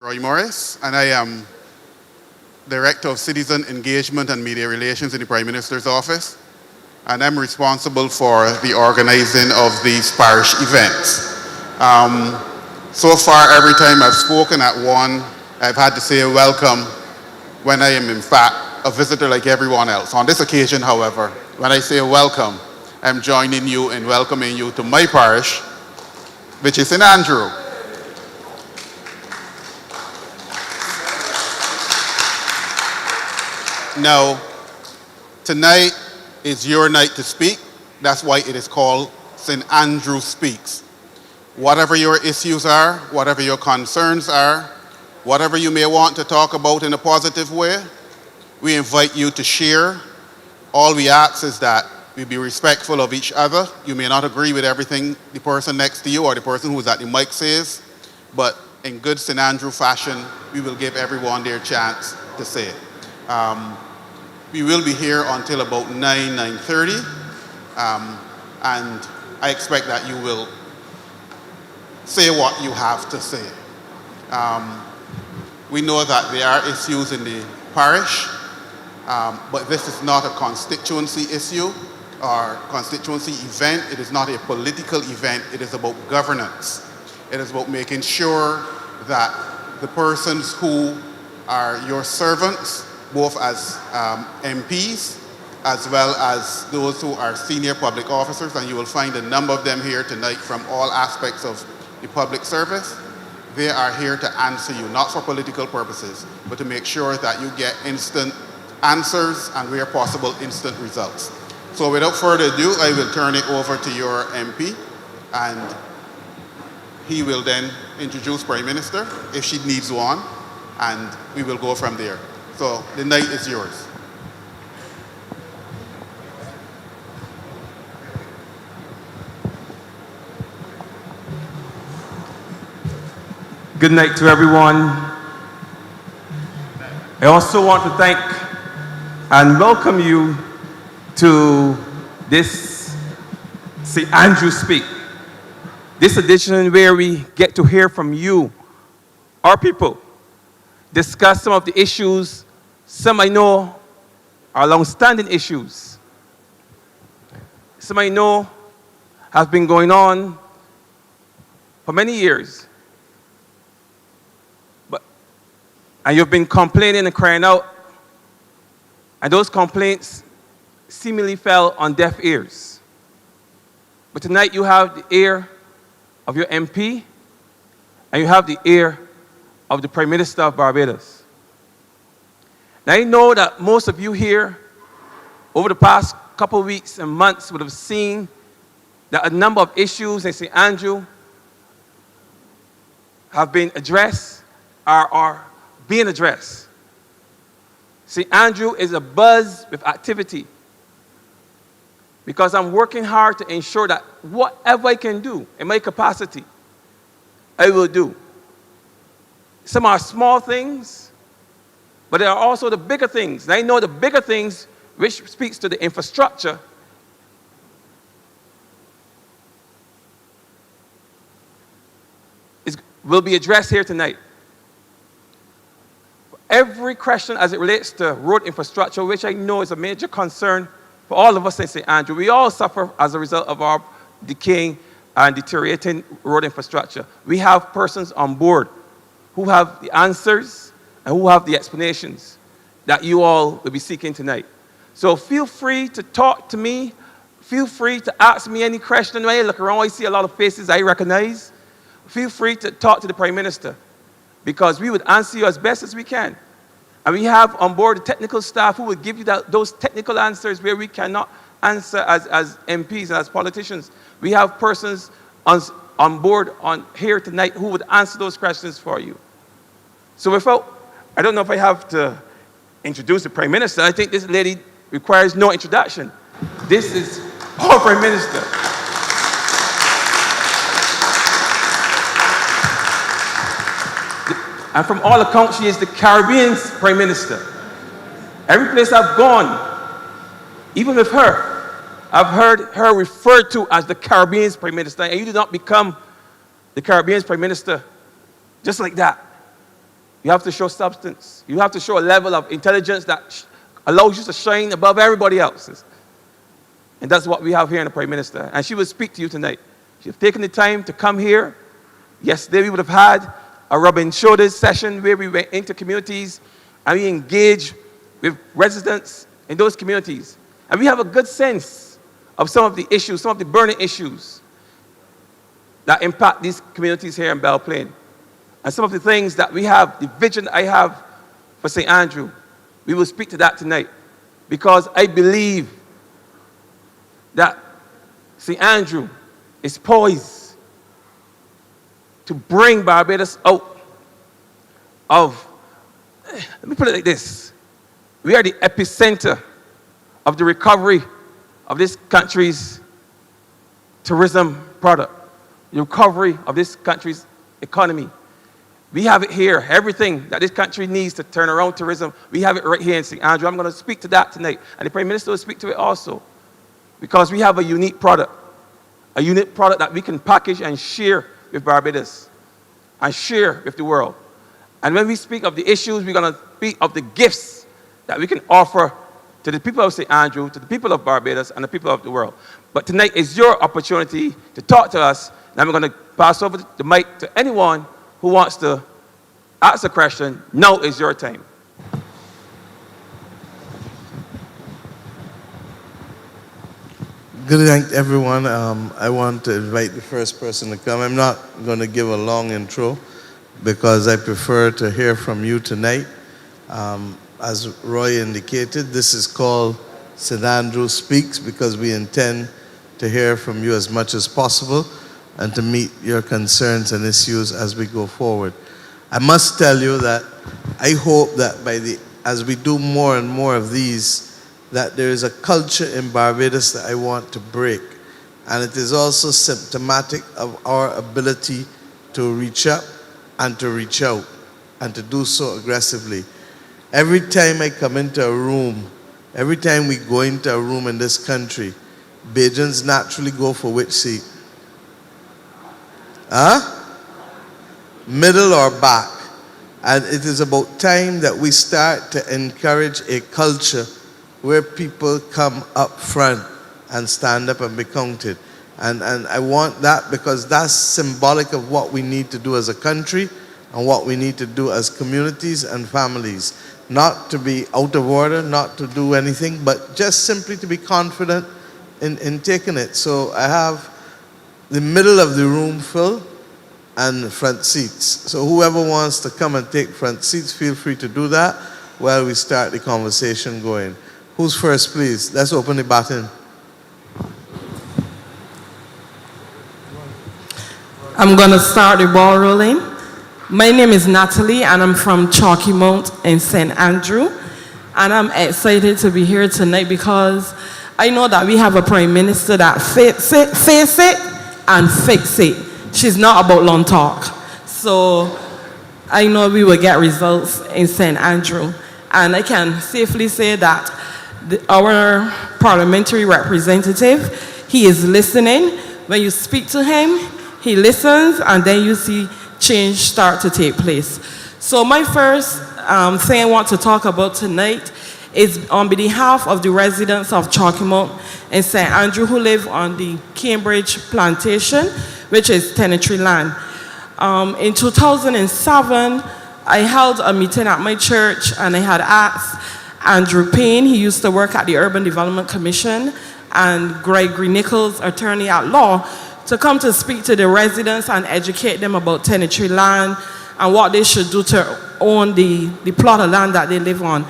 Roy Morris, and I am Director of Citizen Engagement and Media Relations in the Prime Minister's Office, and I'm responsible for the organizing of these parish events. So far, every time I've spoken at one, I've had to say welcome when I am in fact a visitor like everyone else. On this occasion, however, when I say welcome, I'm joining you in welcoming you to my parish, which is in Andrew. Now, tonight is your night to speak. That's why it is called St. Andrew Speaks. Whatever your issues are, whatever your concerns are, whatever you may want to talk about in a positive way, we invite you to share. All we ask is that we be respectful of each other. You may not agree with everything the person next to you or the person who's at the mic says, but in good St. Andrew fashion, we will give everyone their chance to say it. We will be here until about 9:30, and I expect that you will say what you have to say. We know that there are issues in the parish, but this is not a constituency issue or constituency event. It is not a political event. It is about governance. It is about making sure that the persons who are your servants, both as MPs, as well as those who are senior public officers, and you will find a number of them here tonight from all aspects of the public service. They are here to answer you, not for political purposes, but to make sure that you get instant answers and, where possible, instant results. So without further ado, I will turn it over to your MP, and he will then introduce Prime Minister, if she needs one, and we will go from there. So the night is yours. Good night to everyone. I also want to thank and welcome you to this St. Andrew Speak. This edition where we get to hear from you, our people, discuss some of the issues. Some I know are long-standing issues. Some I know have been going on for many years. And you've been complaining and crying out, and those complaints seemingly fell on deaf ears. But tonight you have the ear of your MP, and you have the ear of the Prime Minister of Barbados. Now, I know that most of you here over the past couple of weeks and months would have seen that a number of issues in St. Andrew have been addressed or are being addressed. St. Andrew is abuzz with activity because I'm working hard to ensure that whatever I can do in my capacity, I will do. Some are small things, but there are also the bigger things. And I know the bigger things, which speaks to the infrastructure, will be addressed here tonight. Every question as it relates to road infrastructure, which I know is a major concern for all of us in St. Andrew. We all suffer as a result of our decaying and deteriorating road infrastructure. We have persons on board who have the answers and who have the explanations that you all will be seeking tonight. So feel free to talk to me. Feel free to ask me any question. When I look around, I see a lot of faces I recognize. Feel free to talk to the Prime Minister, because we would answer you as best as we can. And we have on board the technical staff who will give you those technical answers where we cannot answer as MPs and as politicians. We have persons on board here tonight who would answer those questions for you. So I don't know if I have to introduce the Prime Minister. I think this lady requires no introduction. This is our Prime Minister. And from all accounts, she is the Caribbean's Prime Minister. Every place I've gone, even with her, I've heard her referred to as the Caribbean's Prime Minister. And you do not become the Caribbean's Prime Minister just like that. You have to show substance. You have to show a level of intelligence that allows you to shine above everybody else's. And that's what we have here in the Prime Minister. And she will speak to you tonight. She's taken the time to come here. Yesterday we would have had a rubbing shoulders session where we went into communities and we engaged with residents in those communities. And we have a good sense of some of the issues, some of the burning issues that impact these communities here in Belle Plaine. And some of the things that we have, the vision I have for St. Andrew, we will speak to that tonight. Because I believe that St. Andrew is poised to bring Barbados out of, let me put it like this. We are the epicenter of the recovery of this country's tourism product, the recovery of this country's economy. We have it here. Everything that this country needs to turn around tourism, we have it right here in St. Andrew. I'm going to speak to that tonight. And the Prime Minister will speak to it also. Because we have a unique product that we can package and share with Barbados and share with the world. And when we speak of the issues, we're going to speak of the gifts that we can offer to the people of St. Andrew, to the people of Barbados, and the people of the world. But tonight is your opportunity to talk to us. And I'm going to pass over the mic to anyone who wants to ask a question. Now is your time. Good night, everyone. I want to invite the first person to come. I'm not going to give a long intro because I prefer to hear from you tonight. As Roy indicated, this is called St. Andrew Speaks because we intend to hear from you as much as possible and to meet your concerns and issues as we go forward. I must tell you that I hope that as we do more and more of these, that there is a culture in Barbados that I want to break. And it is also symptomatic of our ability to reach up and to reach out and to do so aggressively. Every time I come into a room, every time we go into a room in this country, Bajans naturally go for which seat? Middle or back? And it is about time that we start to encourage a culture where people come up front and stand up and be counted. And I want that because that's symbolic of what we need to do as a country and what we need to do as communities and families. Not to be out of order, not to do anything, but just simply to be confident in taking it. So I have the middle of the room full and front seats. So whoever wants to come and take front seats, feel free to do that while we start the conversation going. Who's first, please? Let's open the baton. I'm going to start the ball rolling. My name is Natalie, and I'm from Chalky Mount in St. Andrew. And I'm excited to be here tonight because I know that we have a Prime Minister that face it and fix it. She's not about long talk. So I know we will get results in St. Andrew. And I can safely say that our parliamentary representative, he is listening. When you speak to him, he listens, and then you see change start to take place. So my first thing I want to talk about tonight is on behalf of the residents of Chalky Mount and St. Andrew who live on the Cambridge Plantation, which is tenantry land. In 2007, I held a meeting at my church, and I had asked Andrew Payne, he used to work at the Urban Development Commission, and Gregory Nichols, attorney at law, to come to speak to the residents and educate them about tenantry land and what they should do to own the plot of land that they live on.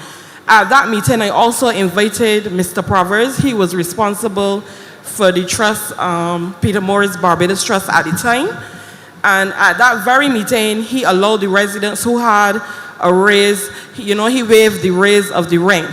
At that meeting, I also invited Mr. Proverbs. He was responsible for the trust, Peter Morris Barbados Trust at the time. And at that very meeting, he allowed the residents who had a raise, he waived the raise of the rent.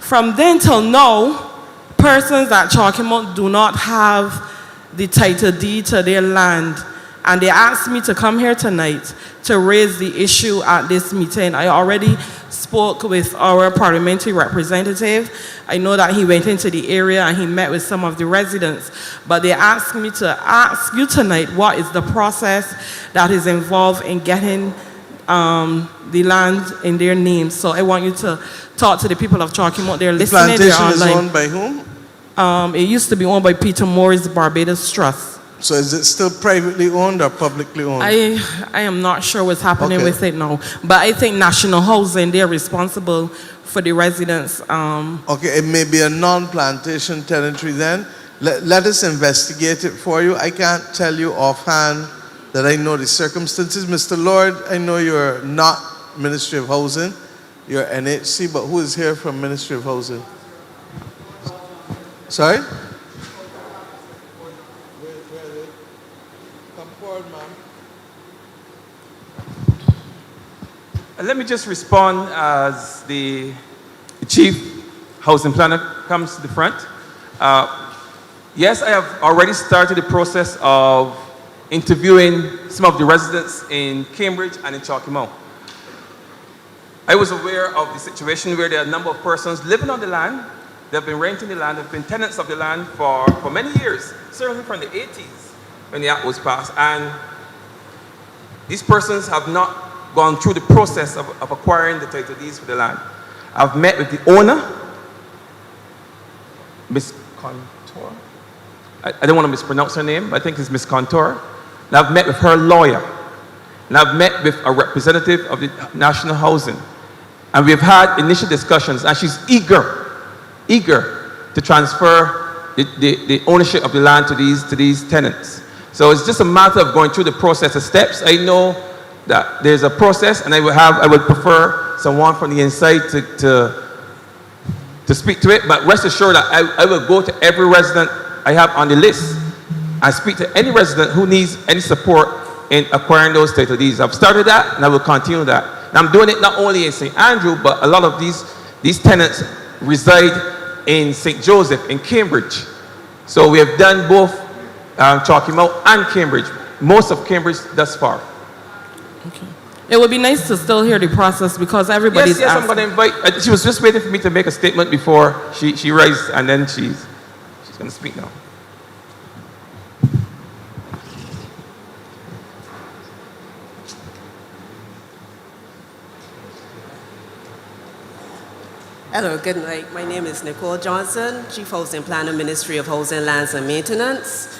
From then till now, persons at Chalky Mount do not have the title deed to their land. And they asked me to come here tonight to raise the issue at this meeting. I already spoke with our parliamentary representative. I know that he went into the area and he met with some of the residents. But they asked me to ask you tonight what is the process that is involved in getting the land in their names. So I want you to talk to the people of Chalky Mount. They're listening. They're Plantation is online. owned by whom? It used to be owned by Peter Moore's Barbados Trust. So is it still privately owned or publicly owned? I am not sure what's happening Okay. with it now, but I think National Housing, they're responsible for the residents. Okay, it may be a non-plantation tenantry then. Let us investigate it for you. I can't tell you offhand that I know the circumstances. Mr. Lord, I know you're not Ministry of Housing, you're NHC, but who is here from Ministry of Housing? Sorry? Come forward, ma'am. Let me just respond as the chief housing planner comes to the front. Yes, I have already started the process of interviewing some of the residents in Cambridge and in Chalky Mount. I was aware of the situation where there are a number of persons living on the land. They've been renting the land, they've been tenants of the land for many years, certainly from the 80s when the act was passed. And these persons have not gone through the process of acquiring the title deeds for the land. I've met with the owner, Miss Contour. I don't want to mispronounce her name, but I think it's Miss Contour. And I've met with her lawyer. And I've met with a representative of the National Housing. And we've had initial discussions, and she's eager to transfer the ownership of the land to these tenants. So it's just a matter of going through the process of steps. I know that there's a process, and I would prefer someone from the inside to speak to it, but rest assured that I will go to every resident I have on the list and speak to any resident who needs any support in acquiring those title deeds. I've started that, and I will continue that. And I'm doing it not only in St. Andrew, but a lot of these tenants reside in St. Joseph, in Cambridge. So we have done both Chalky Mount and Cambridge, most of Cambridge thus far. Okay. It would be nice to still hear the process because everybody's Yes, asking. I'm going to invite. She was just waiting for me to make a statement before she rises, and then she's going to speak now. Hello, good night. My name is Nicole Johnson, Chief Housing Planner, Ministry of Housing, Lands and Maintenance.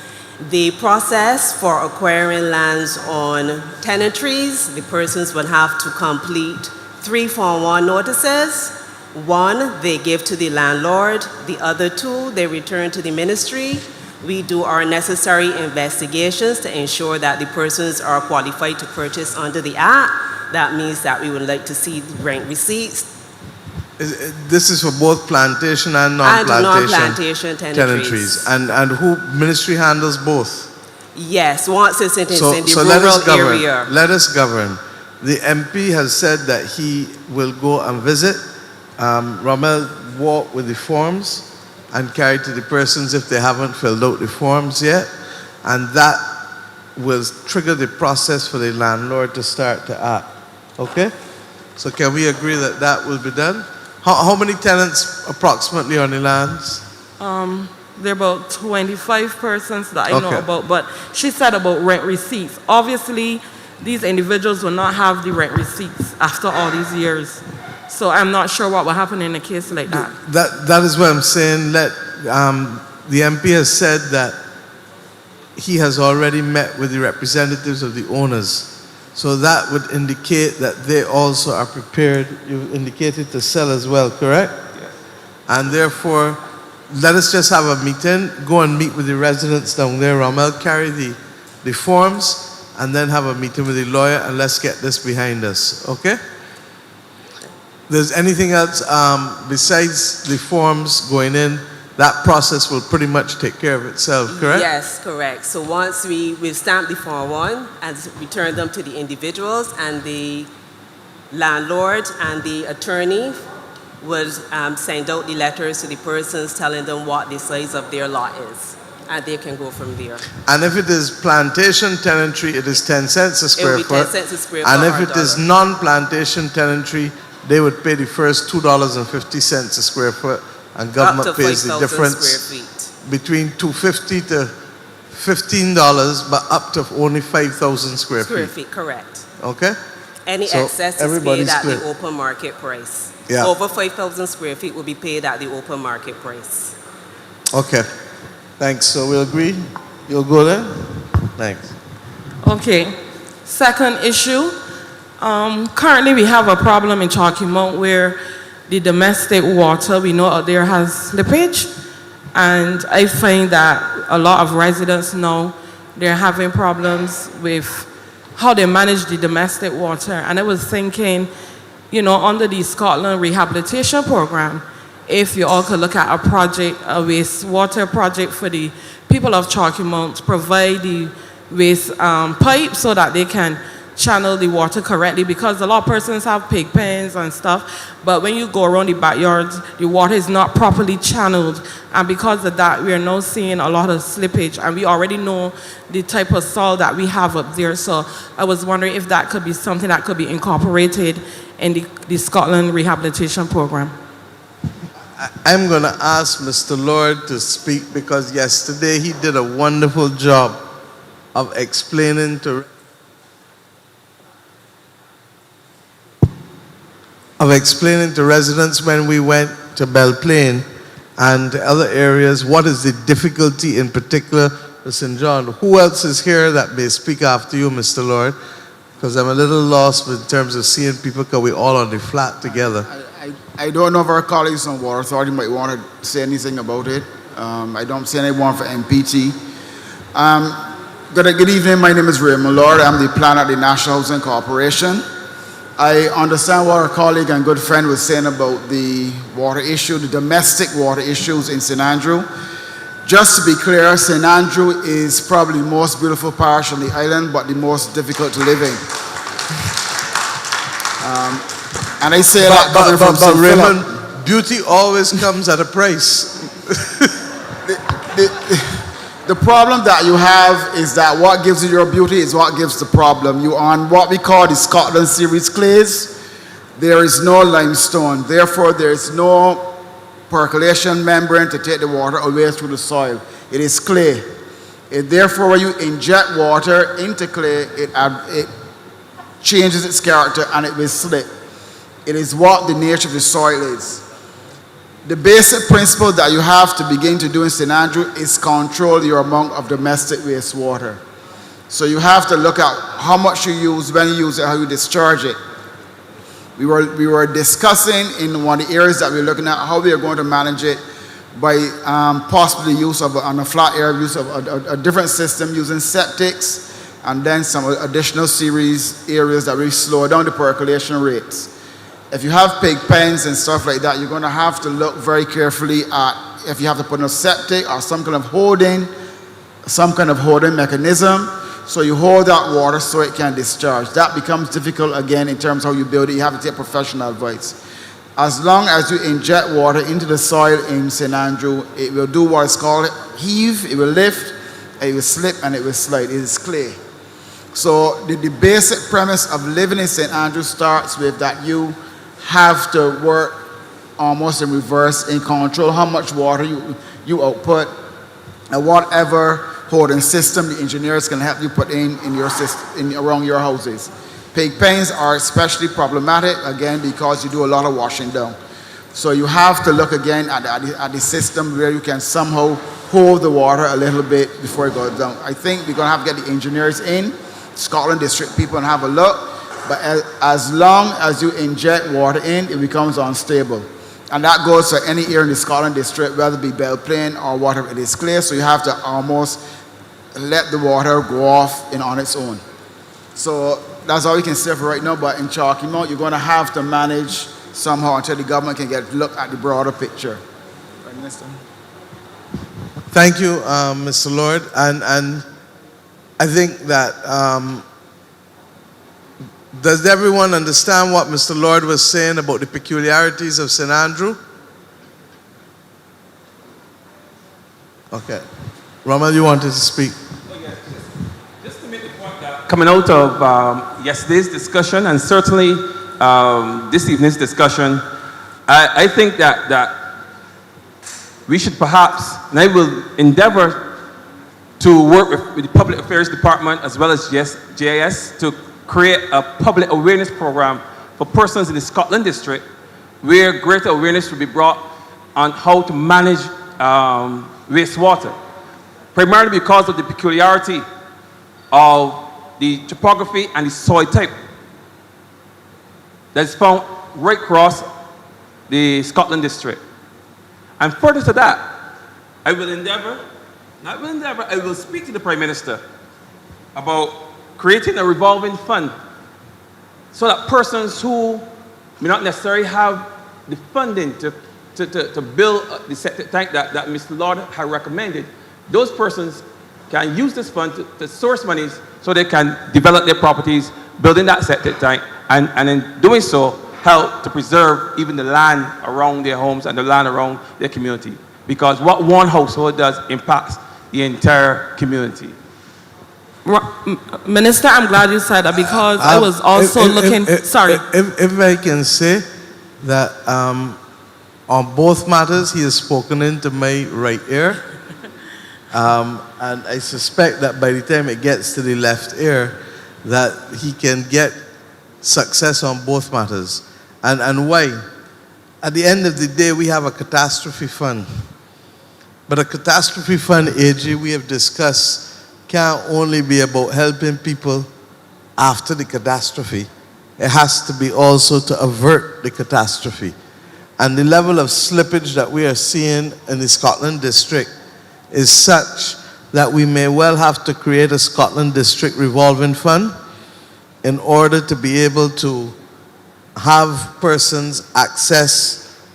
The process for acquiring lands on tenantries, the persons would have to complete 3 Form 1 notices. 1, they give to the landlord. The other 2, they return to the ministry. We do our necessary investigations to ensure that the persons are qualified to purchase under the Act. That means that we would like to see rent receipts. This is for both plantation and non-plantation tenantries. And who ministry handles both? Yes, once it's in the let us rural govern. area. Let us govern. The MP has said that he will go and visit. Rommel walk with the forms and carry to the persons if they haven't filled out the forms yet. And that will trigger the process for the landlord to start to act. Okay? So can we agree that that will be done? How many tenants approximately on the lands? There are about 25 persons that I know Okay. about, but she said about rent receipts. Obviously, these individuals will not have the rent receipts after all these years. So I'm not sure what will happen in a case like that. That is what I'm saying. The MP has said that he has already met with the representatives of the owners. So that would indicate that they also are prepared. You indicated to sell as well, correct? Yes. And therefore, let us just have a meeting, go and meet with the residents down there. Rommel, carry the forms, and then have a meeting with the lawyer, and let's get this behind us, okay? There's anything else besides the forms going in, that process will pretty much take care of itself, correct? Yes, correct. So once we've stamped the Form 1 and returned them to the individuals, and the landlord and the attorney would send out the letters to the persons telling them what the size of their lot is, and they can go from there. And if it is plantation tenantry, it is 10 cents a It square will be foot. 10 cents a square foot. And or if it is $1. non-plantation tenantry, they would pay the first $2.50 a square foot, and government Up to pays the 5,000 difference square feet. between $2.50 to $15, but up to only 5,000 square Square feet. feet, correct. Okay? Any So excess is everybody's paid at clear. the open market price. Yeah. Over 5,000 square feet will be paid at the open market price. Okay. Thanks. So we'll agree. You'll go there? Thanks. Okay. Second issue. Currently, we have a problem in Chalky Mount where the domestic water we know out there has slippage, and I find that a lot of residents now they're having problems with how they manage the domestic water. And I was thinking, you know, under the Scotland Rehabilitation Program, if you all could look at a project, a wastewater project for the people of Chalky Mount, provide the waste pipe so that they can channel the water correctly, because a lot of persons have pig pens and stuff, but when you go around the backyards, the water is not properly channeled, and because of that, we are now seeing a lot of slippage, and we already know the type of soil that we have up there, so I was wondering if that could be something that could be incorporated in the Scotland Rehabilitation Program. I'm going to ask Mr. Lord to speak because yesterday he did a wonderful job of explaining to residents when we went to Belle Plaine and other areas what is the difficulty in particular for St. John. Who else is here that may speak after you, Mr. Lord? Because I'm a little lost in terms of seeing people because we're all on the flat together. I don't know if our colleagues on Water Authority might want to say anything about it. I don't see anyone for MPT. Good evening, my name is Raymond Lord. I'm the planner at the National Housing Corporation. I understand what our colleague and good friend was saying about the water issue, the domestic water issues in St. Andrew. Just to be clear, St. Andrew is probably the most beautiful parish on the island, but the most difficult to live in. And I say that coming from St. Raymond, Philip. beauty always comes at a price. The problem that you have is that what gives you your beauty is what gives the problem. You are on what we call the Scotland series clays. There is no limestone. Therefore, there is no percolation membrane to take the water away through the soil. It is clay. Therefore, when you inject water into clay, it changes its character and it will slip. It is what the nature of the soil is. The basic principle that you have to begin to do in St. Andrew is control your amount of domestic wastewater. So you have to look at how much you use, when you use it, how you discharge it. We were discussing in one of the areas that we're looking at how we are going to manage it by possibly use of, on a flat area, use of a different system using septics and then some additional series areas that will slow down the percolation rates. If you have pig pens and stuff like that, you're going to have to look very carefully at if you have to put in a septic or some kind of holding mechanism, so you hold that water so it can discharge. That becomes difficult again in terms of how you build it. You have to take professional advice. As long as you inject water into the soil in St. Andrew, it will do what is called heave, it will lift, it will slip, and it will slide. It is clay. So the basic premise of living in St. Andrew starts with that you have to work almost in reverse and control how much water you output, and whatever holding system the engineers can help you put in your system, around your houses. Pig pens are especially problematic, again, because you do a lot of washing down. So you have to look again at the system where you can somehow hold the water a little bit before it goes down. I think we're going to have to get the engineers in, Scotland District people, and have a look. But as long as you inject water in, it becomes unstable. And that goes for any area in the Scotland District, whether it be Belle Plaine or whatever. It is clear, so you have to almost let the water go off on its own. So that's all we can say for right now, but in Chalky Mount, you're going to have to manage somehow until the government can get a look at the broader picture. Prime Minister. Thank you, Mr. Lord. And I think that does everyone understand what Mr. Lord was saying about the peculiarities of St. Andrew? Okay. Ramal, you wanted to speak? Just to make the point that coming out of yesterday's discussion and certainly this evening's discussion, I think that we should perhaps, and I will endeavor to work with the Public Affairs Department as well as GIS to create a public awareness program for persons in the Scotland district where greater awareness will be brought on how to manage wastewater, primarily because of the peculiarity of the topography and the soil type that's found right across the Scotland district. And further to that, I will speak to the Prime Minister about creating a revolving fund so that persons who may not necessarily have the funding to build the septic tank that Mr. Lord had recommended, those persons can use this fund to source monies so they can develop their properties, building that septic tank, and in doing so, help to preserve even the land around their homes and the land around their community. Because what one household does impacts the entire community. Minister, I'm glad you said that because I was also looking. Sorry. If I can say that on both matters, he has spoken into my right ear. And I suspect that by the time it gets to the left ear, that he can get success on both matters. And why? At the end of the day, we have a catastrophe fund. But a catastrophe fund, AG, we have discussed, can't only be about helping people after the catastrophe. It has to be also to avert the catastrophe. And the level of slippage that we are seeing in the Scotland district is such that we may well have to create a Scotland district revolving fund in order to be able to have persons access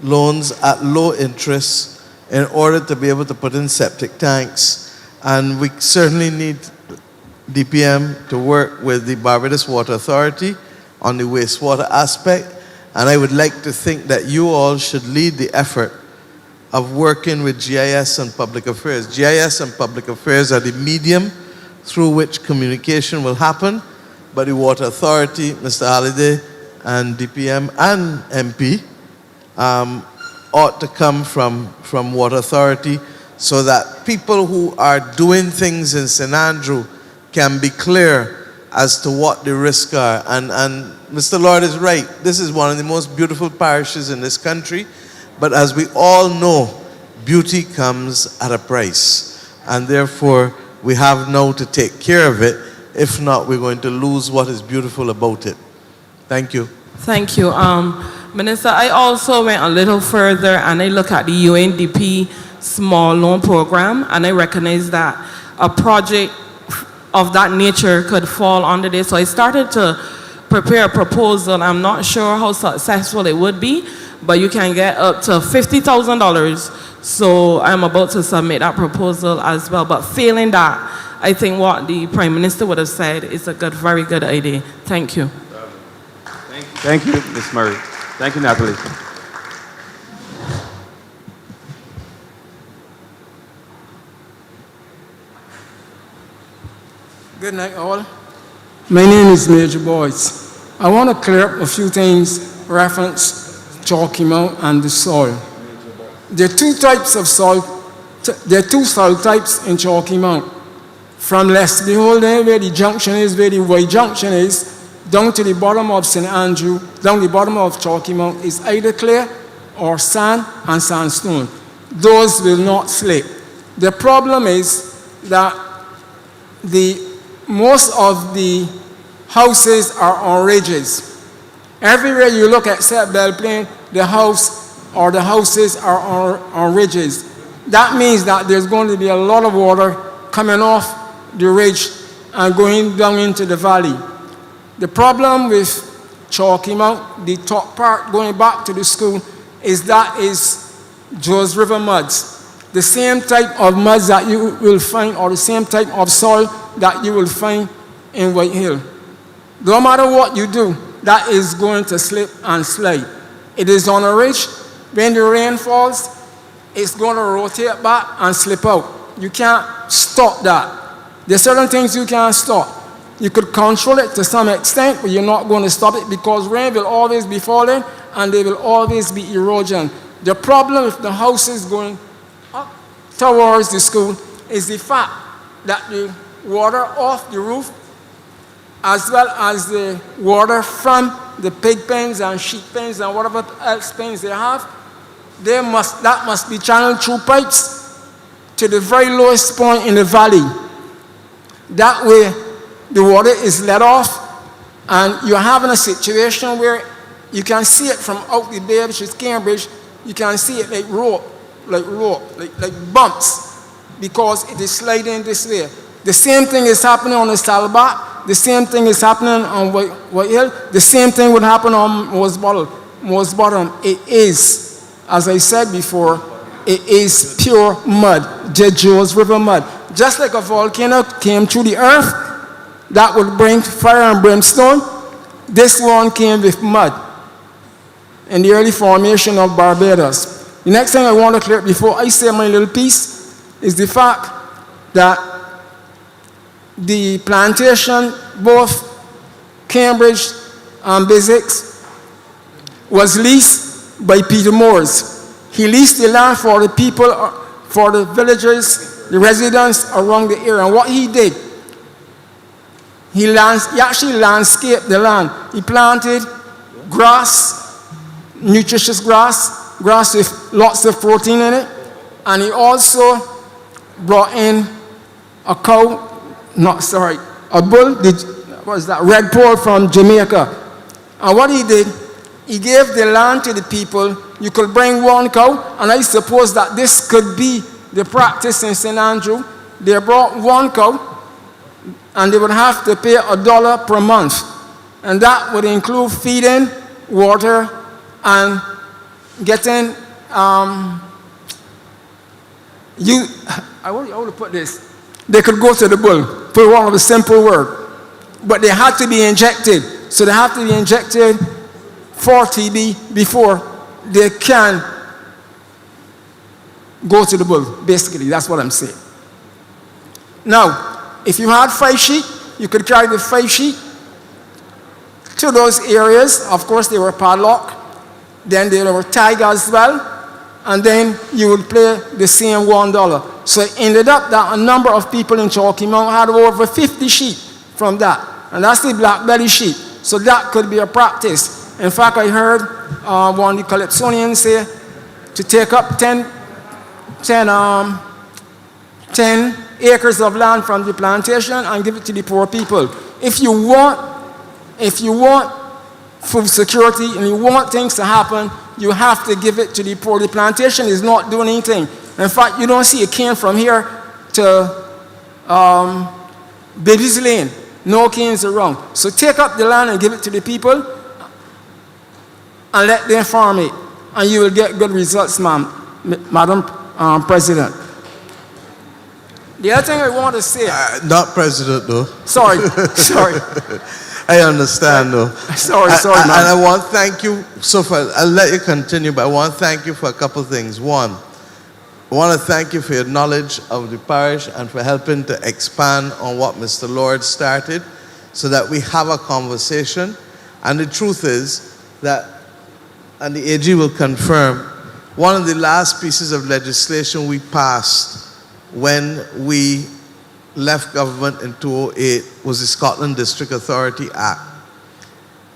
loans at low interest in order to be able to put in septic tanks. And we certainly need DPM to work with the Barbados Water Authority on the wastewater aspect. And I would like to think that you all should lead the effort of working with GIS and Public Affairs. GIS and Public Affairs are the medium through which communication will happen, but the Water Authority, Mr. Halliday, and DPM and MP ought to come from Water Authority so that people who are doing things in St. Andrew can be clear as to what the risks are. And Mr. Lord is right. This is one of the most beautiful parishes in this country. But as we all know, beauty comes at a price. And therefore, we have now to take care of it. If not, we're going to lose what is beautiful about it. Thank you. Thank you. Minister, I also went a little further and I look at the UNDP small loan program, and I recognize that a project of that nature could fall under this. So I started to prepare a proposal. I'm not sure how successful it would be, but you can get up to $50,000. So I'm about to submit that proposal as well. But failing that, I think what the Prime Minister would have said is a very good idea. Thank you. Thank you, Ms. Murray. Thank you, Natalie. Good night, all. My name is Major Boyce. I want to clear up a few things reference Chalky Mount and the soil. There are two types of soil. There are two soil types in Chalky Mount. From Leslie Hole there, where the junction is, where the Y junction is, down to the bottom of St. Andrew, down the bottom of Chalky Mount is either clay or sand and sandstone. Those will not slip. The problem is that most of the houses are on ridges. Everywhere you look at St. Belle Plaine, the house or the houses are on ridges. That means that there's going to be a lot of water coming off the ridge and going down into the valley. The problem with Chalky Mount, the top part going back to the school, is Joe's River muds. The same type of muds that you will find, or the same type of soil that you will find in White Hill. No matter what you do, that is going to slip and slide. It is on a ridge. When the rain falls, it's going to rotate back and slip out. You can't stop that. There are certain things you can't stop. You could control it to some extent, but you're not going to stop it because rain will always be falling and there will always be erosion. The problem with the houses going up towards the school is the fact that the water off the roof as well as the water from the pig pens and sheep pens and whatever else pens they have, that must be channeled through pipes to the very lowest point in the valley. That way, the water is let off, and you're having a situation where you can see it from out the bay, which is Cambridge. You can see it like bumps, because it is sliding this way. The same thing is happening on the Salbat. The same thing is happening on White Hill. The same thing would happen on Moss Bottom. It is, as I said before, it is pure mud, Jejo's River mud. Just like a volcano came through the earth, that would bring fire and brimstone. This one came with mud in the early formation of Barbados. The next thing I want to clear before I say my little piece is the fact that the plantation, both Cambridge and Besix, was leased by Peter Moores. He leased the land for the people, for the villagers, the residents around the area. And what he did, he actually landscaped the land. He planted grass, nutritious grass with lots of protein in it. And he also brought in a bull, red pole from Jamaica. And what he did, he gave the land to the people. You could bring one cow, and I suppose that this could be the practice in St. Andrew. They brought one cow, and they would have to pay $1 per month. And that would include feeding, water, and getting, I want to put this. They could go to the bull, for one of a simple word. But they had to be injected. So they have to be injected for TB before they can go to the bull. Basically, that's what I'm saying. Now, if you had 5 sheep, you could carry the 5 sheep to those areas. Of course, they were padlocked. Then they were tagged as well. And then you would pay the same $1. So it ended up that a number of people in Chalky Mount had over 50 sheep from that. And that's the black belly sheep. So that could be a practice. In fact, I heard one of the Calypsonians say to take up 10 acres of land from the plantation and give it to the poor people. If you want food security and you want things to happen, you have to give it to the poor. The plantation is not doing anything. In fact, you don't see a cane from here to Baby's Lane. No canes around. So take up the land and give it to the people and let them farm it. And you will get good results, Madam President. The other thing I want to say... not President, though. Sorry. I understand, though. Sorry, and I want to thank you. So I'll let you continue, but I want to thank you for a couple of things. One, I want to thank you for your knowledge of the parish and for helping to expand on what Mr. Lord started so that we have a conversation. And the truth is that, and the AG will confirm, one of the last pieces of legislation we passed when we left government in 2008 was the Scotland District Authority Act.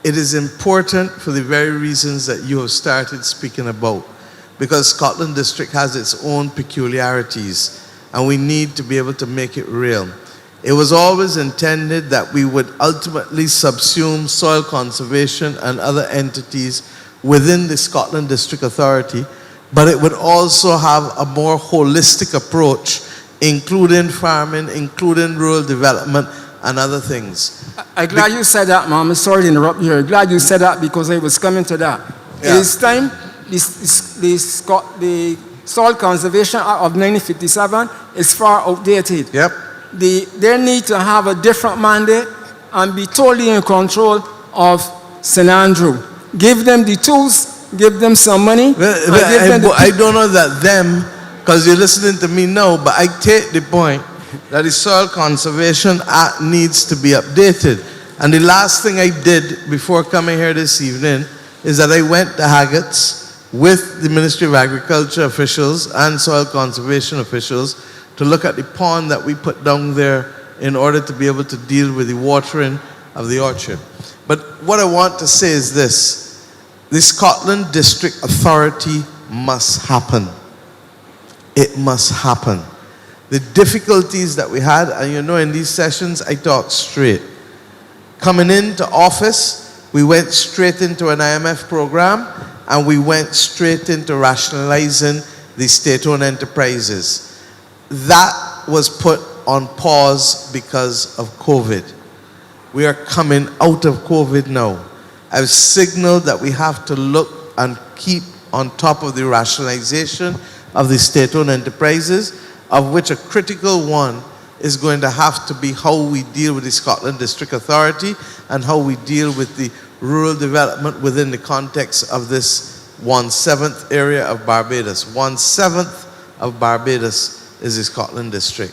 It is important for the very reasons that you have started speaking about, because Scotland District has its own peculiarities and we need to be able to make it real. It was always intended that we would ultimately subsume soil conservation and other entities within the Scotland District Authority, but it would also have a more holistic approach, including farming, including rural development, and other things. I'm glad you said that, Mom. Sorry to interrupt you. I'm glad you said that because I was coming to that. Yeah. It's time, the Soil Conservation Act of 1957 is far outdated. Yep. They need to have a different mandate and be totally in control of St. Andrew. Give them the tools, give them some money. I don't know that them, because you're listening to me now, but I take the point that the Soil Conservation Act needs to be updated. And the last thing I did before coming here this evening is that I went to Haggett's with the Ministry of Agriculture officials and soil conservation officials to look at the pond that we put down there in order to be able to deal with the watering of the orchard. But what I want to say is this: the Scotland District Authority must happen. It must happen. The difficulties that we had, and you know, in these sessions, I talk straight. Coming into office, we went straight into an IMF program, and we went straight into rationalizing the state-owned enterprises. That was put on pause because of COVID. We are coming out of COVID now. I've signaled that we have to look and keep on top of the rationalization of the state-owned enterprises, of which a critical one is going to have to be how we deal with the Scotland District Authority and how we deal with the rural development within the context of this 1/7 area of Barbados. 1/7 of Barbados is the Scotland District.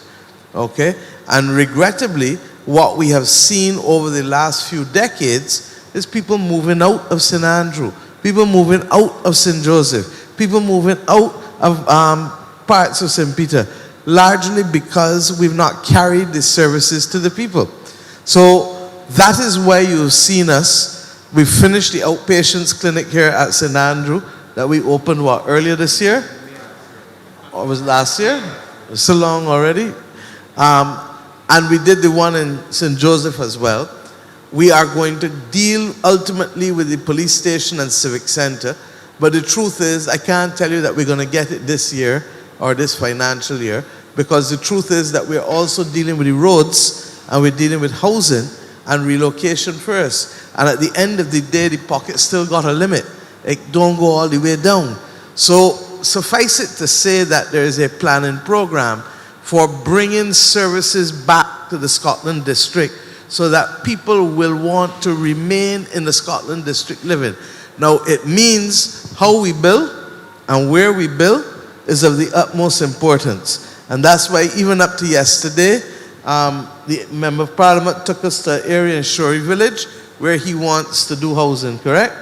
Okay? And regrettably, what we have seen over the last few decades is people moving out of St. Andrew, people moving out of St. Joseph, people moving out of parts of St. Peter, largely because we've not carried the services to the people. So that is why you've seen us. We finished the outpatients clinic here at St. Andrew that we opened, what, earlier this year? Or was it last year? It was so long already. And we did the one in St. Joseph as well. We are going to deal ultimately with the police station and civic center. But the truth is, I can't tell you that we're going to get it this year or this financial year, because the truth is that we're also dealing with the roads and we're dealing with housing and relocation first. And at the end of the day, the pocket still got a limit. It don't go all the way down. So suffice it to say that there is a planning program for bringing services back to the Scotland District so that people will want to remain in the Scotland District living. Now, it means how we build and where we build is of the utmost importance. And that's why even up to yesterday, the Member of Parliament took us to an area in Shorey Village where he wants to do housing, correct?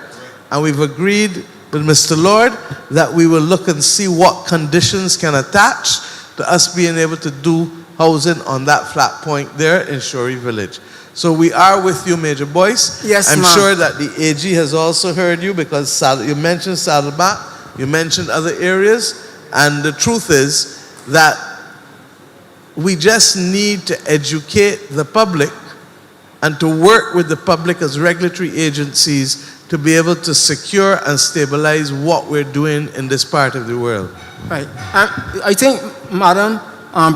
And we've agreed with Mr. Lord that we will look and see what conditions can attach to us being able to do housing on that flat point there in Shorey Village. So we are with you, Major Boyce. Yes, I'm ma'am. sure that the AG has also heard you, because you mentioned Saddleback, you mentioned other areas, and the truth is that we just need to educate the public and to work with the public as regulatory agencies to be able to secure and stabilize what we're doing in this part of the world. Right. I think, Madam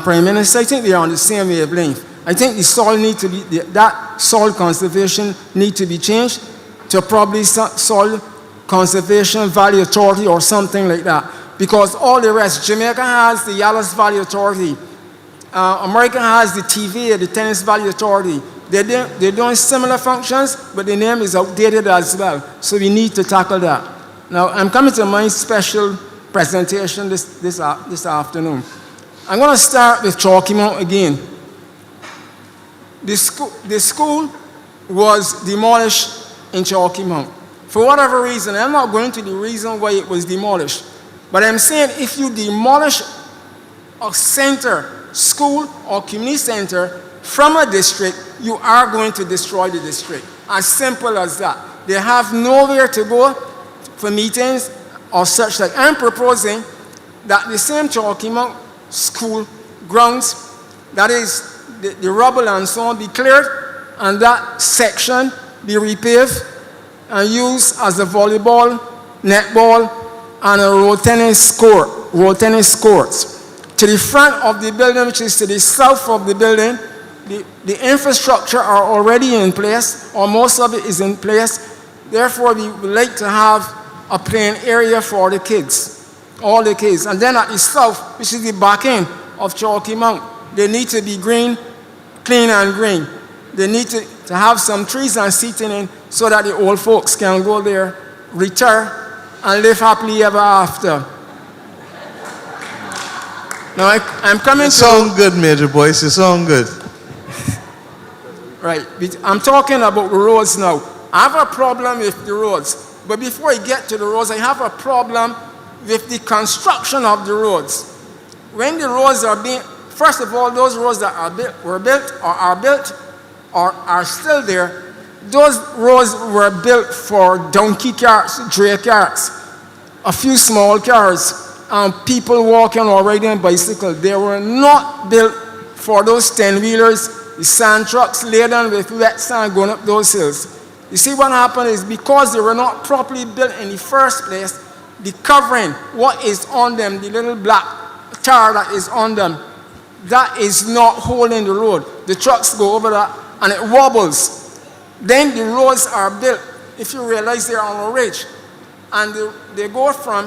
Prime Minister, I think they are on the same wavelength. I think the soil need to be, that soil conservation need to be changed to probably soil conservation valley authority or something like that. Because all the rest, Jamaica has the Yallows Valley Authority, America has the TVA, the Tennis Valley Authority. They're doing similar functions, but the name is outdated as well. So we need to tackle that. Now, I'm coming to my special presentation this afternoon. I'm going to start with Chalky Mount again. The school was demolished in Chalky Mount. For whatever reason, I'm not going to the reason why it was demolished, but I'm saying if you demolish a center, school or community center from a district, you are going to destroy the district. As simple as that. They have nowhere to go for meetings or such like. I'm proposing that the same Chalky Mount school grounds, that is the rubble and so on, be cleared, and that section be repaved and used as a volleyball, netball, and a road tennis courts. To the front of the building, which is to the south of the building, the infrastructure are already in place, or most of it is in place. Therefore, we would like to have a playing area for the kids, all the kids. And then at the south, which is the back end of Chalky Mount, they need to be green, clean and green. They need to have some trees and seating in so that the old folks can go there, retire, and live happily ever after. Now, I'm coming to... You sound good, Major Boyce. You sound good. Right. I'm talking about the roads now. I have a problem with the roads. But before I get to the roads, I have a problem with the construction of the roads. When the roads are being... First of all, those roads that were built or are built or are still there, those roads were built for donkey carts, dray carts, a few small cars, and people walking or riding bicycles. They were not built for those 10-wheelers, the sand trucks laden with wet sand going up those hills. You see what happened is because they were not properly built in the first place, the covering, what is on them, the little black tar that is on them, that is not holding the road. The trucks go over that and it wobbles. Then the roads are built, if you realize they're on a ridge. And they go from,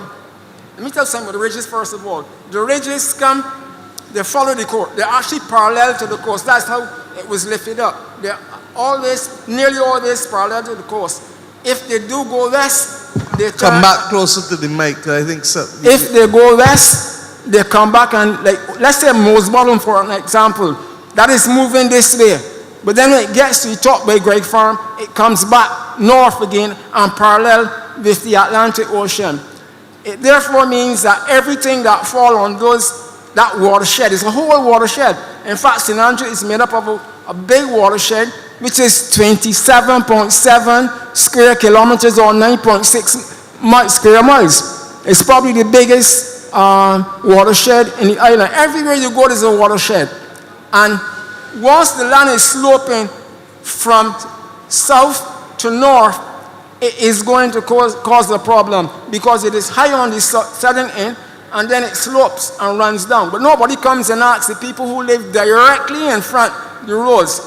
let me tell you something about the ridges first of all. The ridges come, they follow the coast. They're actually parallel to the coast. That's how it was lifted up. They're always, nearly always parallel to the coast. If they do go west, they turn. Come back closer to the mic, I think so. If they go west, they come back and, like, let's say Mosebottom for an example, that is moving this way. But then when it gets to the top by Greg Farm, it comes back north again and parallel with the Atlantic Ocean. It therefore means that everything that falls on that watershed is a whole watershed. In fact, St. Andrew is made up of a big watershed, which is 27.7 square kilometers or 9.6 square miles. It's probably the biggest watershed in the island. Everywhere you go, there's a watershed. And once the land is sloping from south to north, it is going to cause a problem because it is high on the southern end and then it slopes and runs down. But nobody comes and asks the people who live directly in front of the roads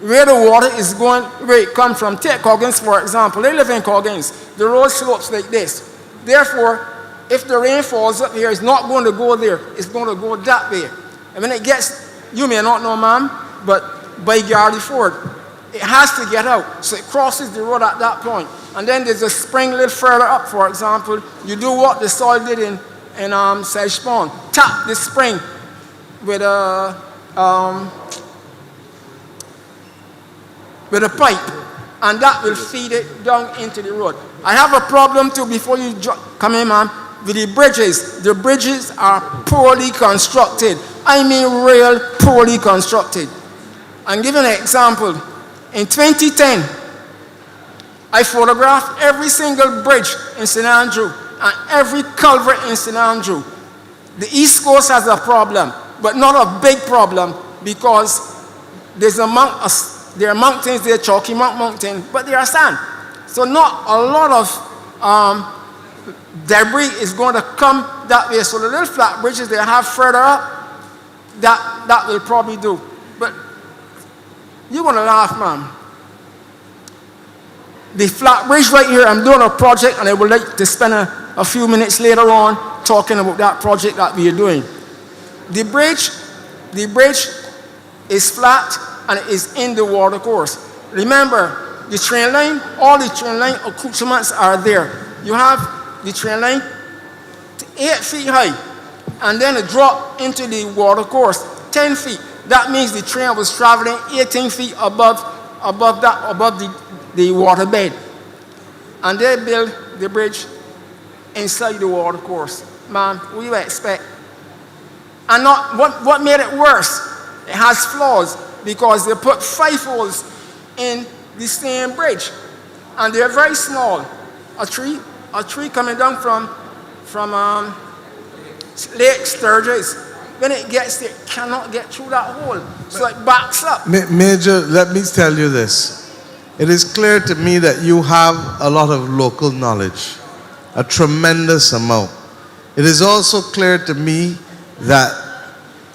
where the water is going, where it comes from. Take Coggins, for example. They live in Coggins. The road slopes like this. Therefore, if the rain falls up here, it's not going to go there. It's going to go that way. And when it gets, you may not know, ma'am, but by Gardy Ford, it has to get out. So it crosses the road at that point. And then there's a spring a little further up, for example. You do what the soil did in Sedge Pond. Tap the spring with a pipe, and that will feed it down into the road. I have a problem too, before you come in, ma'am, with the bridges. The bridges are poorly constructed. I mean real poorly constructed. I'll give you an example. In 2010, I photographed every single bridge in St. Andrew and every culvert in St. Andrew. The East Coast has a problem, but not a big problem because there are mountains there, Chalky Mountain, but there are sand. So not a lot of debris is going to come that way. So the little flat bridges they have further up, that will probably do. But you're going to laugh, ma'am. The flat bridge right here, I'm doing a project and I would like to spend a few minutes later on talking about that project that we are doing. The bridge is flat and it is in the water course. Remember, the train line, all the train line accoutrements are there. You have the train line 8 feet high and then a drop into the water course 10 feet. That means the train was traveling 18 feet above the waterbed. And they built the bridge inside the water course. Man, what do you expect? And what made it worse? It has flaws because they put 5 holes in the same bridge. And they're very small. A tree coming down from Lake Sturgis, when it gets there, it cannot get through that hole. So it backs up. Major, let me tell you this. It is clear to me that you have a lot of local knowledge, a tremendous amount. It is also clear to me that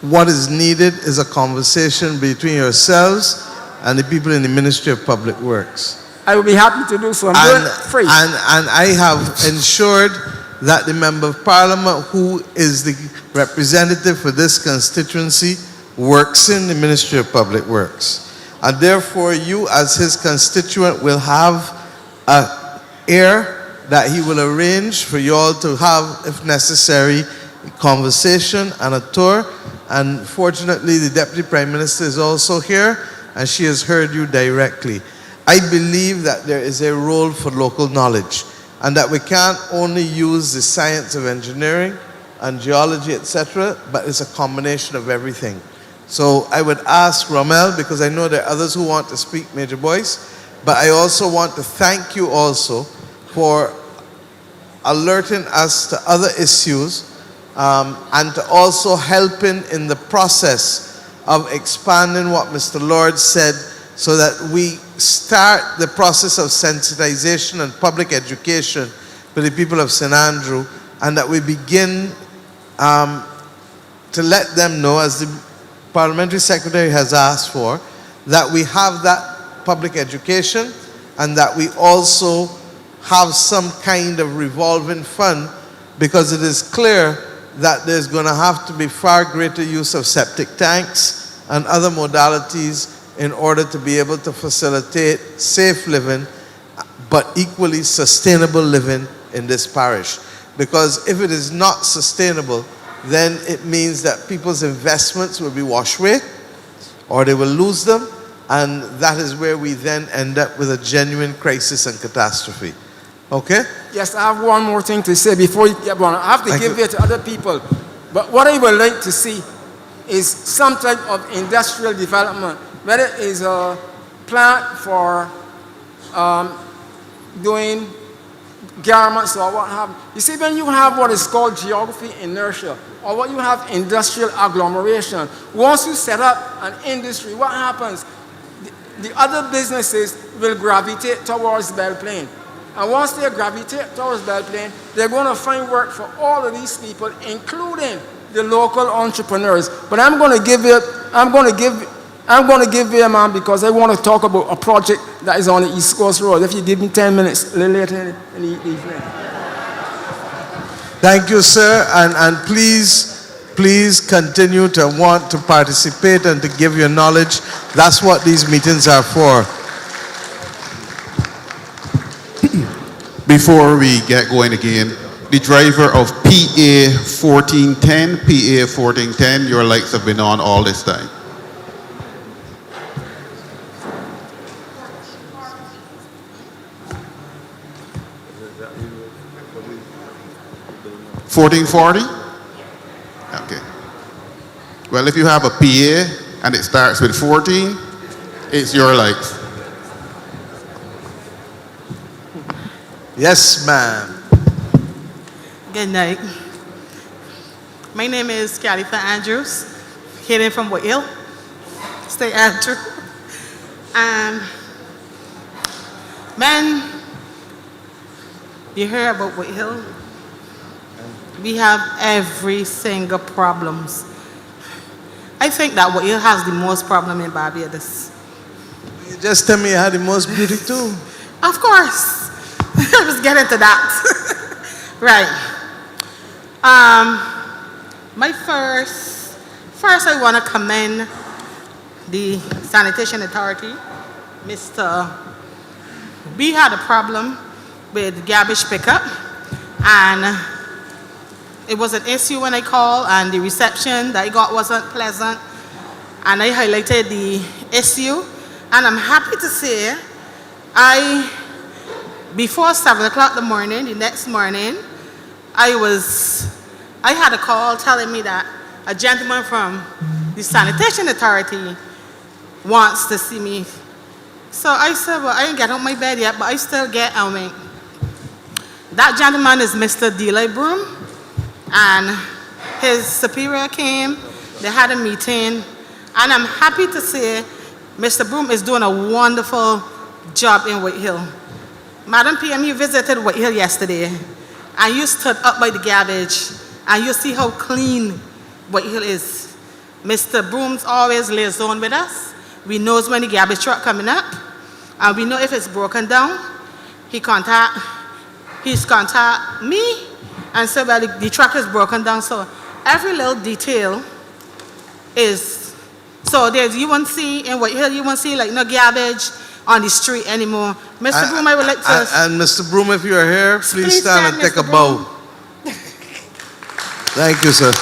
what is needed is a conversation between yourselves and the people in the Ministry of Public Works. I will be happy to do so. I'm doing it free. And I have ensured that the Member of Parliament, who is the representative for this constituency, works in the Ministry of Public Works. And therefore, you as his constituent will have an air that he will arrange for you all to have, if necessary, a conversation and a tour. And fortunately, the Deputy Prime Minister is also here, and she has heard you directly. I believe that there is a role for local knowledge, and that we can't only use the science of engineering and geology, etc., but it's a combination of everything. So I would ask Rommel, because I know there are others who want to speak, Major Boyce, But I also want to thank you also for alerting us to other issues and to also helping in the process of expanding what Mr. Lord said so that we start the process of sensitization and public education for the people of St. Andrew, and that we begin to let them know, as the Parliamentary Secretary has asked for, that we have that public education and that we also have some kind of revolving fund, because it is clear that there's going to have to be far greater use of septic tanks and other modalities in order to be able to facilitate safe living but equally sustainable living in this parish. Because if it is not sustainable, then it means that people's investments will be washed away or they will lose them, and that is where we then end up with a genuine crisis and catastrophe. Okay? Yes, I have one more thing to say before you get on. I have to give it to other people. But what I would like to see is some type of industrial development, whether it is a plant for doing garments or what have you. You see, when you have what is called geography inertia, or what you have industrial agglomeration, once you set up an industry, what happens? The other businesses will gravitate towards Belle Plaine. And once they gravitate towards Belle Plaine, they're going to find work for all of these people, including the local entrepreneurs. But I'm going to give you a man, because I want to talk about a project that is on the East Coast Road. If you give me 10 minutes later in the evening. Thank you, sir, and please continue to want to participate and to give your knowledge. That's what these meetings are for. Before we get going again, the driver of PA 1410, your lights have been on all this time. $14.40? Okay. Well, if you have a PA and it starts with 14, it's your lights. Yes, ma'am. Good night. My name is Califa Andrews, hailing from White Hill, St. Andrew. Man, you hear about White Hill? We have every single problems. I think that White Hill has the most problem in Barbados. You just tell me you had the most beauty too. Of course. I was getting to that. Right. My first I want to commend the Sanitation Authority. Mr. B had a problem with garbage pickup, and it was an issue when I called, and the reception that I got wasn't pleasant, and I highlighted the issue, and I'm happy to say before 7 o'clock the next morning, I had a call telling me that a gentleman from the Sanitation Authority wants to see me. So I said, well, I ain't get on my bed yet, but I still get on me. That gentleman is Mr. Delay Broom, and his superior came, they had a meeting, and I'm happy to say Mr. Broom is doing a wonderful job in White Hill. Madam PM, you visited White Hill yesterday, and you stood up by the garbage, and you see how clean White Hill is. Mr. Broom's always liaison with us. We knows when the garbage truck coming up, and we know if it's broken down. He's contact me and say, well, the truck is broken down. So every little detail is, so there's, you won't see in White Hill, you won't see like no garbage on the street anymore. Mr. Broom, I would like to... And Mr. Broom, if you are here, please stand and take a bow. Thank you, sir.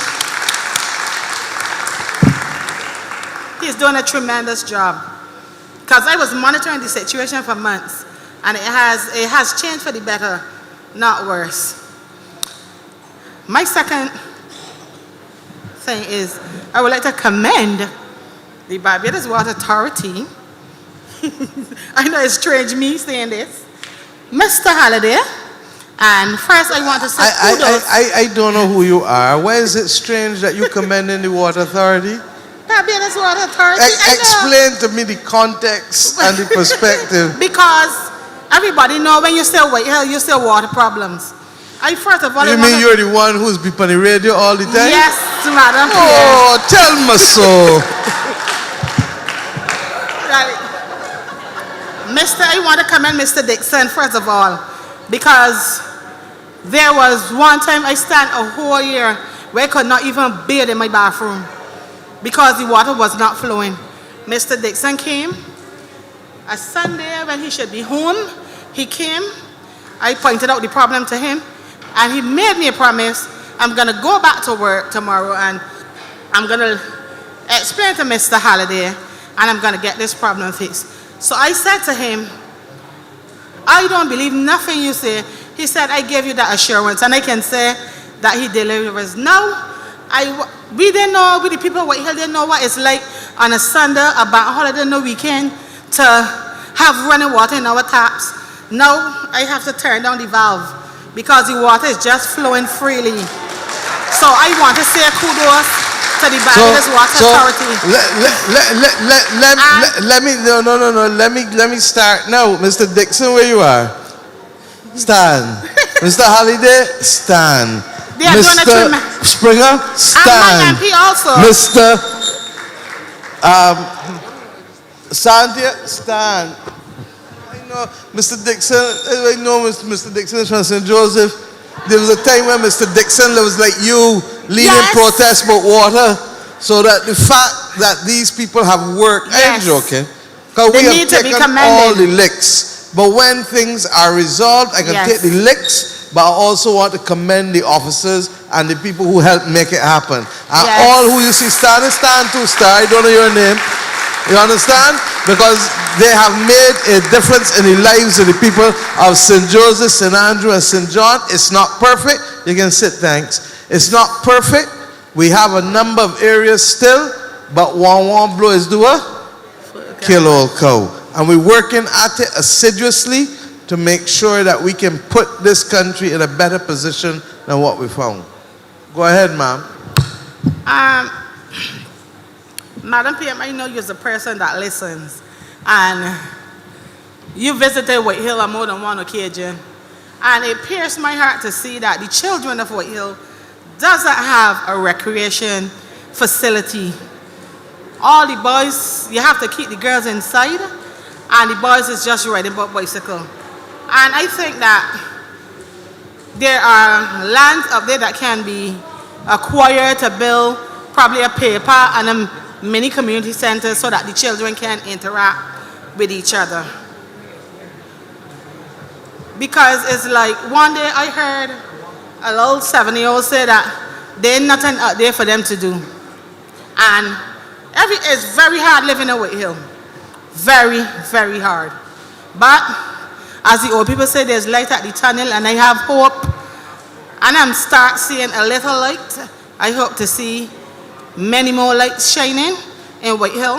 He's doing a tremendous job. Because I was monitoring the situation for months, and it has changed for the better, not worse. My second thing is, I would like to commend the Barbados Water Authority I know it's strange me saying this. Mr. Halliday, and first I want to say kudos. I don't know who you are. Why is it strange that you commending the Water Authority? Barbados Water Authority. I know. Explain to me the context and the perspective. Because everybody know when you say White Hill, you say water problems. I first of all, You mean you're the one who's be on the radio all the time? Yes, madam. Oh, tell me so. Right. I want to commend Mr. Dixon, first of all, because there was one time I stand a whole year where I could not even bathe in my bathroom because the water was not flowing. Mr. Dixon came a Sunday when he should be home. He came. I pointed out the problem to him, and he made me a promise. I'm going to go back to work tomorrow, and I'm going to explain to Mr. Halliday, and I'm going to get this problem fixed. So I said to him, I don't believe nothing you say. He said, I gave you that assurance, and I can say that he delivers. Now, we didn't know, we the people of White Hill didn't know what it's like on a Sunday, a bank holiday, no weekend, to have running water in our taps. Now, I have to turn down the valve because the water is just flowing freely. So I want to say kudos to the Barbados Water Authority. Let me start now. Mr. Dixon, where you are? Stand. Mr. Halliday, stand. Mr. Springer, stand. And my MP also. Mr. Santia, stand. I know Mr. Dixon, I know Mr. Dixon is from St. Joseph. There was a time when Mr. Dixon was like you, leading protests about water, so that the fact that these people have worked, I'm joking, because we have taken all the licks. But when things are resolved, I can take the licks, but I also want to commend the officers and the people who helped make it happen. And all who you see standing, stand to star, I don't know your name. You understand? Because they have made a difference in the lives of the people of St. Joseph, St. Andrew, and St. John. It's not perfect. You can sit, thanks. It's not perfect. We have a number of areas still, but one blow is do a kill all cow. And we're working at it assiduously to make sure that we can put this country in a better position than what we found. Go ahead, ma'am. Madam PM, I know you're a person that listens, and you visited White Hill on more than one occasion, and it pierced my heart to see that the children of White Hill doesn't have a recreation facility. All the boys, you have to keep the girls inside, and the boys is just riding a bicycle. And I think that there are lands up there that can be acquired to build probably a paper and a many community centers so that the children can interact with each other. Because it's like one day I heard a little 7-year-old say that there's nothing out there for them to do. And it's very hard living in White Hill. Very, very hard. But as the old people say, there's light at the tunnel, and I have hope. And I'm start seeing a little light. I hope to see many more lights shining in White Hill.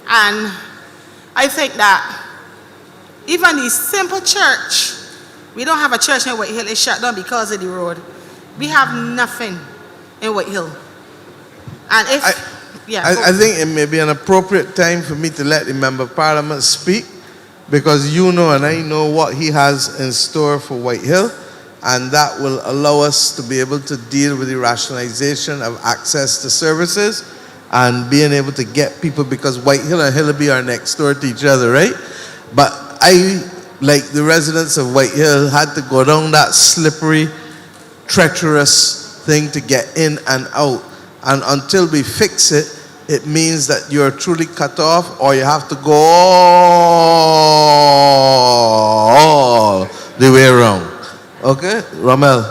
And I think that even the simple church, we don't have a church in White Hill, it's shut down because of the road. We have nothing in White Hill. And if, I think it may be an appropriate time for me to let the Member of Parliament speak, because you know and I know what he has in store for White Hill. And that will allow us to be able to deal with the rationalization of access to services and being able to get people, because White Hill and Hillaby are next door to each other, right? But I, like the residents of White Hill, had to go down that slippery, treacherous thing to get in and out. And until we fix it, it means that you're truly cut off, or you have to go all the way around. Okay, Ramel.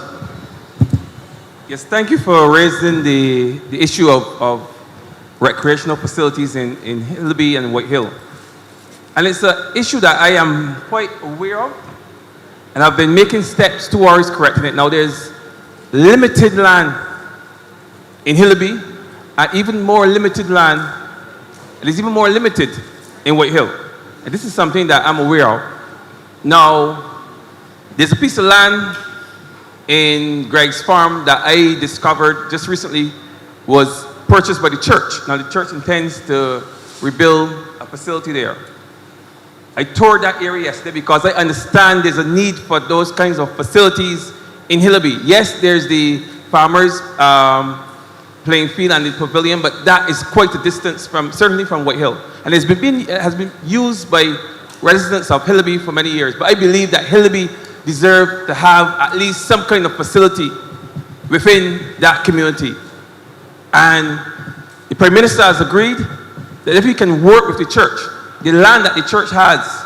Yes, thank you for raising the issue of recreational facilities in Hillaby and White Hill. And it's an issue that I am quite aware of, and I've been making steps towards correcting it. Now, there's limited land in Hillaby, and even more limited land, it is even more limited in White Hill. And this is something that I'm aware of. Now, there's a piece of land in Greg's Farm that I discovered just recently was purchased by the church. Now, the church intends to rebuild a facility there. I toured that area yesterday because I understand there's a need for those kinds of facilities in Hillaby. Yes, there's the farmers playing field and the pavilion, but that is quite a distance from, certainly from White Hill. And it has been used by residents of Hillaby for many years. But I believe that Hillaby deserves to have at least some kind of facility within that community. And the Prime Minister has agreed that if we can work with the church, the land that the church has,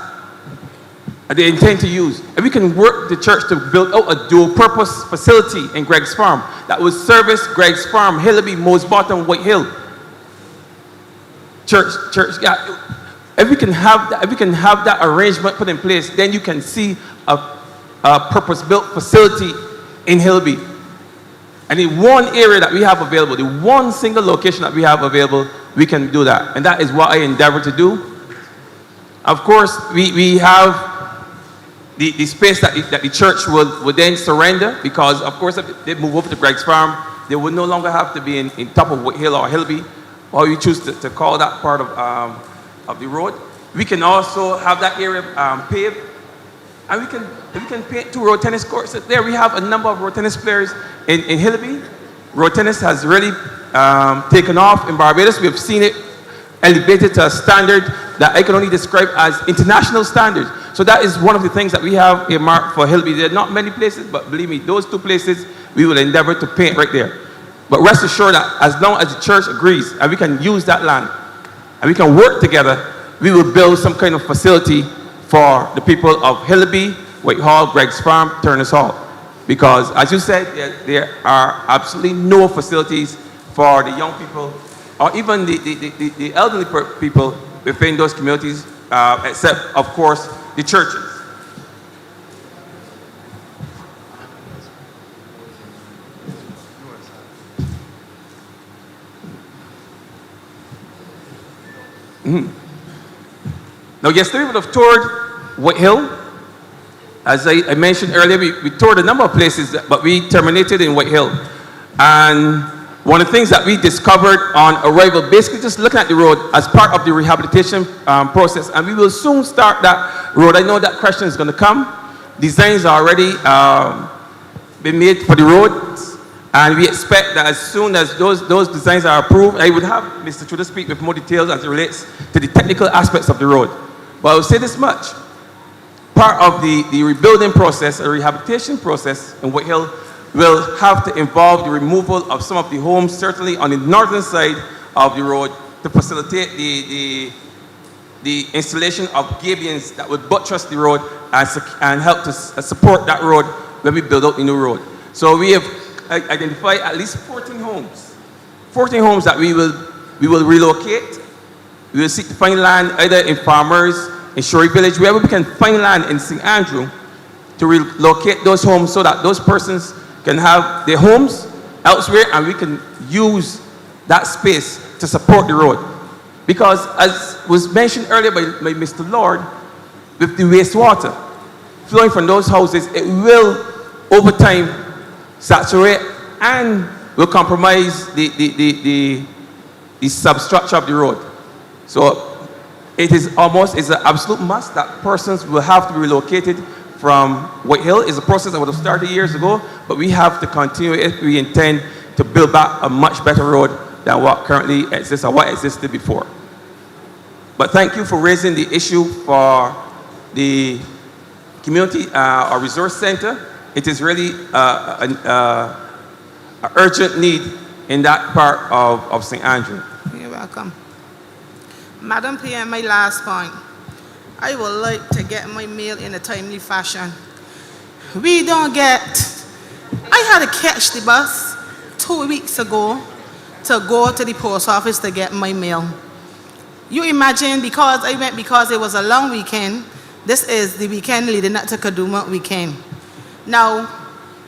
they intend to use, if we can work with the church to build out a dual-purpose facility in Greg's Farm that would service Greg's Farm, Hillaby, Mose Bottom, White Hill. Church, yeah. If we can have that arrangement put in place, then you can see a purpose-built facility in Hillaby. And in one area that we have available, the one single location that we have available, we can do that. And that is what I endeavor to do. Of course, we have the space that the church would then surrender, because, of course, if they move over to Greg's Farm, they would no longer have to be in top of White Hill or Hillaby, or you choose to call that part of the road. We can also have that area paved, and we can paint 2 road tennis courts. There we have a number of road tennis players in Hillaby. Road tennis has really taken off in Barbados. We have seen it elevated to a standard that I can only describe as international standards. So that is one of the things that we have earmarked for Hillaby. There are not many places, but believe me, those 2 places we will endeavor to paint right there. But rest assured that as long as the church agrees and we can use that land and we can work together, we will build some kind of facility for the people of Hillaby, Whitehall, Greg's Farm, Turner's Hall. Because as you said, there are absolutely no facilities for the young people or even the elderly people within those communities, except, of course, the churches. Now, yesterday we would have toured White Hill. As I mentioned earlier, we toured a number of places, but we terminated in White Hill. And one of the things that we discovered on arrival, basically just looking at the road as part of the rehabilitation process, and we will soon start that road. I know that question is going to come. Designs are already been made for the roads, and we expect that as soon as those designs are approved, I would have Mr. Tudor speak with more details as it relates to the technical aspects of the road. But I will say this much. Part of the rebuilding process, a rehabilitation process in White Hill, will have to involve the removal of some of the homes, certainly on the northern side of the road, to facilitate the installation of gabions that would buttress the road and help to support that road when we build out the new road. So we have identified at least 14 homes that we will relocate. We will seek to find land either in farmers, in Shorey Village, wherever we can find land in St. Andrew, to relocate those homes so that those persons can have their homes elsewhere and we can use that space to support the road. Because as was mentioned earlier by Mr. Lord, with the wastewater flowing from those houses, it will over time saturate and will compromise the substructure of the road. So it is it's an absolute must that persons will have to be relocated from White Hill. It's a process that would have started years ago, but we have to continue if we intend to build back a much better road than what currently exists or what existed before. But thank you for raising the issue for the community or resource center. It is really an urgent need in that part of St. Andrew. You're welcome. Madam PM, my last point. I would like to get my mail in a timely fashion. We don't get... I had to catch the bus 2 weeks ago to go to the post office to get my mail. You imagine, because it was a long weekend, this is the weekend leading up to Kaduma weekend. Now,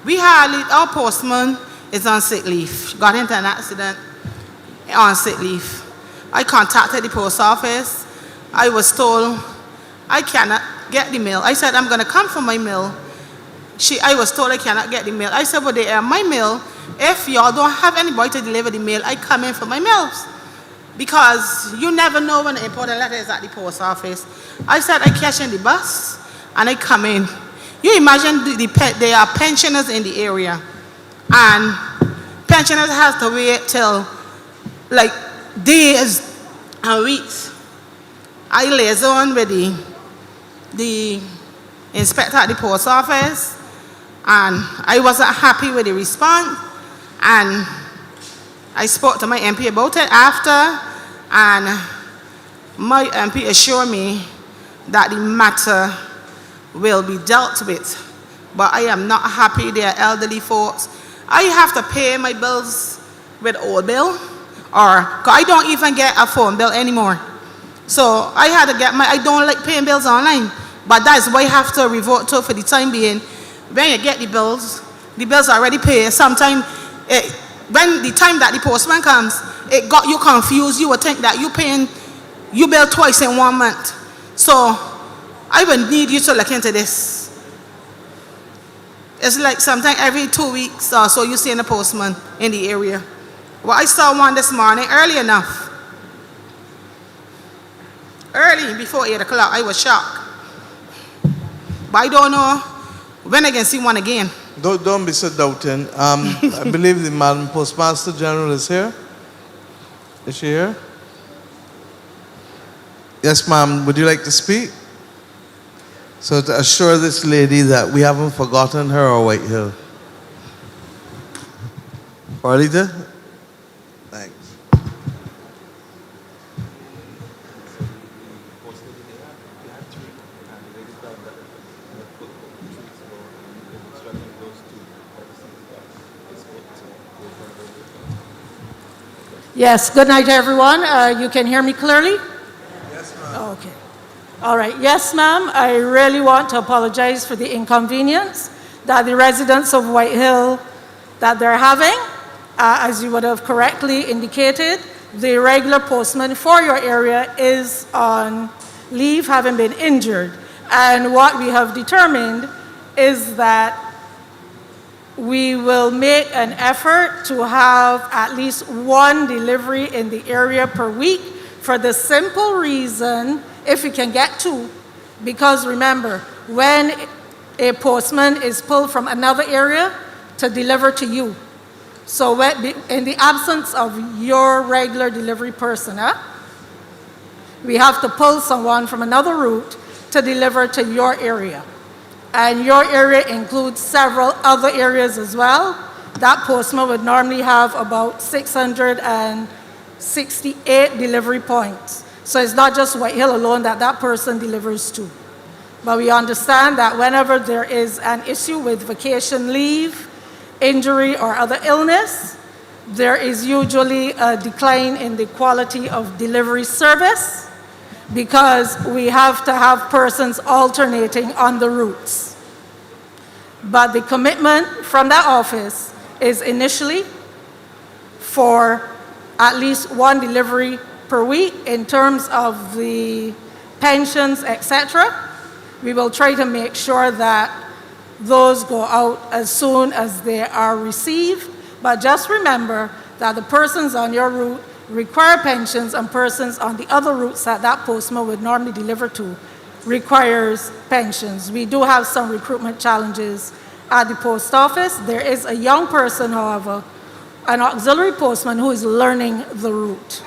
our postman is on sick leave. Got into an accident on sick leave. I contacted the post office. I was told I cannot get the mail. I said, I'm going to come for my mail. I was told I cannot get the mail. I said, but they are my mail. If y'all don't have anybody to deliver the mail, I come in for my mails. Because you never know when the important letter is at the post office. I said, I catch in the bus and I come in. You imagine there are pensioners in the area. And pensioners have to wait till like days and weeks. I liaison with the inspector at the post office, and I wasn't happy with the response, and I spoke to my MP about it after, and my MP assured me that the matter will be dealt with, but I am not happy. They are elderly folks. I have to pay my bills with old bill, or 'cause I don't even get a phone bill anymore. So I had to get I don't like paying bills online, but that's why I have to revert to for the time being. When you get the bills are already paid. Sometimes when the time that the postman comes, it got you confused. You would think that you bill twice in 1 month. So I would need you to look into this. It's like sometimes every 2 weeks or so you see a postman in the area. Well, I saw one this morning early enough. Early, before 8 o'clock, I was shocked. But I don't know when I can see one again. Don't be so doubting. I believe the Madam Postmaster General is here. Is she here? Yes, ma'am. Would you like to speak? So to assure this lady that we haven't forgotten her or White Hill. Arlita? Thanks. Yes, good night, everyone. You can hear me clearly? Yes, ma'am. Okay. All right. Yes, ma'am. I really want to apologize for the inconvenience that the residents of White Hill that they're having. As you would have correctly indicated, the regular postman for your area is on leave, having been injured. And what we have determined is that we will make an effort to have at least one delivery in the area per week for the simple reason, if we can get two, because remember, when a postman is pulled from another area to deliver to you, so in the absence of your regular delivery person, we have to pull someone from another route to deliver to your area. And your area includes several other areas as well. That postman would normally have about 668 delivery points. So it's not just White Hill alone that person delivers to. But we understand that whenever there is an issue with vacation leave, injury, or other illness, there is usually a decline in the quality of delivery service, because we have to have persons alternating on the routes. But the commitment from that office is initially for at least one delivery per week. In terms of the pensions, etc., we will try to make sure that those go out as soon as they are received. But just remember that the persons on your route require pensions, and persons on the other routes that postman would normally deliver to requires pensions. We do have some recruitment challenges at the post office. There is a young person, however, an auxiliary postman, who is learning the route.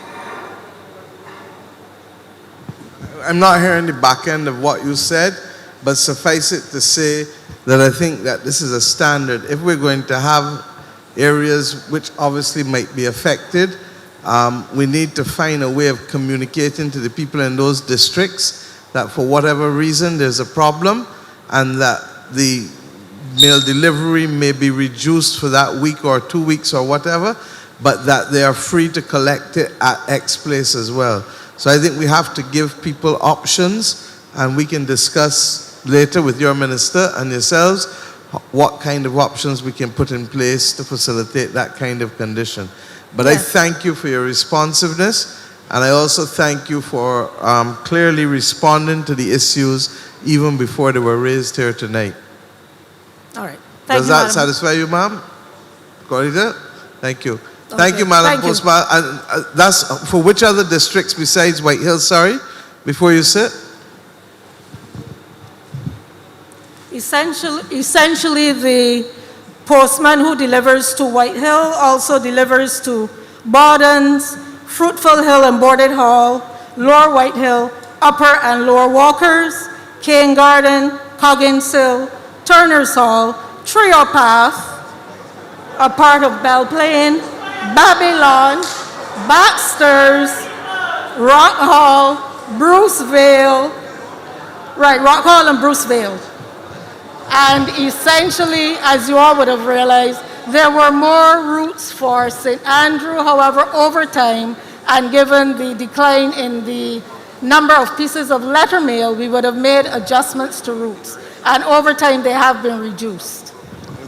I'm not hearing the back end of what you said, but suffice it to say that I think that this is a standard. If we're going to have areas which obviously might be affected, we need to find a way of communicating to the people in those districts that for whatever reason there's a problem, and that the mail delivery may be reduced for that week or 2 weeks or whatever, but that they are free to collect it at X place as well. So I think we have to give people options, and we can discuss later with your minister and yourselves what kind of options we can put in place to facilitate that kind of condition. But yes, I thank you for your responsiveness, And I also thank you for clearly responding to the issues even before they were raised here tonight. All right. Thank Does you, that Madam. satisfy you, ma'am? Corridor? Thank you. Okay. Thank you, Madam Thank you. Postman. And that's for which other districts besides White Hill, sorry, before you sit? Essentially, the postman who delivers to White Hill also delivers to Bordens, Fruitful Hill and Boarded Hall, Lower White Hill, Upper and Lower Walkers, Cane Garden, Coggins Hill, Turner's Hall, Trio Path, a part of Belle Plaine, Babylon, Baxter's, Rock Hall, Bruceville, right, Rock Hall and Bruceville. And essentially, as you all would have realized, there were more routes for St. Andrew. However, over time, and given the decline in the number of pieces of letter mail, we would have made adjustments to routes. And over time, they have been reduced.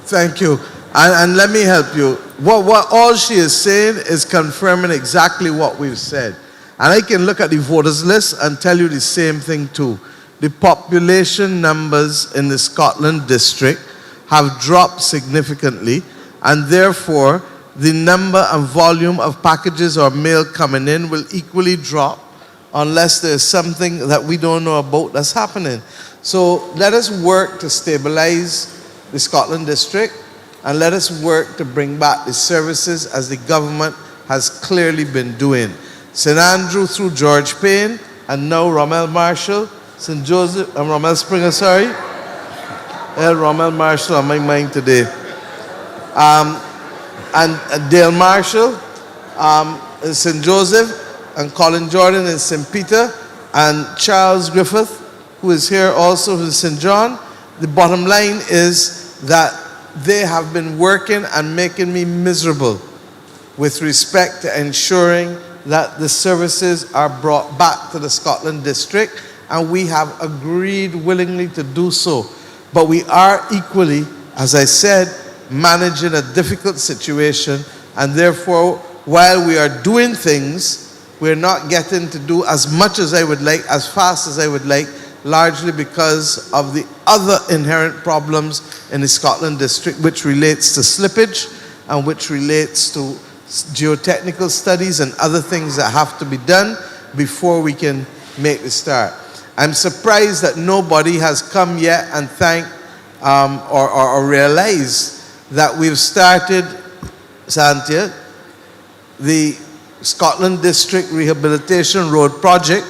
Thank you. And let me help you. What all she is saying is confirming exactly what we've said. And I can look at the voters list and tell you the same thing too. The population numbers in the Scotland district have dropped significantly, and therefore the number and volume of packages or mail coming in will equally drop unless there's something that we don't know about that's happening. So let us work to stabilize the Scotland district, and let us work to bring back the services as the government has clearly been doing. St. Andrew through George Payne, and now Rommel Marshall, St. Joseph, Rommel Springer, sorry. Rommel Marshall on my mind today. And Dale Marshall, in St. Joseph, and Colin Jordan in St. Peter, and Charles Griffith, who is here also in St. John. The bottom line is that they have been working and making me miserable with respect to ensuring that the services are brought back to the Scotland district, and we have agreed willingly to do so. But we are equally, as I said, managing a difficult situation, and therefore, while we are doing things, we're not getting to do as much as I would like, as fast as I would like, largely because of the other inherent problems in the Scotland district, which relates to slippage and which relates to geotechnical studies and other things that have to be done before we can make the start. I'm surprised that nobody has come yet and thanked or realized that we've started, Santia, the Scotland District Rehabilitation Road Project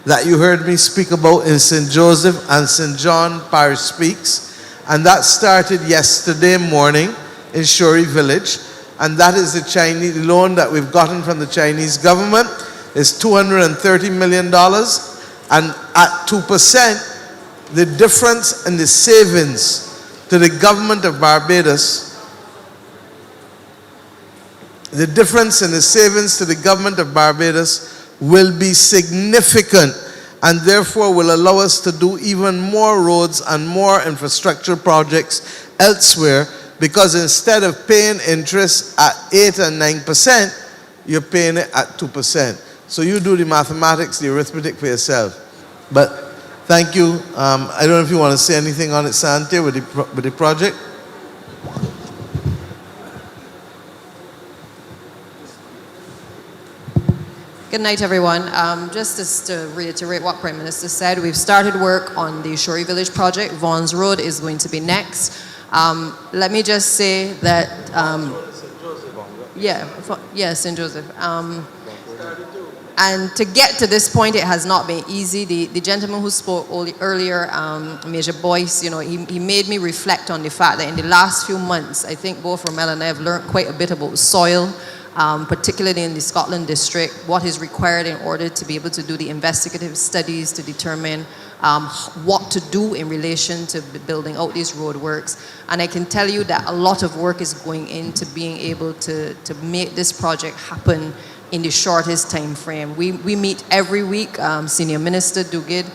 that you heard me speak about in St. Joseph and St. John Parish Speaks. And that started yesterday morning in Shorey Village. And that is the Chinese loan that we've gotten from the Chinese government. It's $230 million. And at 2%, the difference in the savings to the government of Barbados, the difference in the savings to the government of Barbados will be significant, and therefore will allow us to do even more roads and more infrastructure projects elsewhere, because instead of paying interest at 8 and 9%, you're paying it at 2%. So you do the mathematics, the arithmetic for yourself. But thank you. I don't know if you want to say anything on it, Santia, with the project. Good night, everyone. Just to reiterate what Prime Minister said, we've started work on the Shorey Village project. Vaughan's Road is going to be next. Let me just say that, St. Joseph. And to get to this point, it has not been easy. The gentleman who spoke earlier, Major Boyce, he made me reflect on the fact that in the last few months, I think both Rommel and I have learned quite a bit about soil, particularly in the Scotland district, what is required in order to be able to do the investigative studies to determine what to do in relation to building out these roadworks. And I can tell you that a lot of work is going into being able to make this project happen in the shortest time frame. We meet every week, Senior Minister Duguid,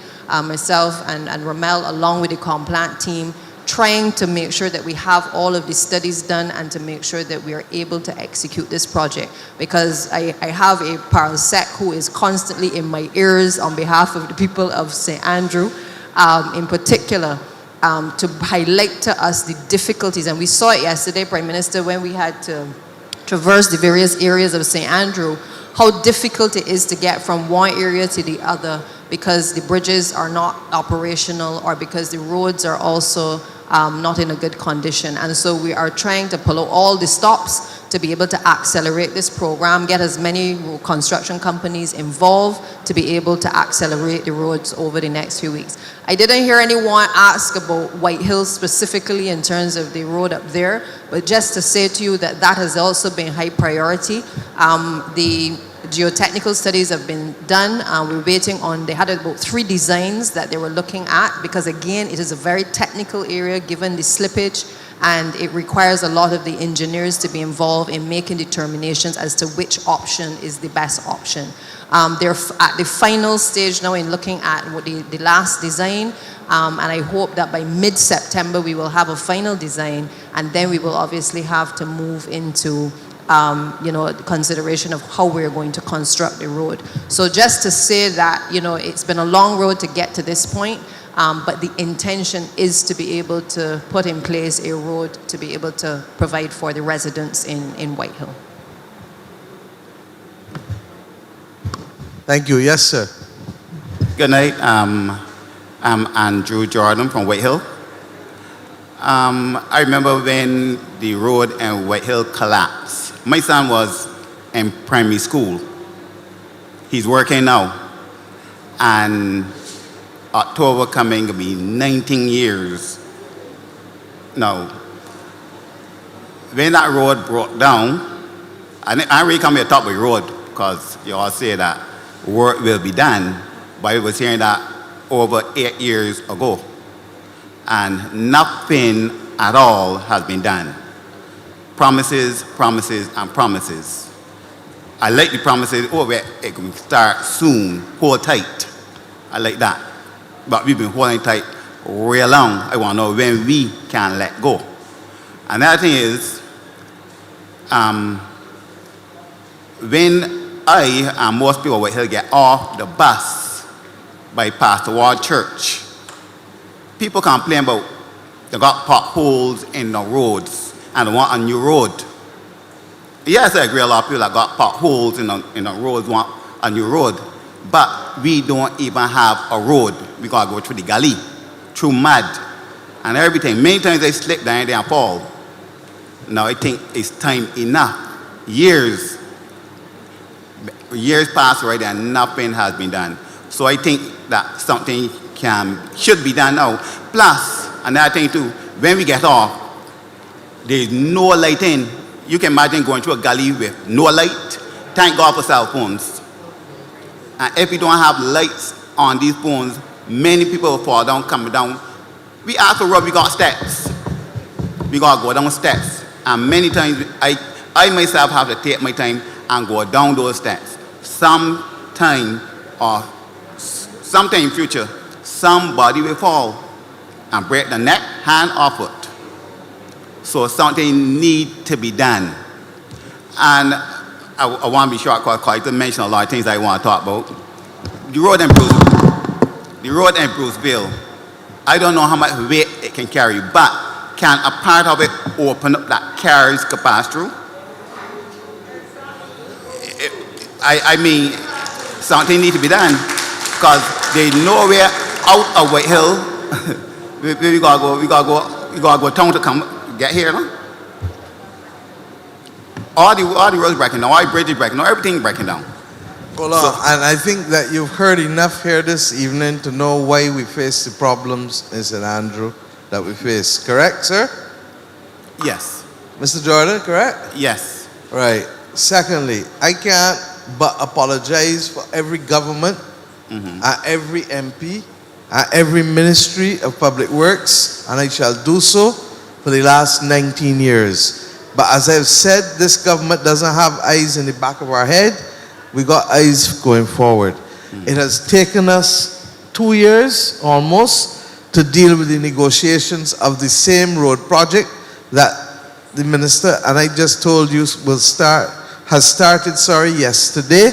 myself and Rommel, along with the Complant team, trying to make sure that we have all of the studies done and to make sure that we are able to execute this project. Because I have a parasec who is constantly in my ears on behalf of the people of St. Andrew, in particular, to highlight to us the difficulties. And we saw it yesterday, Prime Minister, when we had to traverse the various areas of St. Andrew, how difficult it is to get from one area to the other because the bridges are not operational or because the roads are also not in a good condition. And so we are trying to pull out all the stops to be able to accelerate this program, get as many construction companies involved to be able to accelerate the roads over the next few weeks. I didn't hear anyone ask about White Hills specifically in terms of the road up there, but just to say to you that that has also been high priority. The geotechnical studies have been done. We're waiting on, they had about 3 designs that they were looking at because again, it is a very technical area given the slippage and it requires a lot of the engineers to be involved in making determinations as to which option is the best option. They're at the final stage now in looking at what the last design, and I hope that by mid-September we will have a final design, and then we will obviously have to move into the consideration of how we're going to construct the road. So just to say that, it's been a long road to get to this point, but the intention is to be able to put in place a road to be able to provide for the residents in White Hill. Thank you. Yes, sir. Good night. I'm Andrew Jordan from White Hill. I remember when the road in White Hill collapsed. My son was in primary school. He's working now. And October coming will be 19 years now. When that road broke down, I really come here to talk about the road because you all say that work will be done, but I was hearing that over 8 years ago. And nothing at all has been done. Promises, promises, and promises. I like the promises, it can start soon, hold tight. I like that. But we've been holding tight real long. I want to know when we can let go. Another thing is, when I and most people will get off the bus by Pastor Ward Church, people complain about they got potholes in the roads and they want a new road. Yes, I agree, a lot of people that got potholes in the roads want a new road, but we don't even have a road. We got to go through the gully, through mud, and everything. Many times they slip down there and fall. Now I think it's time enough. Years passed already and nothing has been done. So I think that something should be done now. Plus, another thing too, when we get off, there's no lighting. You can imagine going through a gully with no light. Thank God for cell phones. And if we don't have lights on these phones, many people will fall down, coming down. We ask for road, we got steps. We got to go down steps. And many times, I myself have to take my time and go down those steps. Sometime in future, somebody will fall and break the neck, hand, or foot. So something need to be done. And I want to be short because I didn't mention a lot of things I want to talk about. The road in Bruceville, I don't know how much weight it can carry, but can a part of it open up that cars could pass through? I mean, something needs to be done because there's nowhere out of White Hill. we gotta go town to come get here, no? All the roads breaking down, all the bridges breaking down, everything breaking down. Hold on. And I think that you've heard enough here this evening to know why we face the problems in St. Andrew that we face. Correct, sir? Yes. Mr. Jordan, correct? Yes. Right. Secondly, I can't but apologize for every government and every MP and every Ministry of Public Works, and I shall do so for the last 19 years. But as I've said, this government doesn't have eyes in the back of our head. We got eyes going forward. It has taken us 2 years almost to deal with the negotiations of the same road project that the minister, and I just told you, has started yesterday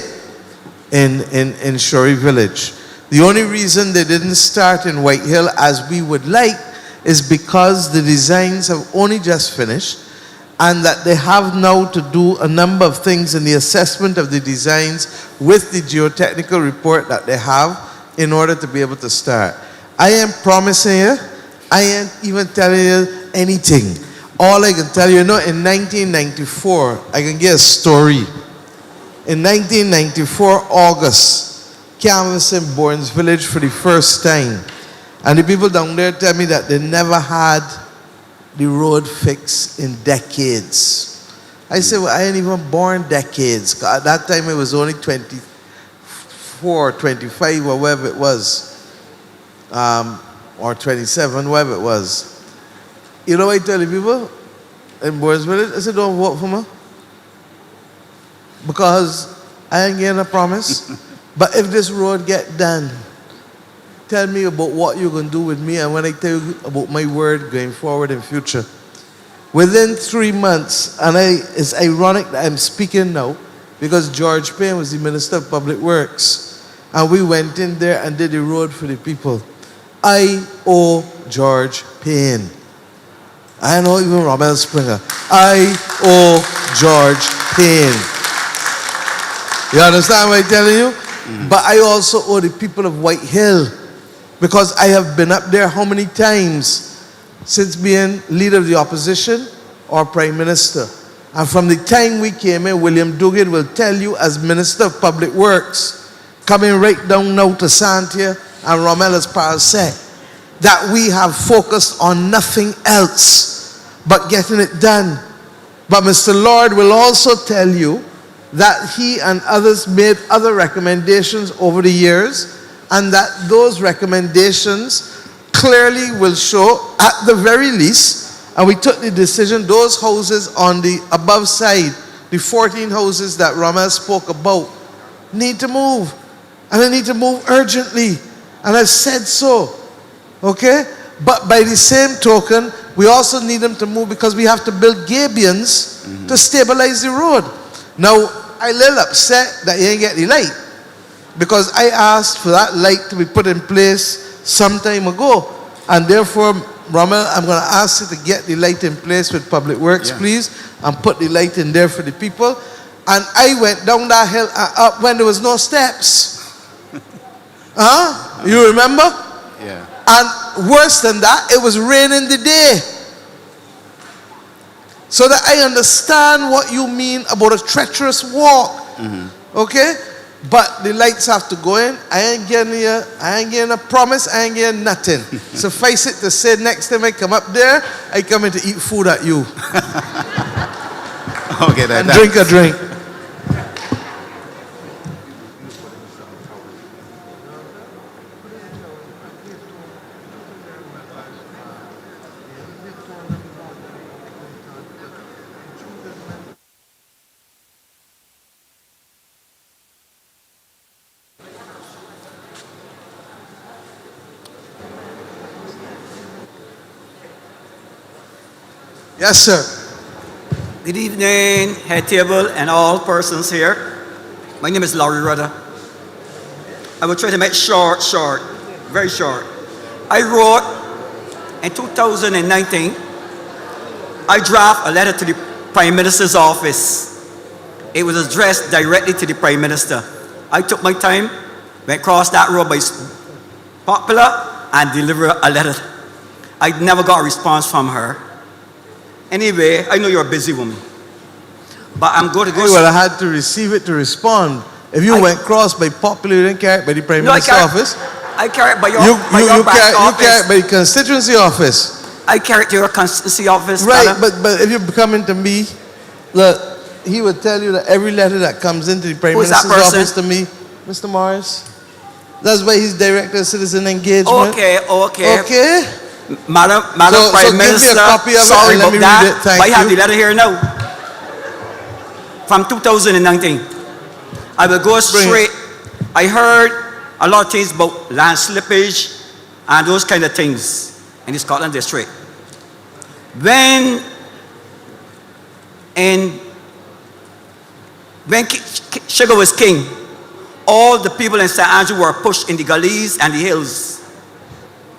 in Shorey Village. The only reason they didn't start in White Hill as we would like is because the designs have only just finished, and that they have now to do a number of things in the assessment of the designs with the geotechnical report that they have in order to be able to start. I am promising you, I ain't even telling you anything. All I can tell you, in 1994, I can get a story. In 1994, August, canvassing Bournes Village for the first time. And the people down there tell me that they never had the road fixed in decades. I said, well, I ain't even born decades. 'Cause at that time, it was only 24, 25, or whatever it was. Or 27, whatever it was. You know what I tell the people in Bournes Village? I said, don't vote for me. Because I ain't getting a promise. But if this road get done, tell me about what you're going to do with me, and when I tell you about my word going forward in future. Within 3 months, and it's ironic that I'm speaking now, because George Payne was the Minister of Public Works, and we went in there and did the road for the people. I owe George Payne. I know even Rommel Springer. I owe George Payne. You understand what I'm telling you? But I also owe the people of White Hill, because I have been up there how many times since being leader of the opposition or prime minister. And from the time we came in, William Duguid will tell you, as Minister of Public Works, coming right down now to Santia and Rommel as Paul said, that we have focused on nothing else but getting it done. But Mr. Lord will also tell you that he and others made other recommendations over the years, and that those recommendations clearly will show, at the very least, and we took the decision, those houses on the above side, the 14 houses that Rommel spoke about, need to move. And they need to move urgently. And I've said so. Okay? But by the same token, we also need them to move because we have to build gabions to stabilize the road. Now, I'm a little upset that you ain't get the light, because I asked for that light to be put in place some time ago. And therefore, Rommel, I'm going to ask you to get the light in place with Public Works, please, and put the light in there for the people. And I went down that hill and up when there was no steps. You remember? Yeah. And worse than that, it was raining the day. So that I understand what you mean about a treacherous walk. Okay? But the lights have to go in. I ain't getting a promise, I ain't getting nothing. Suffice it to say, next time I come up there, I come in to eat food at you. Okay, and drink a drink. Yes, sir. Good evening, head table and all persons here. My name is Laurie Rudder. I will try to make short, very short. I wrote in 2019, I draft a letter to the Prime Minister's office. It was addressed directly to the Prime Minister. I took my time, went across that road by Popular and delivered a letter. I never got a response from her. Anyway, I know you're a busy woman, but I'm going to go. Well, I had to receive it to respond. If you went cross by Popular, you didn't carry it by the Prime Minister's office? I carry it by your, you back carry office. You carry it by the constituency office. I carry it to your constituency office. Right, but if you're coming to me, look, he would tell you that every letter that comes into the Prime Minister's office to me, Mr. Morris, that's why he's Director of Citizen Engagement. Okay. Okay? Madam Prime Minister, give me a copy of sorry it and let about me that, read it. Thank but I have you. the letter here now. From 2019. I will go straight. I heard a lot of things about land slippage, and those kind of things in the Scotland district. When Sugar was king, all the people in St. Andrew were pushed in the gullies and the hills.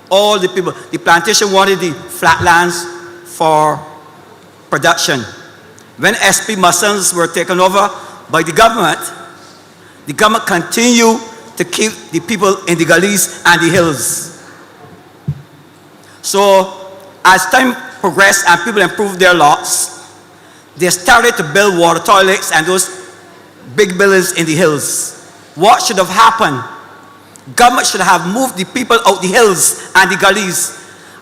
All the people, the plantation wanted the flatlands for production. When SP Mussons were taken over by the government continued to keep the people in the gullies and the hills. So as time progressed and people improved their lots, they started to build water toilets and those big buildings in the hills. What should have happened? Government should have moved the people out the hills and the gullies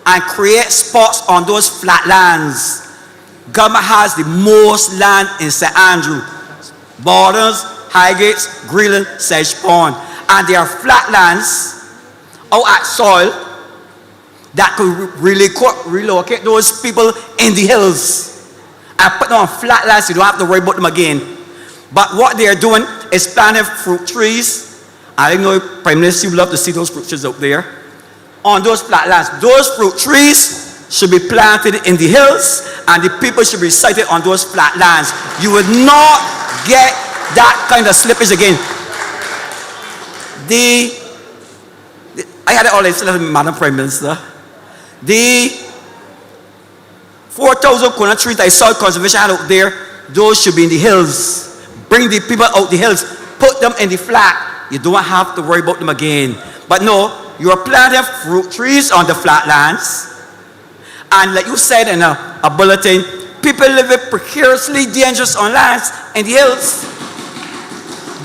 and create spots on those flat lands. Government has the most land in St. Andrew. Borders, Highgates, Greeland, Sedge Pond. And there are flat lands out at soil that could really relocate those people in the hills and put them on flat lands so you don't have to worry about them again. But what they are doing is planting fruit trees. I know Prime Minister, you love to see those fruit trees out there. On those flat lands, those fruit trees should be planted in the hills and the people should be sited on those flat lands. You would not get that kind of slippage again. I had it all explained to Madam Prime Minister. The 4,000 coconut trees I saw conservation had out there, those should be in the hills. Bring the people out the hills, put them in the flat. You don't have to worry about them again. But no, you are planting fruit trees on the flatlands. And like you said in a bulletin, people living precariously dangerous on lands in the hills.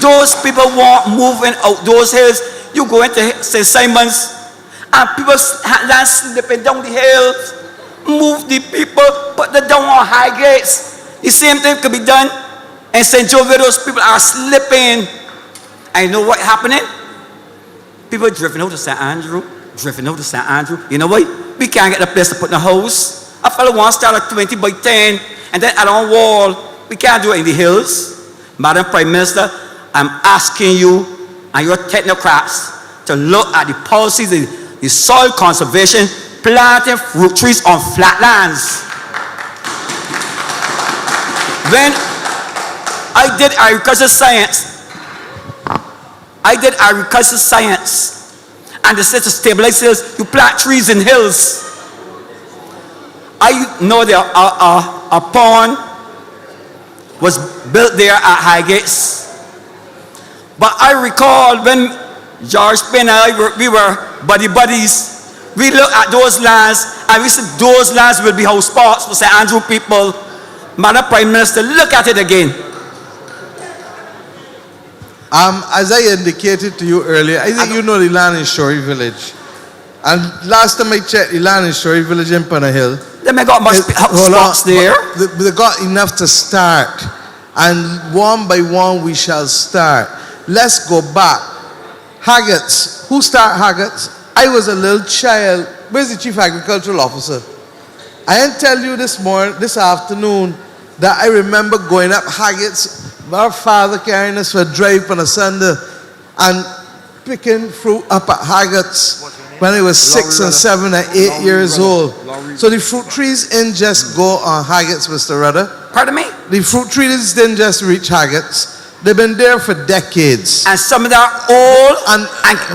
Those people want moving out those hills. You go into St. Simon's and people land slipping down the hills. Move the people, put them down on Highgates. The same thing could be done in St. Jovia. Those people are slipping. And you know what happening? People drifting out to St. Andrew, You know what? We can't get a place to put in a house. A fellow wants to start a 20 by 10 and then add on wall. We can't do it in the hills. Madam Prime Minister, I'm asking you and your technocrats to look at the policies, the soil conservation, planting fruit trees on flatlands. When I did agricultural science, and they said to stabilize hills, you plant trees in hills. I know there a pond was built there at Highgates. But I recall when George Penn and I we were buddies, we looked at those lands and we said those lands will be house spots for St. Andrew people. Madam Prime Minister, look at it again. As I indicated to you earlier, I think you know the land in Shorey Village. And last time I checked, the land in Shorey Village in Panna Hill. They may got much spots there. They got enough to start. And one by one we shall start. Let's go back. Haggots. Who started Haggots? I was a little child. Where's the Chief Agricultural Officer? I didn't tell you this afternoon, that I remember going up Haggots. Our father carrying us for a drive on a Sunday and picking fruit up at Haggots when I was 6 and 7 and 8 years old. So the fruit trees didn't just go on Haggots, Mr. Rudder. Pardon me? The fruit trees didn't just reach Haggots. They've been there for decades. And some of them are old and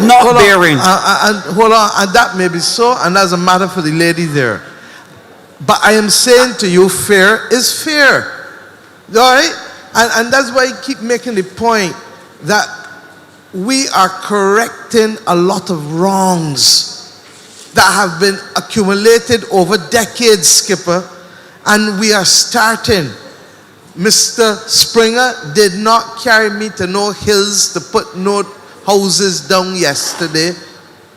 not bearing. And that may be so, and that's a matter for the lady there. But I am saying to you, fair is fair. All right? And that's why I keep making the point that we are correcting a lot of wrongs that have been accumulated over decades, Skipper, and we are starting. Mr. Springer did not carry me to no hills to put no houses down yesterday.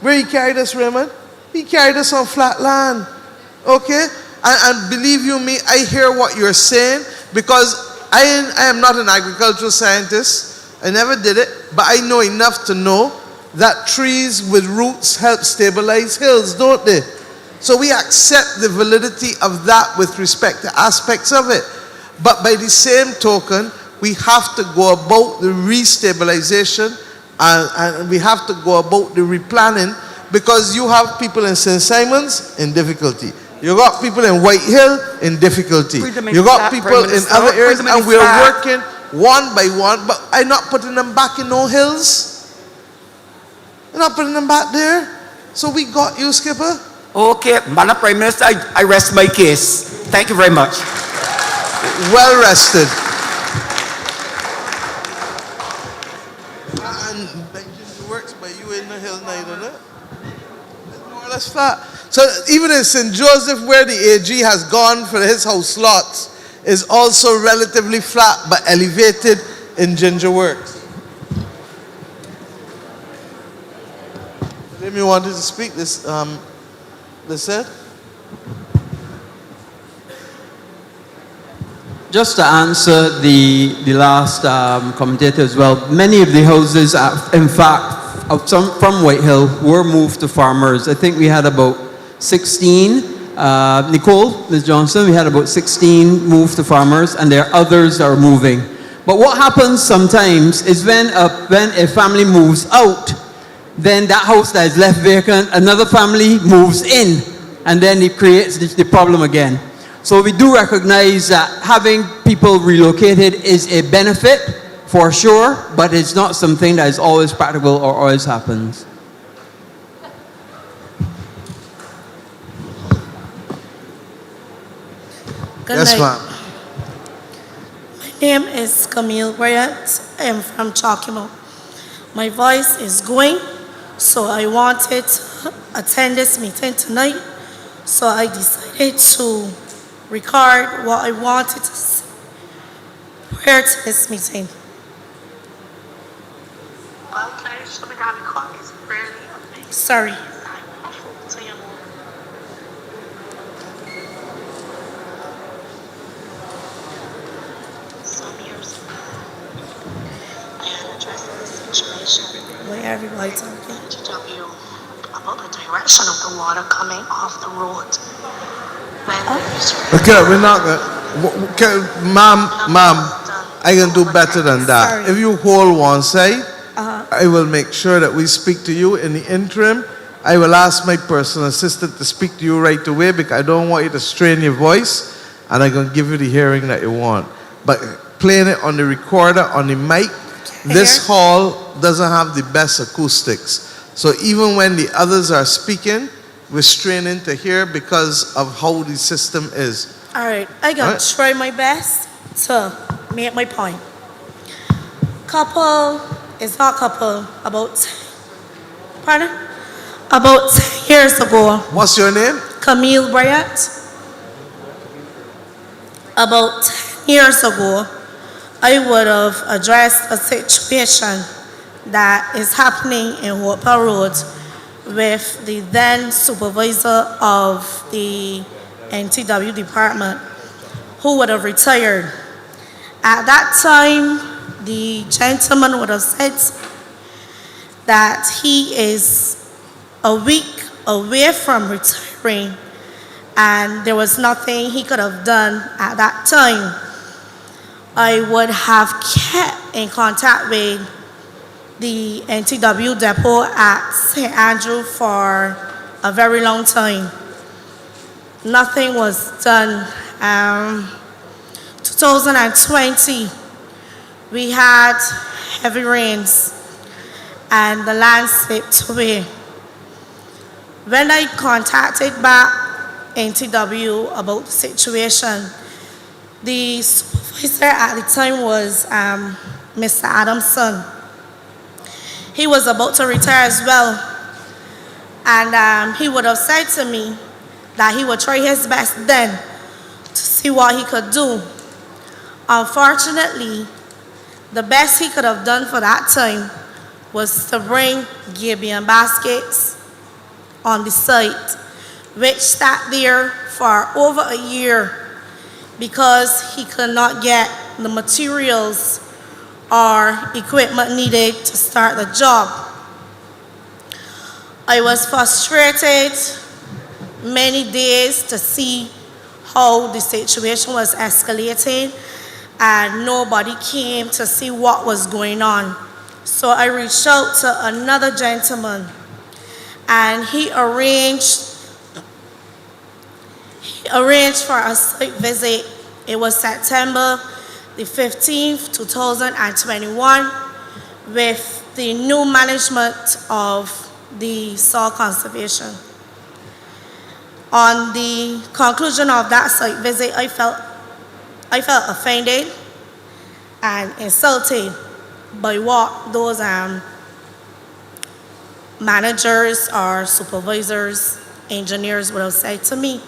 Where he carried us, Raymond? He carried us on flat land. Okay? And believe you me, I hear what you're saying, because I am not an agricultural scientist. I never did it, but I know enough to know that trees with roots help stabilize hills, don't they? So we accept the validity of that with respect to aspects of it. But by the same token, we have to go about the restabilization and we have to go about the replanning, because you have people in St. Simons in difficulty. You got people in White Hill in difficulty. You got people in other areas, and we're working one by one, but I'm not putting them back in no hills. I'm not putting them back there. So we got you, Skipper. Okay, Madam Prime Minister, I rest my case. Thank you very much. Well rested. And it works by you in the hill night, isn't it? It's more or less flat. So even in St. Joseph, where the AG has gone for his house lots, is also relatively flat but elevated in Ginger Works. Amy wanted to speak. This said. Just to answer the last commentator as well, many of the houses, in fact, from White Hill were moved to farmers. I think we had about 16. Nicole, Ms. Johnson, we had about 16 moved to farmers, and there are others that are moving. But what happens sometimes is when a family moves out, then that house that is left vacant, another family moves in, and then it creates the problem again. So we do recognize that having people relocated is a benefit for sure, but it's not something that is always practical or always happens. Yes, ma'am. My name is Camille Bryant. I am from Chalkimo. My voice is going, so I wanted to attend this meeting tonight. So I decided to record what I wanted to say prior to this meeting. Sorry. Why everybody talking? About the direction of the water coming off the road. Okay, we're not gonna. Okay, ma'am, I can do better than that. Sorry. If you hold one side, I will make sure that we speak to you in the interim. I will ask my personal assistant to speak to you right away because I don't want you to strain your voice, and I'm gonna give you the hearing that you want. But playing it on the recorder, on the mic, this hall doesn't have the best acoustics. So even when the others are speaking, we're straining to hear because of how the system is. All right, I gotta try my best to make my point. Couple is not couple. About 10 years ago. What's your name? Camille Bryant. About 10 years ago, I would have addressed a situation that is happening in Hopewell Road with the then supervisor of the NTW department, who would have retired. At that time, the gentleman would have said that he is a week away from retiring, and there was nothing he could have done at that time. I would have kept in contact with the NTW depot at St. Andrew for a very long time. Nothing was done. 2020, we had heavy rains and the land slipped away. When I contacted back NTW about the situation, the supervisor at the time was Mr. Adamson. He was about to retire as well, and he would have said to me that he would try his best then to see what he could do. Unfortunately, the best he could have done for that time was to bring Gabion baskets on the site, which sat there for over a year because he could not get the materials or equipment needed to start the job. I was frustrated many days to see how the situation was escalating and nobody came to see what was going on. So I reached out to another gentleman, and he arranged for a site visit. It was September the 15th, 2021, with the new management of the soil conservation. On the conclusion of that site visit, I felt offended and insulted by what those managers or supervisors, engineers would have said to me.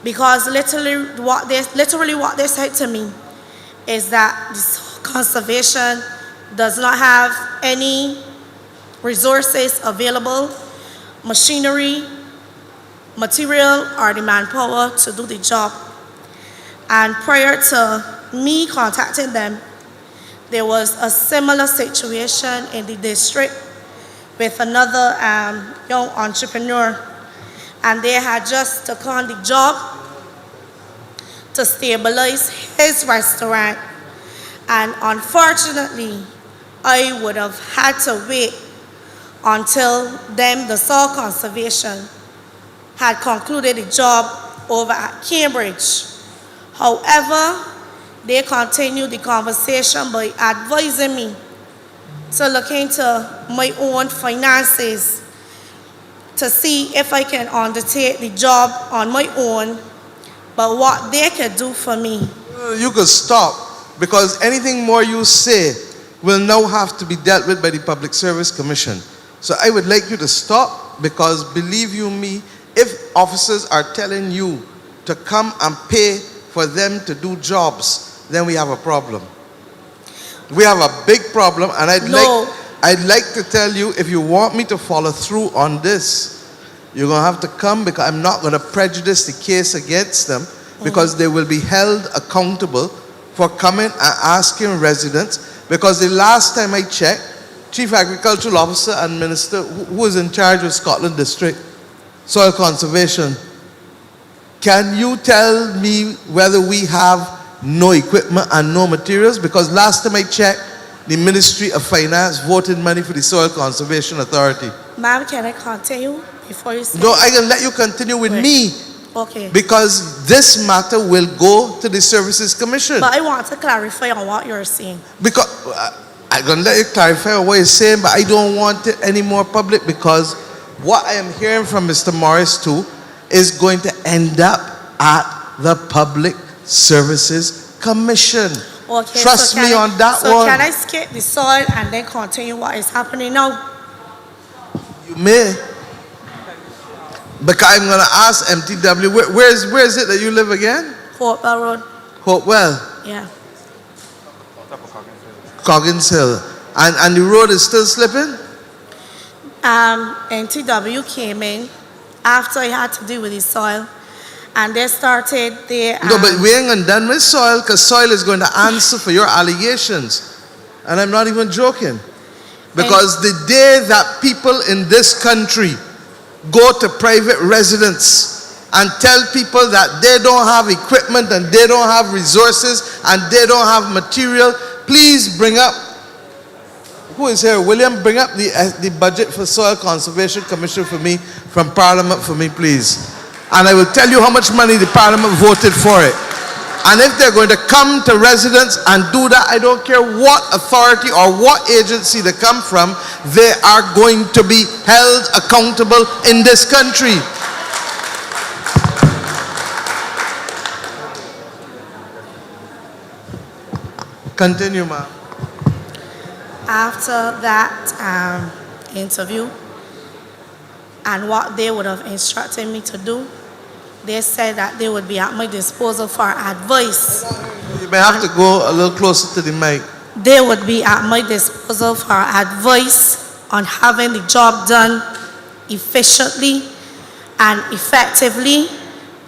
Because literally what they said to me is that this conservation does not have any resources available, machinery, material, or the manpower to do the job. And prior to me contacting them, there was a similar situation in the district with another young entrepreneur, and they had just taken on the job to stabilize his restaurant. And unfortunately, I would have had to wait until the soil conservation had concluded the job over at Cambridge. However, they continued the conversation by advising me to look into my own finances to see if I can undertake the job on my own, but what they could do for me. You could stop, because anything more you say will now have to be dealt with by the Public Service Commission. So I would like you to stop, because believe you me, if officers are telling you to come and pay for them to do jobs, then we have a problem. We have a big problem, and I'd like to tell you, if you want me to follow through on this, you're going to have to come, because I'm not going to prejudice the case against them, because they will be held accountable for coming and asking residents. Because the last time I checked, Chief Agricultural Officer and Minister, who is in charge of Scotland District Soil Conservation, can you tell me whether we have no equipment and no materials? Because last time I checked, the Ministry of Finance voted money for the Soil Conservation Authority. Ma'am, can I continue before you say? No, I can let you continue with me. Okay. Because this matter will go to the Services Commission. But I want to clarify on what you're saying. Because I'm going to let you clarify what you're saying, but I don't want it any more public, because what I am hearing from Mr. Morris too is going to end up at the Public Services Commission. Okay, Trust me on that so one. Can I skip the soil and then continue what is happening now? You may. Because I'm going to ask MTW, where is it that you live again? Hopewell Road. Hopewell. Yeah. Coggins Hill. And the road is still slipping? NTW came in after I had to deal with the soil, and they started their... No, but we ain't done with soil, because soil is going to answer for your allegations. And I'm not even joking. Because the day that people in this country go to private residents and tell people that they don't have equipment and they don't have resources and they don't have material, please bring up, who is here? William, bring up the budget for Soil Conservation Commission for me, from Parliament for me, please. And I will tell you how much money the Parliament voted for it. And if they're going to come to residents and do that, I don't care what authority or what agency they come from, they are going to be held accountable in this country. Continue, ma'am. After that interview and what they would have instructed me to do, they said that they would be at my disposal for advice. You may have to go a little closer to the mic. They would be at my disposal for advice on having the job done efficiently and effectively.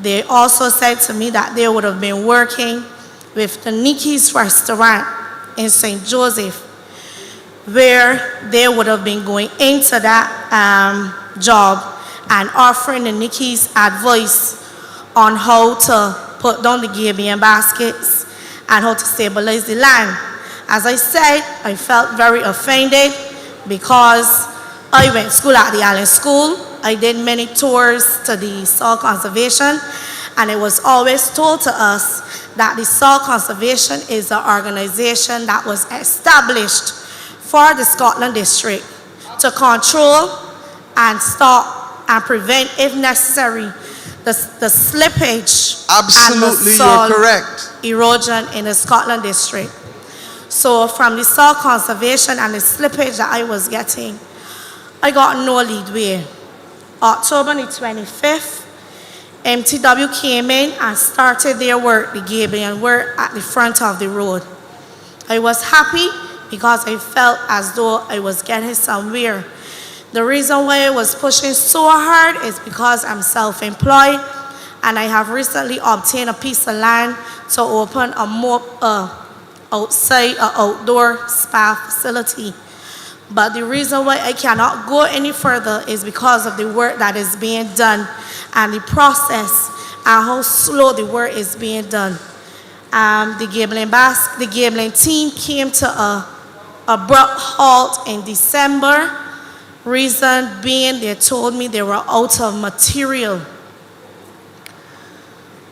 They also said to me that they would have been working with the Nikki's restaurant in St. Joseph, where they would have been going into that job and offering the Nikki's advice on how to put down the gabion baskets and how to stabilize the land. As I said, I felt very offended because I went to school at the Allen School. I did many tours to the soil conservation, and it was always told to us that the soil conservation is an organization that was established for the Scotland District to control and stop and prevent, if necessary, the slippage Absolutely, and the soil you're correct. erosion in the Scotland District. So from the soil conservation and the slippage that I was getting, I got no leadway. October the 25th, MTW came in and started their work, the Gabriel work at the front of the road. I was happy because I felt as though I was getting somewhere. The reason why I was pushing so hard is because I'm self-employed and I have recently obtained a piece of land to open a outdoor spa facility. But the reason why I cannot go any further is because of the work that is being done and the process and how slow the work is being done. The Gamelin team came to a abrupt halt in December. Reason being, they told me they were out of material.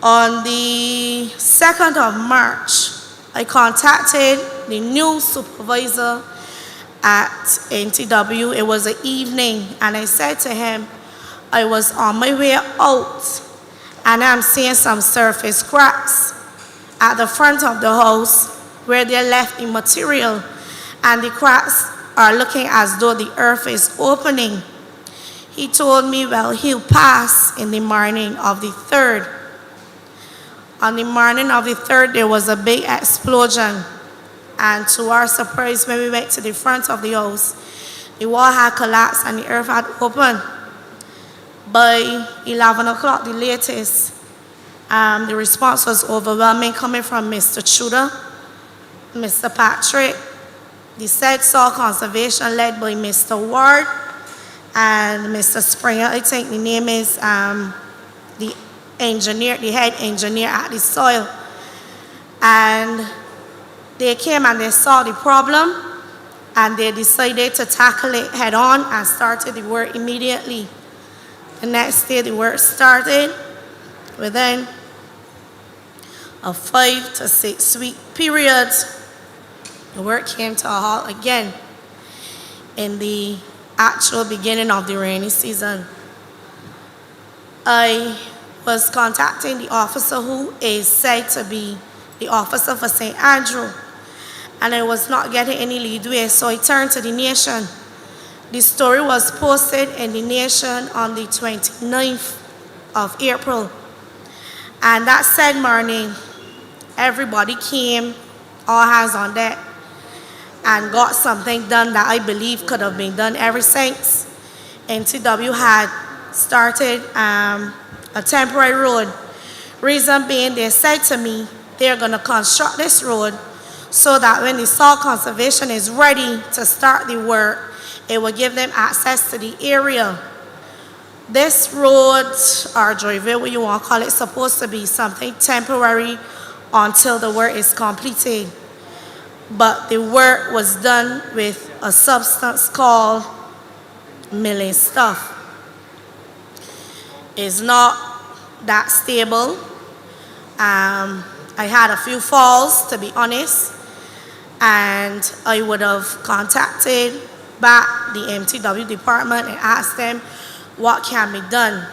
On the 2nd of March, I contacted the new supervisor at NTW. It was an evening, and I said to him, I was on my way out, and I'm seeing some surface cracks at the front of the house where they left the material, and the cracks are looking as though the earth is opening. He told me, well, he'll pass in the morning of the 3rd. On the morning of the 3rd, there was a big explosion. And to our surprise, when we went to the front of the house, the wall had collapsed and the earth had opened. By 11 o'clock, the latest, the response was overwhelming, coming from Mr. Tudor, Mr. Patrick, the said soil conservation led by Mr. Ward and Mr. Springer. I think the name is the engineer, the head engineer at the soil. And they came and they saw the problem and they decided to tackle it head on and started the work immediately. The next day the work started. Within a 5 to 6 week period, the work came to a halt again in the actual beginning of the rainy season. I was contacting the officer who is said to be the officer for St. Andrew, and I was not getting any leadway, so I turned to the Nation. The story was posted in the Nation on the 29th of April, and that said morning, everybody came, all hands on deck, and got something done that I believe could have been done ever since. NTW had started a temporary road. Reason being, they said to me, they're going to construct this road so that when the soil conservation is ready to start the work, it will give them access to the area. This road, or driveway, what you want to call it, is supposed to be something temporary until the work is completed. But the work was done with a substance called milling stuff. It's not that stable. I had a few falls, to be honest, and I would have contacted back the MTW department and asked them what can be done.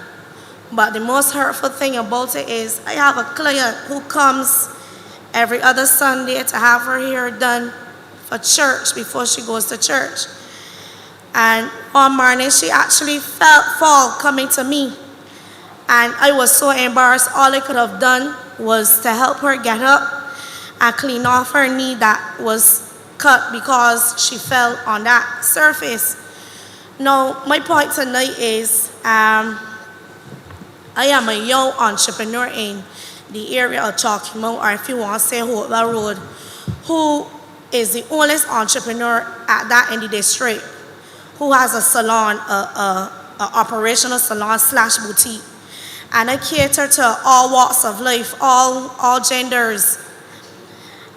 But the most hurtful thing about it is I have a client who comes every other Sunday to have her hair done for church before she goes to church. And one morning she actually felt fall coming to me. And I was so embarrassed. All I could have done was to help her get up and clean off her knee that was cut because she fell on that surface. Now, my point tonight is I am a young entrepreneur in the area of Chalky Mount, or if you want to say Hopewell Road, who is the oldest entrepreneur at that in the district, who has a salon, a operational salon / boutique. And I cater to all walks of life, all genders.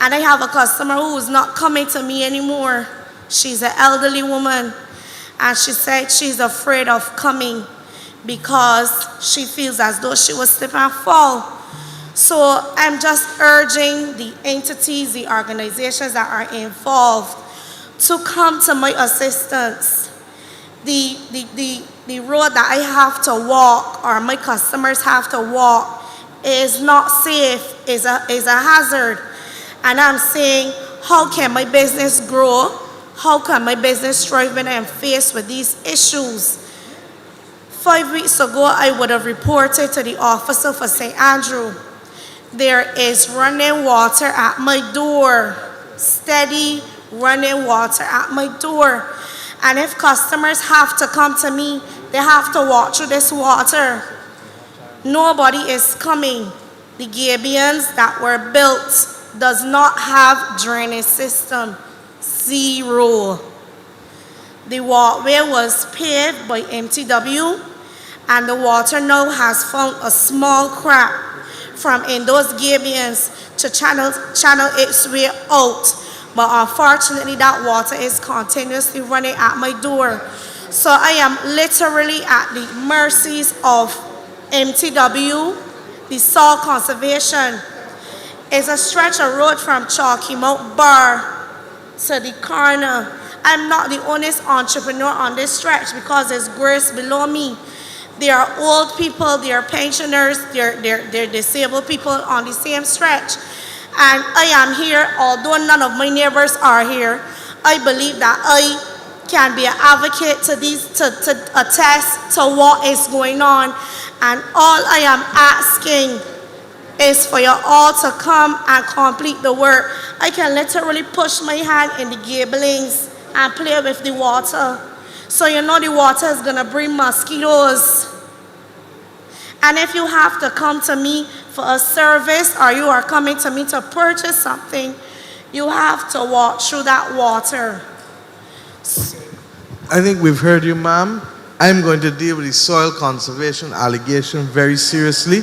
And I have a customer who is not coming to me anymore. She's an elderly woman. And she said she's afraid of coming because she feels as though she will slip and fall. So I'm just urging the entities, the organizations that are involved to come to my assistance. The road that I have to walk or my customers have to walk is not safe, is a hazard. And I'm saying, how can my business grow? How can my business thrive when I'm faced with these issues? 5 weeks ago, I would have reported to the officer for St. Andrew. There is running water at my door, steady running water at my door. And if customers have to come to me, they have to walk through this water. Nobody is coming. The Gabions that were built does not have drainage system, zero. The walkway was paved by MTW, and the water now has found a small crack from in those Gabions to channel its way out. But unfortunately, that water is continuously running at my door. So I am literally at the mercies of MTW, the Soil Conservation. It's a stretch of road from Chalky Mount Bar to the corner. I'm not the only entrepreneur on this stretch because there's grass below me. There are old people, there are pensioners, there are disabled people on the same stretch. And I am here, although none of my neighbors are here. I believe that I can be an advocate to attest to what is going on. And all I am asking is for you all to come and complete the work. I can literally push my hand in the gablings and play with the water. So you know the water is gonna bring mosquitoes. And if you have to come to me for a service or you are coming to me to purchase something, you have to walk through that water. I think we've heard you, ma'am. I'm going to deal with the soil conservation allegation very seriously.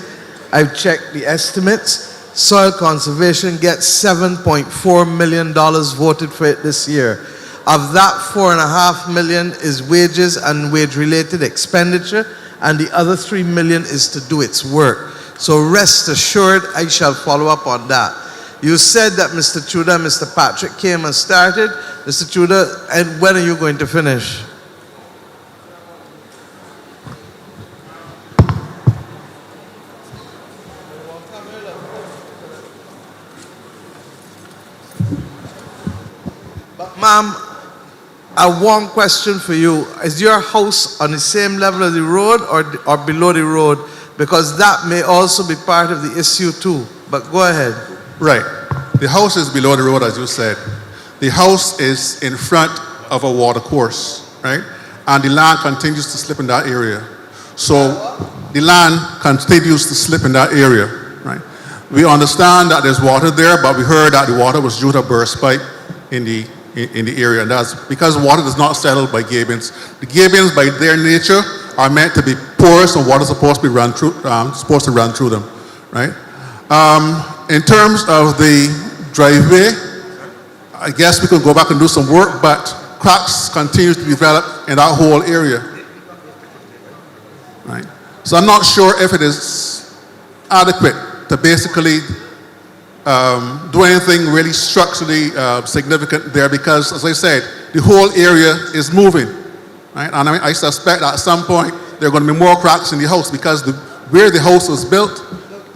I've checked the estimates. Soil conservation gets $7.4 million voted for it this year. Of that, $4.5 million is wages and wage-related expenditure, and the other $3 million is to do its work. So rest assured, I shall follow up on that. You said that Mr. Tudor and Mr. Patrick came and started. Mr. Tudor, and when are you going to finish? Ma'am, I have one question for you. Is your house on the same level as the road or below the road? Because that may also be part of the issue too. But go ahead. Right. The house is below the road, as you said. The house is in front of a water course, right? And the land continues to slip in that area. So the land continues to slip in that area, right? We understand that there's water there, but we heard that the water was due to a burst pipe in the area, and that's because water does not settle by Gabions. The Gabions, by their nature, are meant to be porous, and water is supposed to run through them, right? In terms of the driveway, I guess we could go back and do some work, but cracks continue to develop in that whole area, right? So I'm not sure if it is adequate to basically do anything really structurally significant there, because, as I said, the whole area is moving, right? And I suspect that at some point there are going to be more cracks in the house because where the house was built,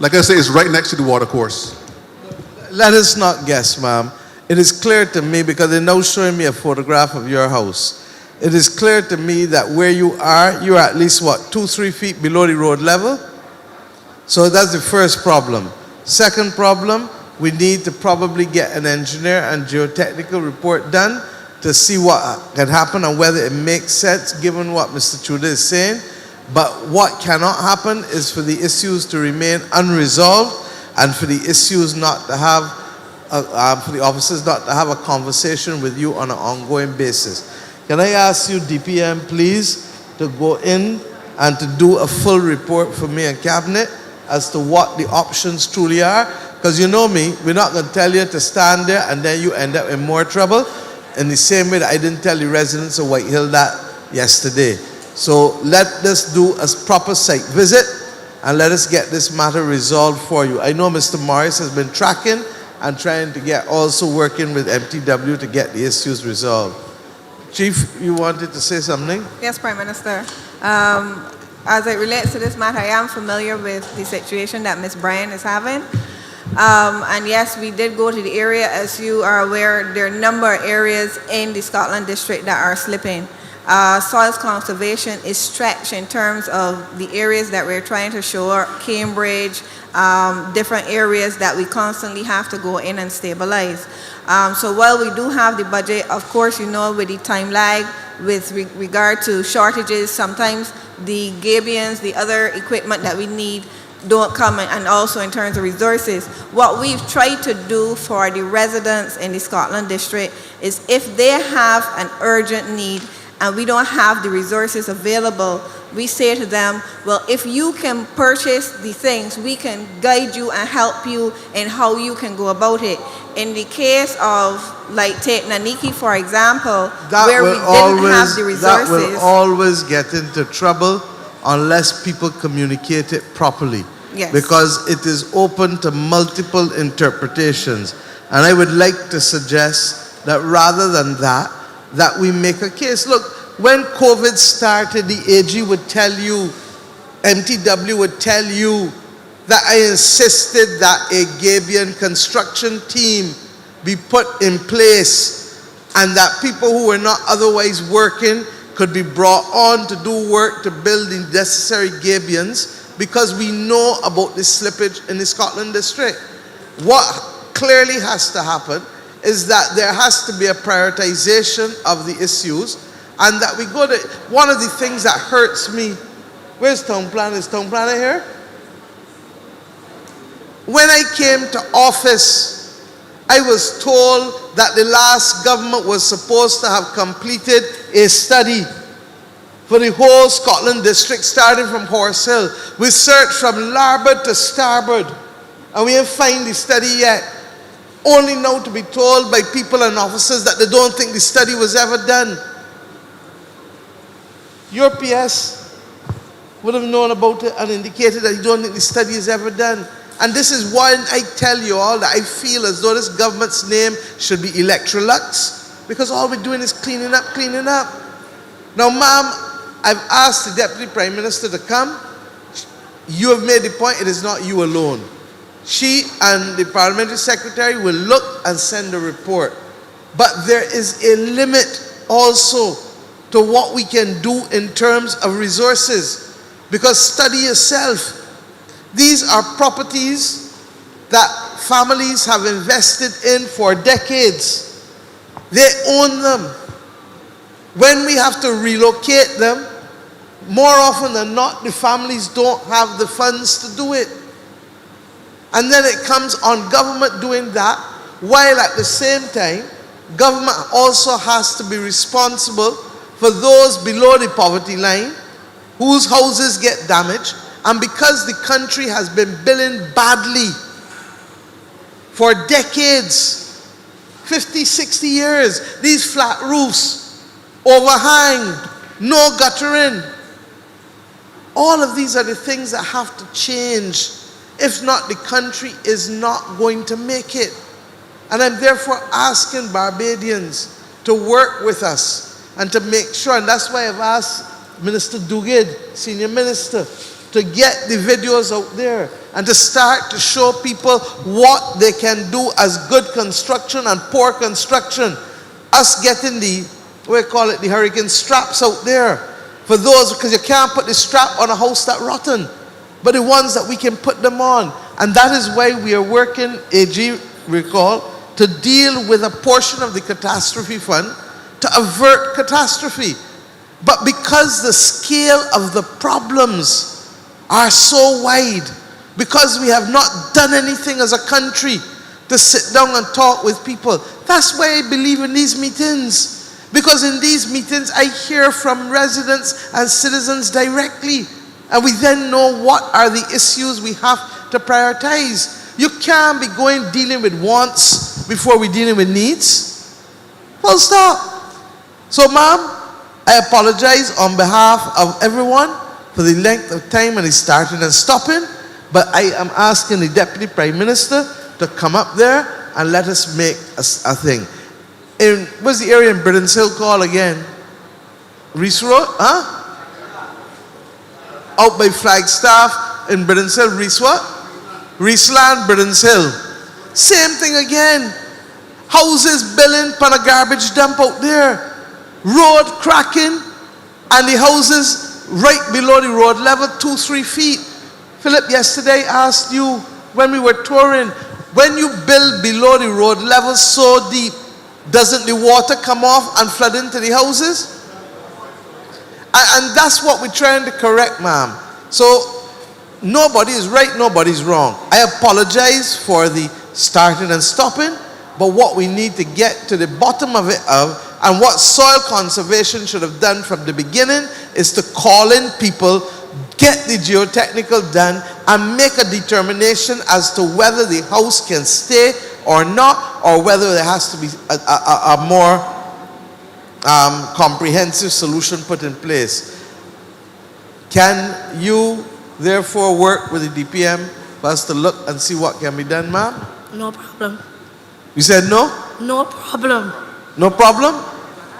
like I say, is right next to the water course. Let us not guess, ma'am. It is clear to me, because they're now showing me a photograph of your house. It is clear to me that where you are at least, 2-3 feet below the road level? So that's the first problem. Second problem, we need to probably get an engineer and geotechnical report done to see what can happen and whether it makes sense given what Mr. Tudor is saying. But what cannot happen is for the issues to remain unresolved and for the issues not to have, for the officers not to have a conversation with you on an ongoing basis. Can I ask you, DPM, please, to go in and to do a full report for me and Cabinet as to what the options truly are? Because you know me, we're not going to tell you to stand there and then you end up in more trouble. In the same way that I didn't tell the residents of White Hill that yesterday. So let us do a proper site visit and let us get this matter resolved for you. I know Mr. Morris has been tracking and trying to get, also working with MTW to get the issues resolved. Chief, you wanted to say something? Yes, Prime Minister. As it relates to this matter, I am familiar with the situation that Ms. Bryan is having. And yes, we did go to the area. As you are aware, there are a number of areas in the Scotland district that are slipping. Soils conservation is stretched in terms of the areas that we're trying to shore, Cambridge, different areas that we constantly have to go in and stabilize. So while we do have the budget, of course, you know, with the time lag, with regard to shortages, sometimes the gabions, the other equipment that we need don't come in, and also in terms of resources. What we've tried to do for the residents in the Scotland district is if they have an urgent need and we don't have the resources available, we say to them, well, if you can purchase the things, we can guide you and help you in how you can go about it. In the case of, like, take Naniki, for example, where we didn't have the resources. That will always get into trouble unless people communicate it properly. Yes. Because it is open to multiple interpretations. And I would like to suggest that rather than that, that we make a case. Look, when COVID started, the AG would tell you, MTW would tell you that I insisted that a Gabion construction team be put in place and that people who were not otherwise working could be brought on to do work to build the necessary gabions, because we know about the slippage in the Scotland district. What clearly has to happen is that there has to be a prioritization of the issues, and that we go to, one of the things that hurts me, where's town planner? Is town planner here? When I came to office, I was told that the last government was supposed to have completed a study for the whole Scotland district, starting from Horse Hill. We searched from larboard to starboard, and we didn't find the study yet. Only now to be told by people and officers that they don't think the study was ever done. Your PS would have known about it and indicated that you don't think the study is ever done. And this is why I tell you all that I feel as though this government's name should be Electrolux, because all we're doing is cleaning up, cleaning up. Now, ma'am, I've asked the Deputy Prime Minister to come. You have made the point, it is not you alone. She and the Parliamentary Secretary will look and send a report. But there is a limit also to what we can do in terms of resources. Because study yourself. These are properties that families have invested in for decades. They own them. When we have to relocate them, more often than not, the families don't have the funds to do it. And then it comes on government doing that, while at the same time, government also has to be responsible for those below the poverty line, whose houses get damaged. And because the country has been billing badly for decades, 50, 60 years, these flat roofs, overhang, no guttering. All of these are the things that have to change. If not, the country is not going to make it. And I'm therefore asking Barbadians to work with us and to make sure, and that's why I've asked Minister Duguid, Senior Minister, to get the videos out there and to start to show people what they can do as good construction and poor construction. Us getting the, we call it the hurricane straps out there for those, because you can't put the strap on a house that's rotten, but the ones that we can put them on. And that is why we are working, AG recall, to deal with a portion of the catastrophe fund to avert catastrophe. But because the scale of the problems are so wide, because we have not done anything as a country to sit down and talk with people. That's why I believe in these meetings. Because in these meetings, I hear from residents and citizens directly. And we then know what are the issues we have to prioritize. You can't be dealing with wants before we're dealing with needs. Full stop. So, ma'am, I apologize on behalf of everyone for the length of time when he started and stopping, but I am asking the Deputy Prime Minister to come up there and let us make a thing. What's the area in Britain's Hill called again? Reese Road? Huh? Out by Flagstaff in Britain's Hill. Reese what? Reeseland, Britain's Hill. Same thing again. Houses building upon a garbage dump out there. Road cracking, and the houses right below the road level, 2-3 feet. Philip yesterday asked you when we were touring, when you build below the road level so deep, doesn't the water come off and flood into the houses? And that's what we're trying to correct, ma'am. So nobody is right, nobody's wrong. I apologize for the starting and stopping, but what we need to get to the bottom of it, and what soil conservation should have done from the beginning, is to call in people, get the geotechnical done, and make a determination as to whether the house can stay or not, or whether there has to be a more comprehensive solution put in place. Can you therefore work with the DPM for us to look and see what can be done, ma'am? No problem. You said no? No problem. No problem?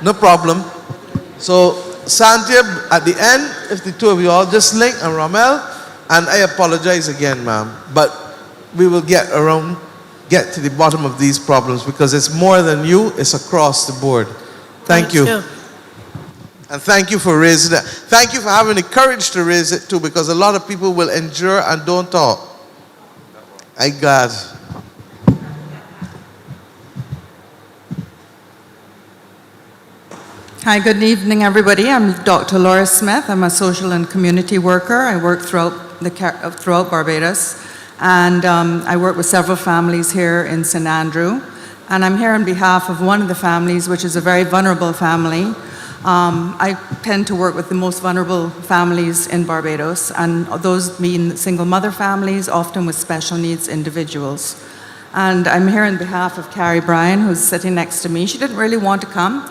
No problem. So, Santiago, at the end, if the two of you all just link, and Ramel, and I apologize again, ma'am, but we will get to the bottom of these problems, because it's more than you, it's across the board. Thank you. And thank you for raising that. Thank you for having the courage to raise it too, because a lot of people will endure and don't talk. I God. Hi, good evening, everybody. I'm Dr. Laura Smith. I'm a social and community worker. I work throughout Barbados, and I work with several families here in St. Andrew. And I'm here on behalf of one of the families, which is a very vulnerable family. I tend to work with the most vulnerable families in Barbados, and those being single mother families, often with special needs individuals. And I'm here on behalf of Carrie Bryan, who's sitting next to me. She didn't really want to come.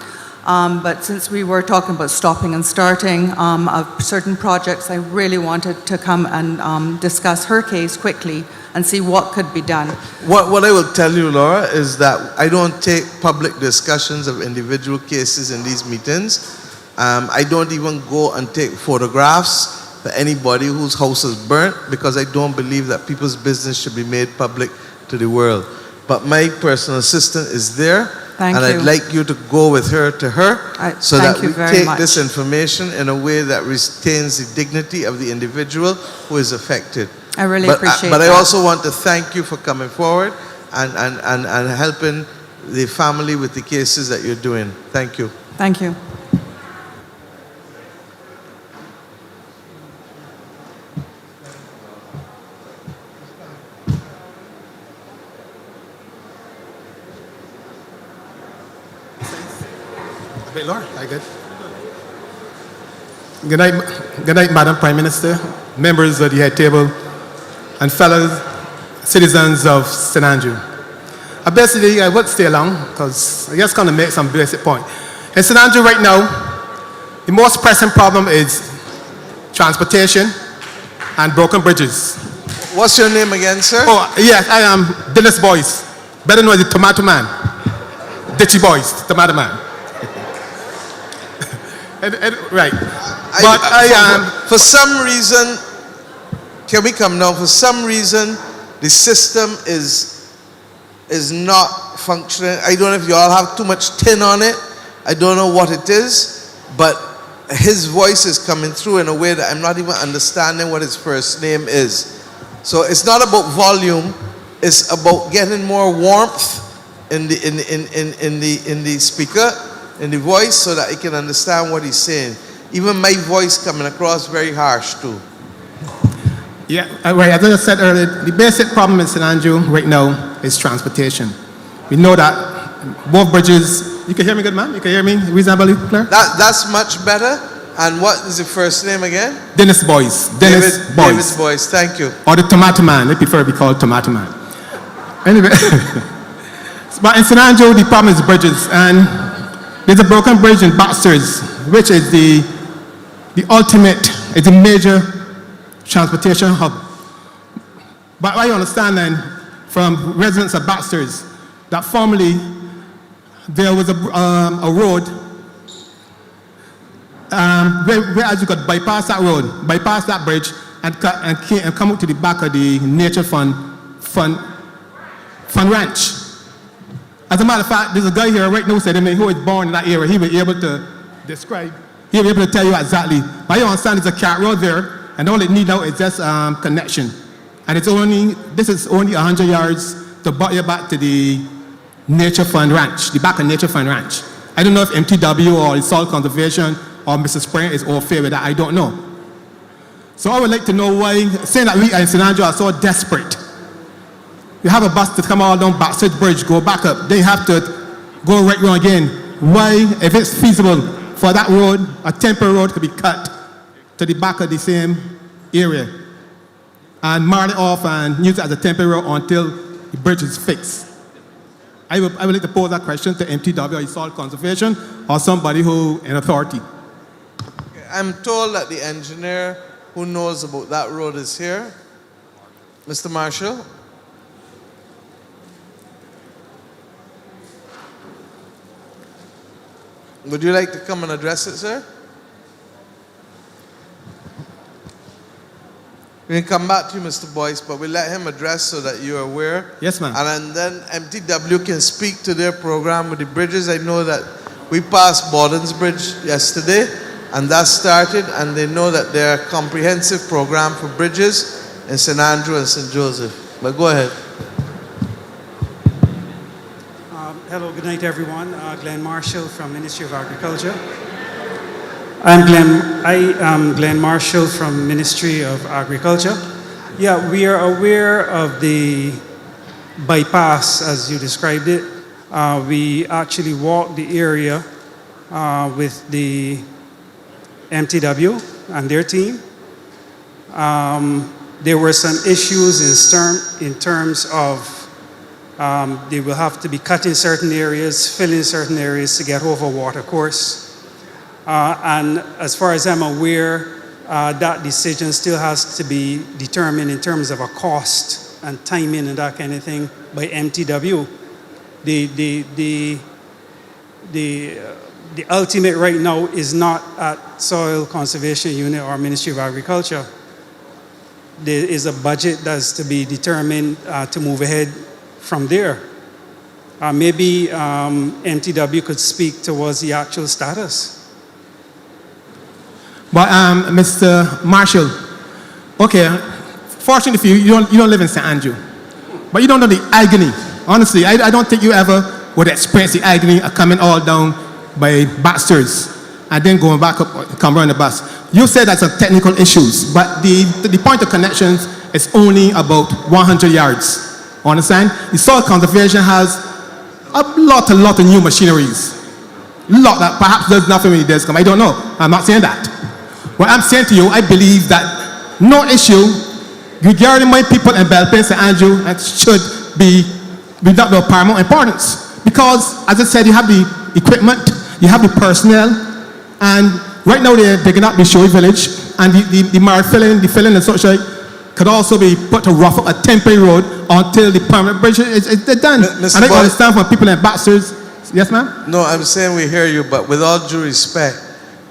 But since we were talking about stopping and starting of certain projects, I really wanted to come and discuss her case quickly and see what could be done. What I will tell you, Laura, is that I don't take public discussions of individual cases in these meetings. I don't even go and take photographs for anybody whose house is burnt, because I don't believe that people's business should be made public to the world. But my personal assistant is there. Thank and you. I'd like you to go with her to her, so that we take much. this information in a way that retains the dignity of the individual who is affected. I really appreciate But that. I also want to thank you for coming forward and helping the family with the cases that you're doing. Thank you. Thank you. Wait, Laura, are you good? Good night, Madam Prime Minister, members of the head table, and fellow citizens of St. Andrew. Basically, I won't stay long, because I just going to make some basic point. In St. Andrew right now, the most pressing problem is transportation and broken bridges. What's your name again, sir? Oh, yes, I am Dennis Boyce, better known as the Tomato Man. Ditchy Boyce, Tomato Man. Right. But I am... For some reason, can we come now? For some reason, the system is not functioning. I don't know if you all have too much tin on it. I don't know what it is, but his voice is coming through in a way that I'm not even understanding what his first name is. So it's not about volume. It's about getting more warmth in the speaker, in the voice, so that I can understand what he's saying. Even my voice coming across very harsh too. Yeah, right. As I said earlier, the basic problem in St. Andrew right now is transportation. We know that both bridges. You can hear me good, ma'am? You can hear me reasonably clear? That's much better. And what is the first name again? Dennis Boyce. Dennis Boyce. David Boyce, thank you. Or the Tomato Man. I prefer to be called Tomato Man. Anyway, but in St. Andrew, the problem is bridges. And There's a broken bridge in Baxters, which is the ultimate, it's a major transportation hub. But I understand then from residents of Baxters that formerly there was a road where as you could bypass that road, bypass that bridge, and come up to the back of the Nature Fund Ranch. As a matter of fact, there's a guy here right now said to me who was born in that area. He will be able to describe, he'll be able to tell you exactly. But I understand there's a cat road there, and all it needs now is just connection. And this is only 100 yards to brought you back to the Nature Fund Ranch, the back of Nature Fund Ranch. I don't know if MTW or the Soil Conservation or Mr. Spring is all fair with that, I don't know. So I would like to know why, saying that we in St. Andrew are so desperate. You have a bus to come all down Baxter Bridge, go back up, then you have to go right round again. Why, if it's feasible for that road, a temporary road could be cut to the back of the same area and mark it off and use it as a temporary road until the bridge is fixed. I would like to pose that question to MTW or Soil Conservation or somebody who in authority. I'm told that the engineer who knows about that road is here. Mr. Marshall? Would you like to come and address it, sir? We can come back to you, Mr. Boyce, but we'll let him address so that you're aware. Yes, ma'am. And then MTW can speak to their program with the bridges. I know that we passed Borden's Bridge yesterday, and that started, and they know that there are a comprehensive program for bridges in St. Andrew and St. Joseph. But go ahead. Hello, good night, everyone. Glenn Marshall from Ministry of Agriculture. I am Glenn Marshall from Ministry of Agriculture. Yeah, we are aware of the bypass, as you described it. We actually walked the area with the MTW and their team. There were some issues in terms of they will have to be cut in certain areas, fill in certain areas to get over water course. And as far as I'm aware, that decision still has to be determined in terms of a cost and timing and that kind of thing by MTW. The ultimate right now is not at Soil Conservation Unit or Ministry of Agriculture. There is a budget that's to be determined to move ahead from there. Maybe MTW could speak towards the actual status. But Mr. Marshall, okay, fortunately for you, you don't live in St. Andrew, but you don't know the agony. Honestly, I don't think you ever would experience the agony of coming all down by Baxters and then going back up and come around the bus. You said that's a technical issues, but the point of connections is only about 100 yards. Understand? The Soil Conservation has a lot of new machineries. Lot that perhaps does nothing when it does come. I don't know. I'm not saying that. What I'm saying to you, I believe that no issue regarding my people in Belpin, St. Andrew, should be without no paramount importance. Because, as I said, you have the equipment, you have the personnel, and right now they're digging up the Shoei village, and the mire filling and such like could also be put to rough up a temporary road until the permanent bridge is done. And I understand from people in Baxters. Yes, ma'am? No, I'm saying we hear you, but with all due respect,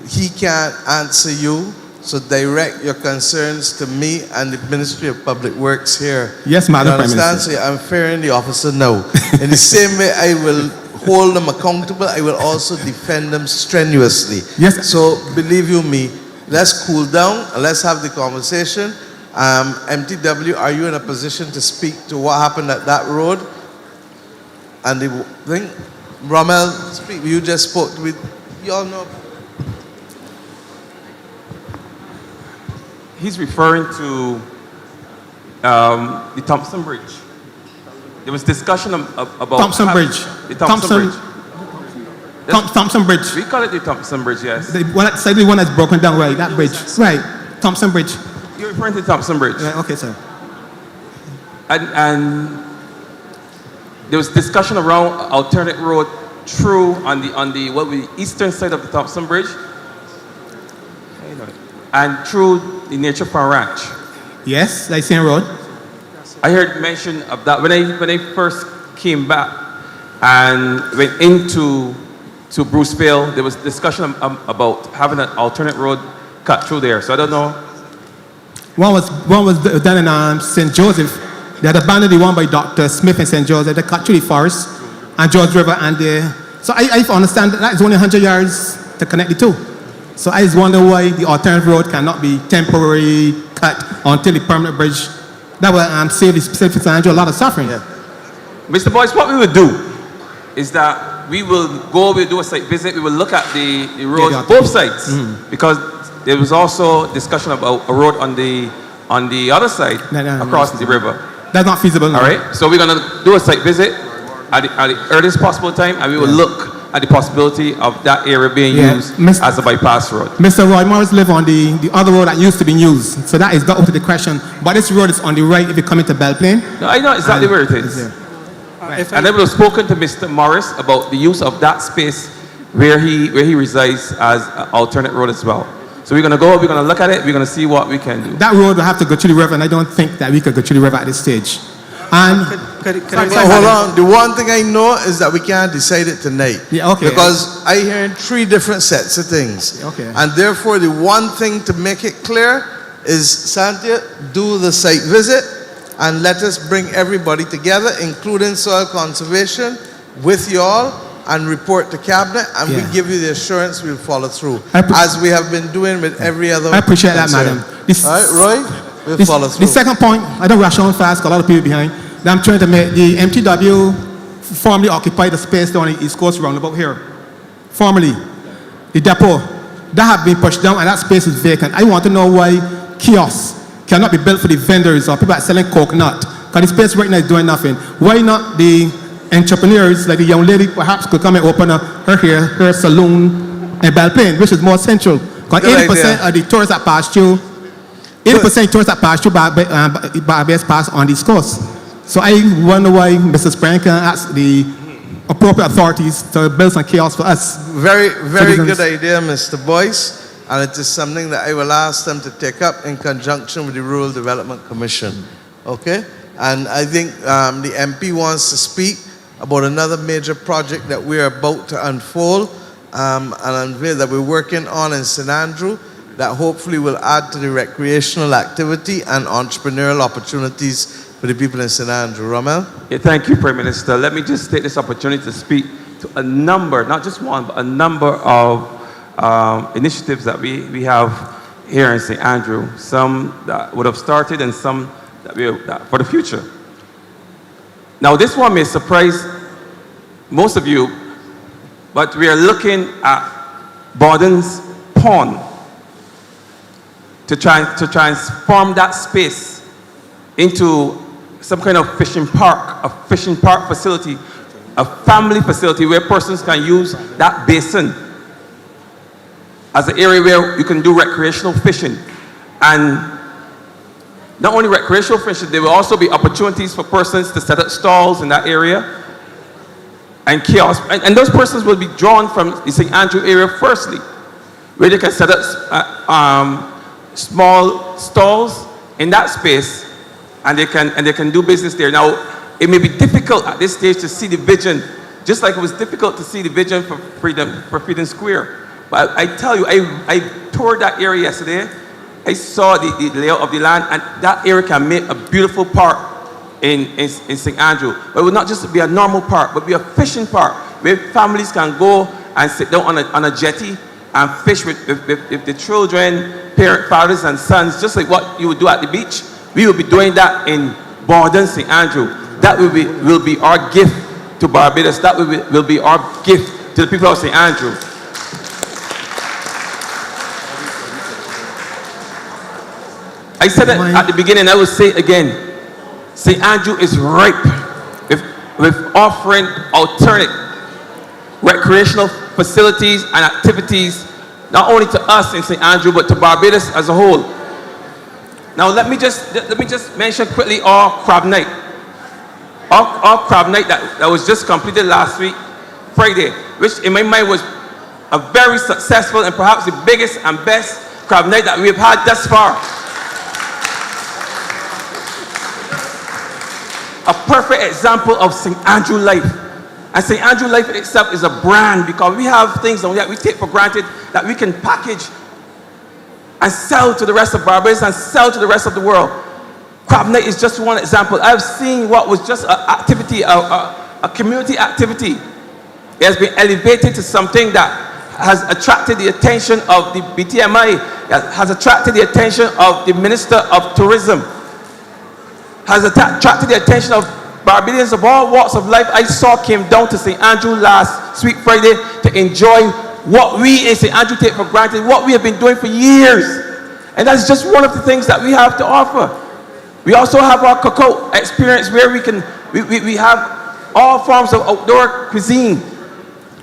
he can't answer you, so direct your concerns to me and the Ministry of Public Works here. Yes, Madam Prime Minister. Minister. So I'm fairing the officer now. In the same way I will hold them accountable, I will also defend them strenuously. Yes. So believe you me, let's cool down and let's have the conversation. MTW, are you in a position to speak to what happened at that road? And the thing, Rommel, speak. You just spoke with, you all know. He's referring to the Thompson Bridge. There was discussion about Thompson Bridge. The Thompson Bridge. Thompson Bridge. We call it the Thompson Bridge, yes. The one that's broken down, right? That bridge. Right. Thompson Bridge. You're referring to the Thompson Bridge. Yeah, okay, sir. And there was discussion around alternate road through on the what we eastern side of the Thompson Bridge, and through the Nature Farm Ranch. Yes, like same road. I heard mention of that when I first came back and went into Bruceville. There was discussion about having an alternate road cut through there. So I don't know. One was done in St. Joseph. They had abandoned the one by Dr. Smith in St. Joseph. They cut through the forest and George River, and so I understand that is only 100 yards to connect the two. So I just wonder why the alternative road cannot be temporarily cut until the permanent bridge. That will save the Pacific St. Andrew a lot of suffering. Yeah. Mr. Boyce, what we will do is that we'll do a site visit, we will look at the roads, both sides, because there was also discussion about a road on the other side across the river. That's not feasible. All right, so we're going to do a site visit at the earliest possible time, and we will look at the possibility of that area being used as a bypass road. Mr. Roy Morris live on the other road that used to be used, so that is not up to the question. But this road is on the right if you come into Belle Plaine. No, I know exactly where it is. And I would have spoken to Mr. Morris about the use of that space where he resides as an alternate road as well. So we're going to look at it, we're going to see what we can do. That road will have to go through the river, and I don't think that we could go through the river at this stage. And hold on. The one thing I know is that we can't decide it tonight. Yeah, okay. Because I hear 3 different sets of things. Okay. And therefore, the one thing to make it clear is, Santia, do the site visit and let us bring everybody together, including soil conservation, with you all, and report to cabinet, and we give you the assurance we'll follow through, as we have been doing with every other. I appreciate that, madam. All right, Roy? We'll follow through. The second point, I don't rush on fast, got a lot of people behind. That I'm trying to make the MTW formerly occupied the space down the East Coast roundabout here. Formerly, the depot, that have been pushed down and that space is vacant. I want to know why kiosks cannot be built for the vendors or people that are selling coconut, because the space right now is doing nothing. Why not the entrepreneurs, like the young lady perhaps could come and open her saloon in Belle Plaine, which is more central. Because 80% of the tourists that pass through, 80% of tourists that pass through Barbados pass on the East Coast. So I wonder why Mrs. Frank can ask the appropriate authorities to build some kiosks for us. Very good idea, Mr. Boyce. And it is something that I will ask them to take up in conjunction with the Rural Development Commission. Okay? And I think the MP wants to speak about another major project that we are about to unfold and unveil that we're working on in St. Andrew, that hopefully will add to the recreational activity and entrepreneurial opportunities for the people in St. Andrew. Rommel? Yeah, thank you, Prime Minister. Let me just take this opportunity to speak to a number, not just one, but a number of initiatives that we have here in St. Andrew. Some that would have started and some that for the future. Now, this one may surprise most of you, but we are looking at Borden's Pond to transform that space into some kind of fishing park, a fishing park facility, a family facility where persons can use that basin as an area where you can do recreational fishing. And not only recreational fishing, there will also be opportunities for persons to set up stalls in that area and kiosks. And those persons will be drawn from the St. Andrew area firstly, where they can set up small stalls in that space, and they can do business there. Now, it may be difficult at this stage to see the vision, just like it was difficult to see the vision for Freedom Square. But I tell you, I toured that area yesterday. I saw the layout of the land, and that area can make a beautiful park in St. Andrew. But it will not just be a normal park, but be a fishing park where families can go and sit down on a jetty and fish with the children, fathers and sons, just like what you would do at the beach. We will be doing that in Borden, St. Andrew. That will be our gift to Barbados. That will be our gift to the people of St. Andrew. I said it at the beginning, I will say it again. St. Andrew is ripe with offering alternate recreational facilities and activities, not only to us in St. Andrew, but to Barbados as a whole. Now let me just mention quickly our crab night. Our crab night that was just completed last week Friday, which in my mind was a very successful and perhaps the biggest and best crab night that we've had thus far. A perfect example of St. Andrew life. And St. Andrew life itself is a brand because we have things that we take for granted that we can package and sell to the rest of Barbados and sell to the rest of the world. Crab night is just one example. I've seen what was just an activity, a community activity. It has been elevated to something that has attracted the attention of the BTMI, has attracted the attention of the Minister of Tourism, has attracted the attention of Barbadians of all walks of life. I saw came down to St. Andrew last Sweet Friday to enjoy what we in St. Andrew take for granted, what we have been doing for years. And that's just one of the things that we have to offer. We also have our cookout experience where we have all forms of outdoor cuisine.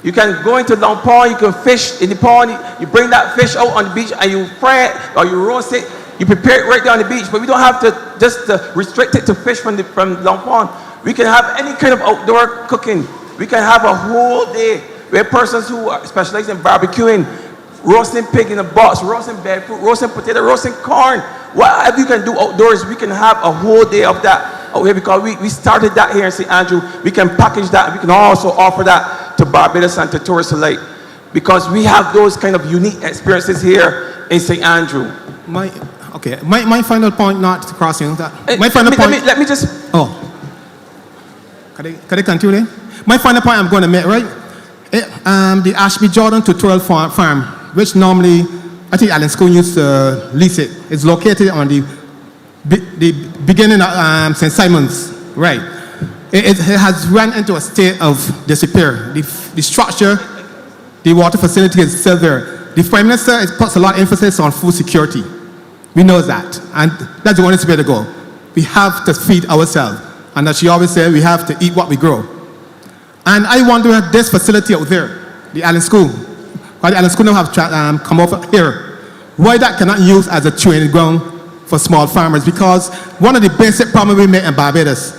You can go into Long Pond, you can fish in the pond, you bring that fish out on the beach and you fry it or you roast it, you prepare it right there on the beach. But we don't have to just restrict it to fish from Long Pond. We can have any kind of outdoor cooking. We can have a whole day where persons who specialize in barbecuing, roasting pig in a box, roasting breadfruit, roasting potato, roasting corn, whatever you can do outdoors, we can have a whole day of that out here because we started that here in St. Andrew. We can package that. We can also offer that to Barbados and to tourists alike because we have those kind of unique experiences here in St. Andrew. My final point, not crossing that. My final point. Let me just. Oh. Can I continue? My final point I'm going to make, right? The Ashby Jordan Tutorial Farm, which normally, I think Allen School used to lease it. It's located on the beginning of St. Simon's, right? It has run into a state of disrepair. The structure, the water facility is still there. The Prime Minister puts a lot of emphasis on food security. We know that, and that's the only way to go. We have to feed ourselves, and as she always said, we have to eat what we grow. And I wonder if this facility out there, the Allen School, why the Allen School now have come over here, why that cannot use as a training ground for small farmers? Because one of the basic problems we make in Barbados,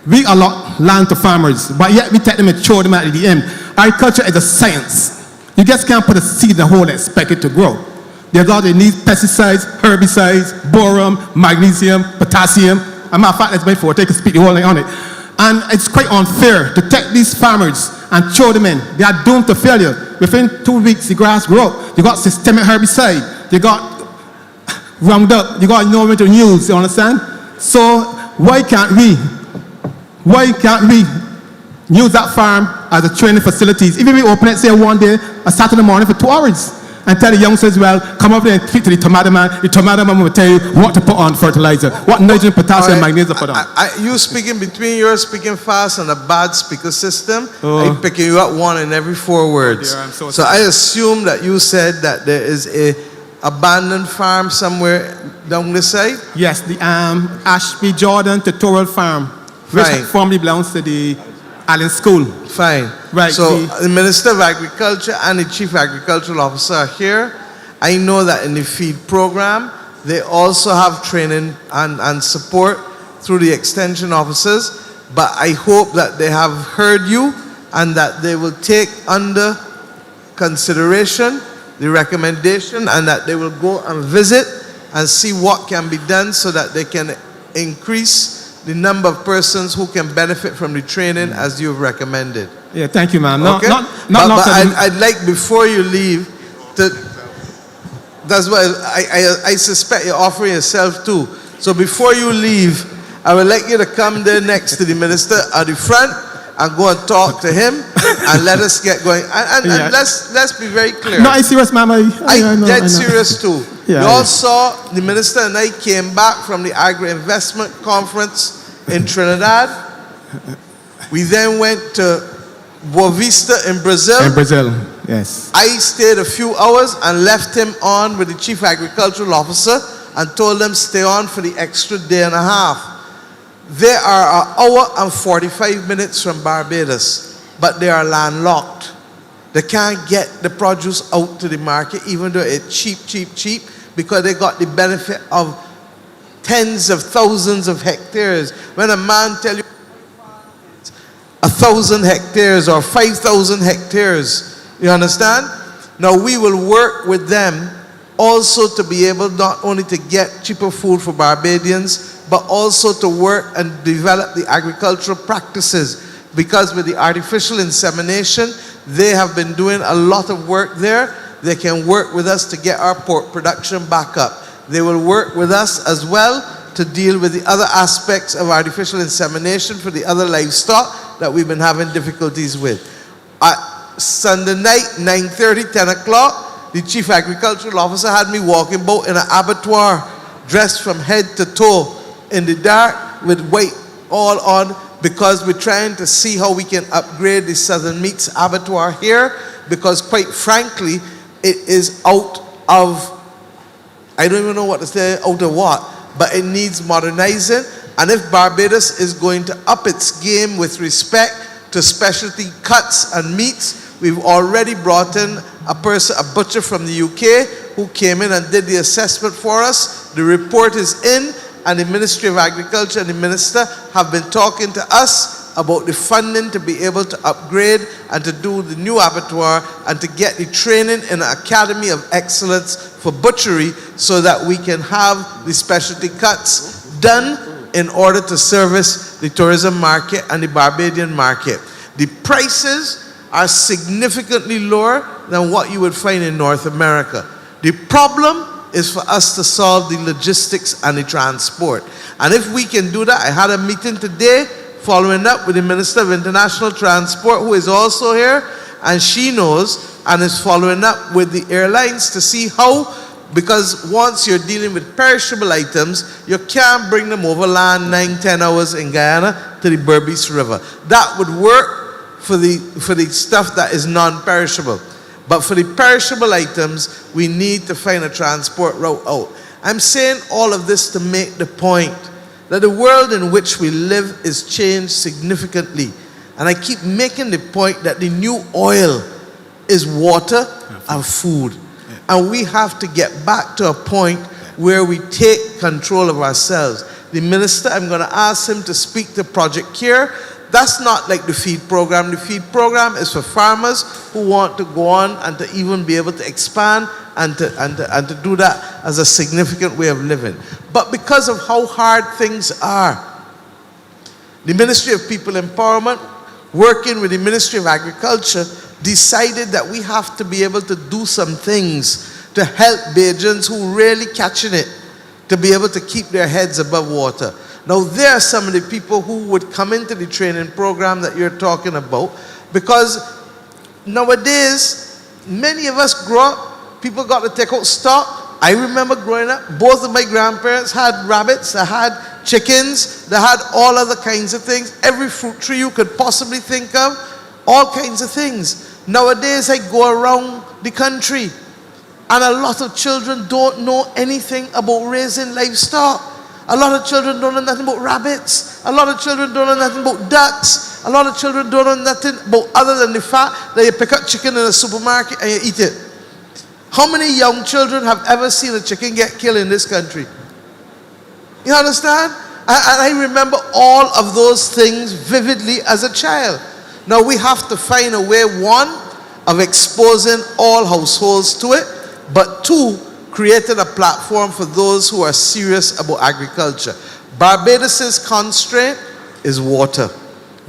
we allot land to farmers, but yet we take them and throw them at the end. Agriculture is a science. You just can't put a seed in the hole and expect it to grow. They need pesticides, herbicides, boron, magnesium, potassium. As a matter of fact, let's wait for it. They can speak the whole thing on it. And it's quite unfair to take these farmers and throw them in. They are doomed to failure. Within 2 weeks, the grass grows up. You got systemic herbicide. You got Roundup. You got no winter use. You understand? So why can't we use that farm as a training facilities? Even we open it, say one day, a Saturday morning for 2 hours, and tell the youngsters, well, come over there and speak to the tomato man. The tomato man will tell you what to put on fertilizer, what nitrogen, potassium, magnesium to put on. You speaking between you're speaking fast and a bad speaker system. Oh. I'm picking you up one in every 4 words. Oh dear, I'm so so I assume that you said that there is a abandoned farm somewhere down this side? Yes, the Ashby Jordan Tutorial Farm, which formerly belongs to the Allen School. Fine. Right. So the Minister of Agriculture and the Chief Agricultural Officer are here. I know that in the feed program, they also have training and support through the extension officers, but I hope that they have heard you and that they will take under consideration the recommendation and that they will go and visit and see what can be done so that they can increase the number of persons who can benefit from the training as you've recommended. Yeah, thank you, ma'am. Okay? I'd like, before you leave, that's why I suspect you're offering yourself too. So before you leave, I would like you to come there next to the minister at the front and go and talk to him and let us get going. And let's be very clear. No, I'm serious, ma'am. I'm dead serious too. Yeah, you all saw the minister and I came back from the Agri-Investment Conference in Trinidad. We then went to Boa Vista in Brazil. In Brazil, yes. I stayed a few hours and left him on with the Chief Agricultural Officer and told them stay on for the extra day and a half. They are an hour and 45 minutes from Barbados, but they are landlocked. They can't get the produce out to the market, even though it's cheap, because they got the benefit of tens of thousands of hectares. When a man tells you 1,000 hectares or 5,000 hectares. You understand? Now we will work with them also to be able not only to get cheaper food for Barbadians, but also to work and develop the agricultural practices. Because with the artificial insemination, they have been doing a lot of work there. They can work with us to get our pork production back up. They will work with us as well to deal with the other aspects of artificial insemination for the other livestock that we've been having difficulties with. Sunday night, 9:30, 10 o'clock, the chief agricultural officer had me walking about in an abattoir, dressed from head to toe in the dark with white all on, because we're trying to see how we can upgrade the Southern Meats abattoir here, because quite frankly, it is out of, I don't even know what to say, out of what, but it needs modernizing. And if Barbados is going to up its game with respect to specialty cuts and meats, we've already brought in a butcher from the UK who came in and did the assessment for us. The report is in, and the Ministry of Agriculture and the Minister have been talking to us about the funding to be able to upgrade and to do the new abattoir and to get the training in an academy of excellence for butchery so that we can have the specialty cuts done in order to service the tourism market and the Barbadian market. The prices are significantly lower than what you would find in North America. The problem is for us to solve the logistics and the transport. And if we can do that, I had a meeting today following up with the Minister of International Transport, who is also here, and she knows and is following up with the airlines to see how, because once you're dealing with perishable items, you can't bring them over land 9-10 hours in Guyana to the Berbice River. That would work for the stuff that is non-perishable. But for the perishable items, we need to find a transport route out. I'm saying all of this to make the point that the world in which we live is changed significantly. And I keep making the point that the new oil is water and food. And we have to get back to a point where we take control of ourselves. The minister, I'm going to ask him to speak to Project CARE. That's not like the feed program. The feed program is for farmers who want to go on and to even be able to expand and to do that as a significant way of living. But because of how hard things are, the Ministry of People Empowerment, working with the Ministry of Agriculture, decided that we have to be able to do some things to help Bajans who really catching it, to be able to keep their heads above water. Now, there are some of the people who would come into the training program that you're talking about, because nowadays, many of us grew up, people got to take out stock. I remember growing up, both of my grandparents had rabbits, they had chickens, they had all other kinds of things, every fruit tree you could possibly think of, all kinds of things. Nowadays, I go around the country, and a lot of children don't know anything about raising livestock. A lot of children don't know nothing about rabbits. A lot of children don't know nothing about ducks. A lot of children don't know nothing about other than the fact that you pick up chicken in a supermarket and you eat it. How many young children have ever seen a chicken get killed in this country? You understand? And I remember all of those things vividly as a child. Now we have to find a way, one, of exposing all households to it, but two, created a platform for those who are serious about agriculture. Barbados' constraint is water.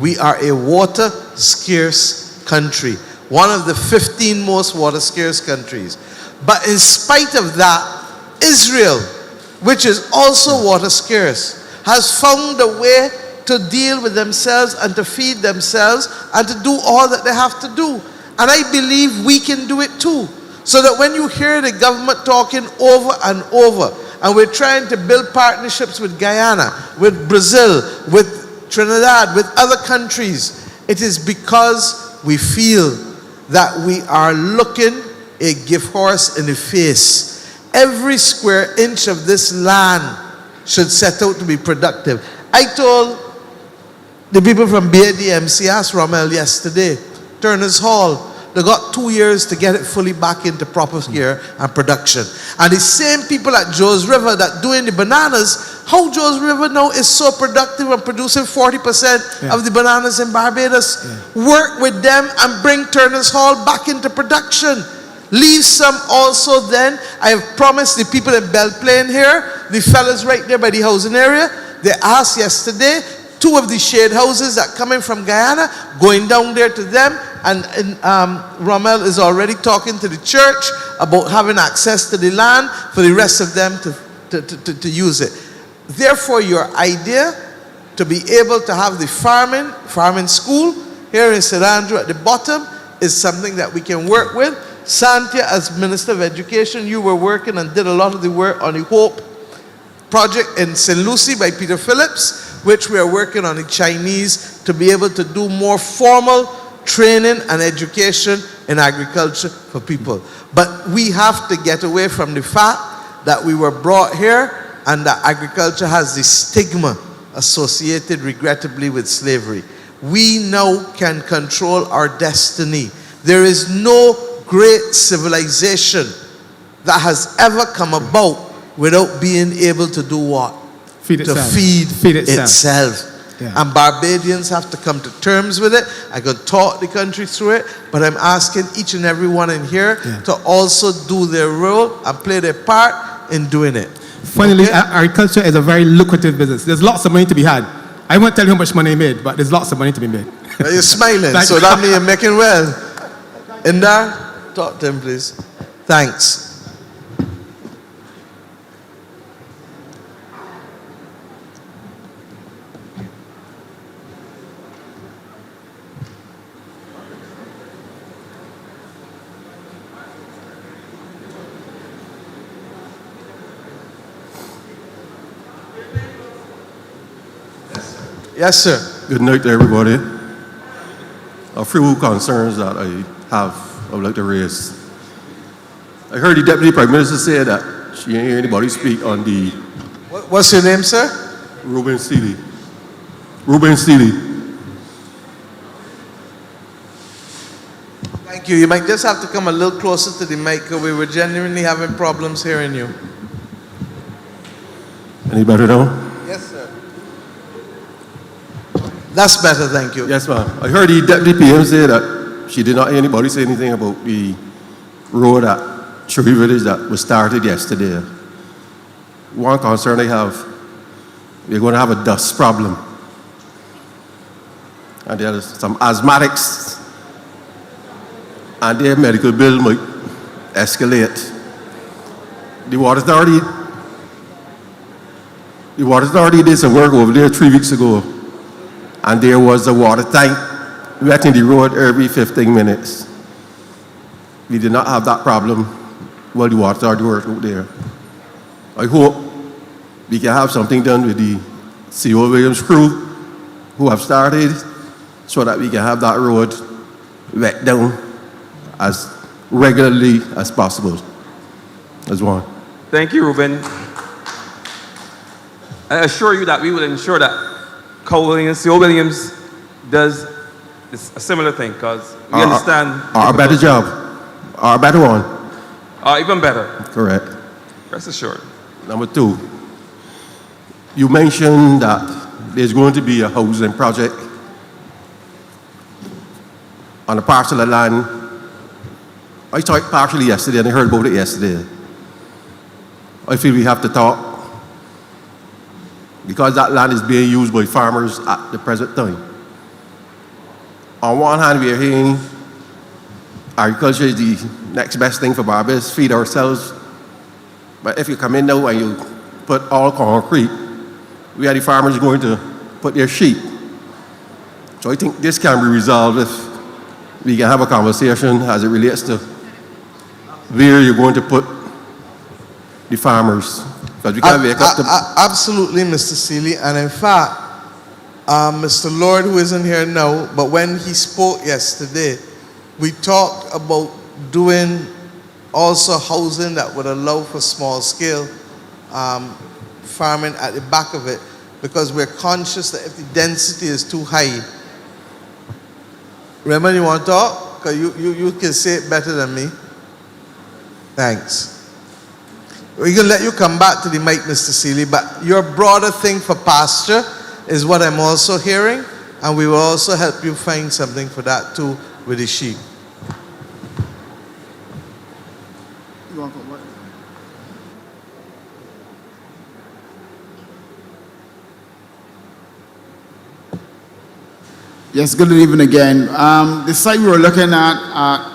We are a water scarce country, one of the 15 most water scarce countries. But in spite of that, Israel, which is also water scarce, has found a way to deal with themselves and to feed themselves and to do all that they have to do. And I believe we can do it too. So that when you hear the government talking over and over, and we're trying to build partnerships with Guyana, with Brazil, with Trinidad, with other countries, it is because we feel that we are looking a gift horse in the face. Every square inch of this land should set out to be productive. I told the people from BADMC, asked Rommel yesterday, Turner's Hall, they got 2 years to get it fully back into proper gear and production. And the same people at Joe's River that doing the bananas how Joe's River now is so productive and producing 40% of the bananas in Barbados. Work with them and bring Turner's Hall back into production. Leave some also then. I have promised the people in Belle Plaine here, the fellas right there by the housing area, they asked yesterday, 2 of the shade houses that coming from Guyana, going down there to them, and Rommel is already talking to the church about having access to the land for the rest of them to use it. Therefore, your idea to be able to have the farming school here in St. Andrew at the bottom is something that we can work with. Santia, as Minister of Education, you were working and did a lot of the work on the Hope project in St. Lucie by Peter Phillips, which we are working on the Chinese to be able to do more formal training and education in agriculture for people. But we have to get away from the fact that we were brought here and that agriculture has the stigma associated, regrettably, with slavery. We now can control our destiny. There is no great civilization that has ever come about without being able to do what? Feed itself. To feed itself. Yeah. And Barbadians have to come to terms with it. I can talk the country through it, but I'm asking each and every one in here to also do their role and play their part in doing it. Finally, agriculture is a very lucrative business. There's lots of money to be had. I won't tell you how much money I made, but there's lots of money to be made. You're smiling, so that means you're making well. Indar? Talk to him, please. Thanks. Yes, sir. Good night to everybody. A few concerns that I would like to raise. I heard the Deputy Prime Minister say that she ain't hear anybody speak on the... What's your name, sir? Ruben Steely. Ruben Steely. Thank you. You might just have to come a little closer to the mic because we were genuinely having problems hearing you. Any better now? Yes, sir. That's better, thank you. Yes, ma'am. I heard the Deputy PM say that she did not hear anybody say anything about the road at Cherry Village that was started yesterday. One concern I have, we're going to have a dust problem. And there's some asthmatics, and their medical bill might escalate. The Water Authority did some work over there 3 weeks ago, and there was a water tank wetting the road every 15 minutes. We did not have that problem while the Water Authority worked out there. I hope we can have something done with the C.O. Williams crew who have started so that we can have that road wet down as regularly as possible. As one. Thank you, Ruben. I assure you that we will ensure that Cole Williams, C.O. Williams does a similar thing because we understand. Our better job. Our better one. Even better. Correct. Rest assured. Number 2, you mentioned that there's going to be a housing project on a parcel of land. I saw it partially yesterday and I heard about it yesterday. I feel we have to talk because that land is being used by farmers at the present time. On one hand, we are hearing agriculture is the next best thing for Barbados, feed ourselves. But if you come in now and you put all concrete, where are the farmers going to put their sheep? So I think this can be resolved if we can have a conversation as it relates to where you're going to put the farmers. Because we can't wake up to... Absolutely, Mr. Seeley. And in fact, Mr. Lord, who isn't here now, but when he spoke yesterday, we talked about doing also housing that would allow for small scale farming at the back of it, because we're conscious that if the density is too high. Raymond, you want to talk? Because you can say it better than me. Thanks. We're going to let you come back to the mic, Mr. Seeley, but your broader thing for pasture is what I'm also hearing, and we will also help you find something for that too with the sheep. Yes, good evening again. The site we were looking at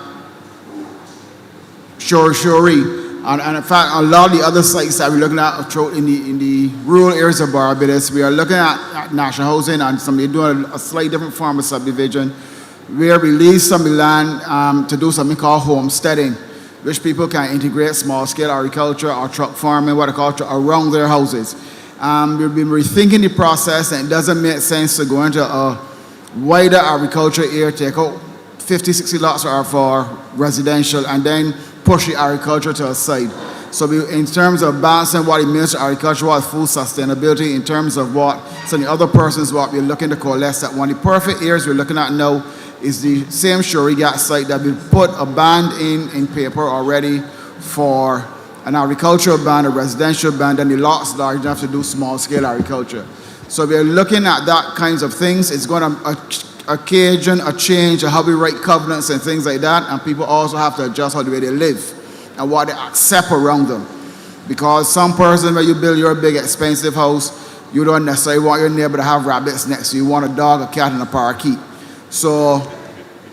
Shori, and in fact, a lot of the other sites that we're looking at throughout in the rural areas of Barbados, we are looking at national housing and somebody doing a slightly different form of subdivision, where we lease some of the land to do something called homesteading, which people can integrate small-scale agriculture or truck farming, horticulture around their houses. We've been rethinking the process, and it doesn't make sense to go into a wider agriculture area, take out 50, 60 lots for residential, and then push the agriculture to a side. So in terms of balancing what it means to agriculture, what food sustainability, in terms of what some of the other persons, what we're looking to coalesce at. One of the perfect areas we're looking at now is the same Shorigat site that we put a band in paper already for an agricultural band, a residential band, and the lots large enough to do small-scale agriculture. So we're looking at that kinds of things. It's going to occasion a change of how we write covenants and things like that, and people also have to adjust how the way they live and what they accept around them. Because some person, when you build your big expensive house, you don't necessarily want your neighbor to have rabbits next to you. You want a dog, a cat, and a parakeet. So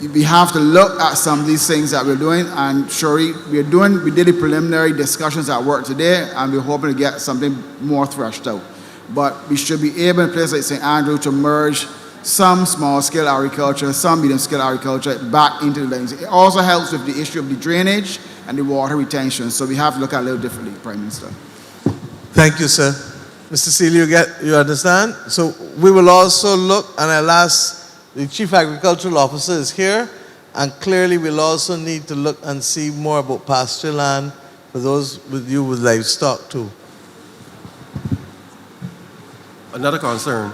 we have to look at some of these things that we're doing, and Shuri, we did the preliminary discussions at work today, and we're hoping to get something more threshed out. But we should be able in places like St. Andrew to merge some small-scale agriculture, some medium-scale agriculture back into the lanes. It also helps with the issue of the drainage and the water retention. So we have to look at it a little differently, Prime Minister. Thank you, sir. Mr. Seeley, you understand? So we will also look, and I'll ask the Chief Agricultural Officer is here, and clearly we'll also need to look and see more about pasture land for those with you with livestock too. Another concern.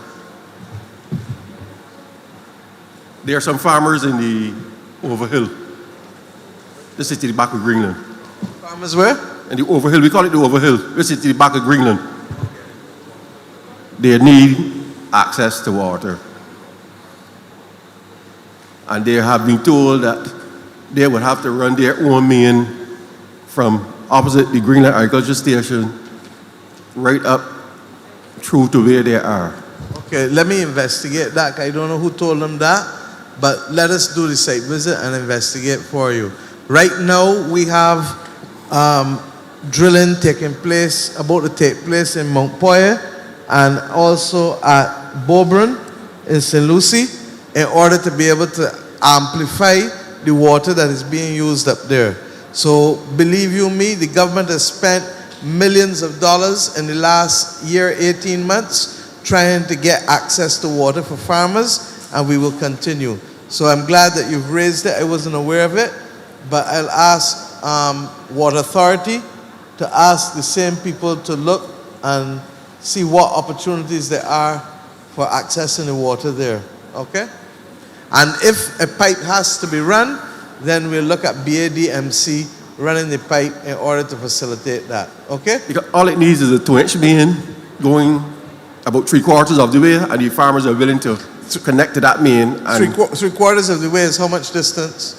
There are some farmers in the Overhill. This is to the back of Greenland. Farmers where? In the Overhill. We call it the Overhill. This is to the back of Greenland. They need access to water. And they have been told that they would have to run their own main from opposite the Greenland Agriculture Station right up through to where they are. Okay, let me investigate that. I don't know who told them that, but let us do the site visit and investigate for you. Right now, we have drilling taking place, about to take place in Mount Poyer and also at Beaubrun in St. Lucie in order to be able to amplify the water that is being used up there. So believe you me, the government has spent millions of dollars in the last year, 18 months, trying to get access to water for farmers, and we will continue. So I'm glad that you've raised it. I wasn't aware of it, but I'll ask Water Authority to ask the same people to look and see what opportunities there are for accessing the water there, okay? And if a pipe has to be run, then we'll look at BADMC running the pipe in order to facilitate that, okay? Because all it needs is a 2-inch main going about 3/4 of the way, and the farmers are willing to connect to that main. And 3/4 of the way is how much distance?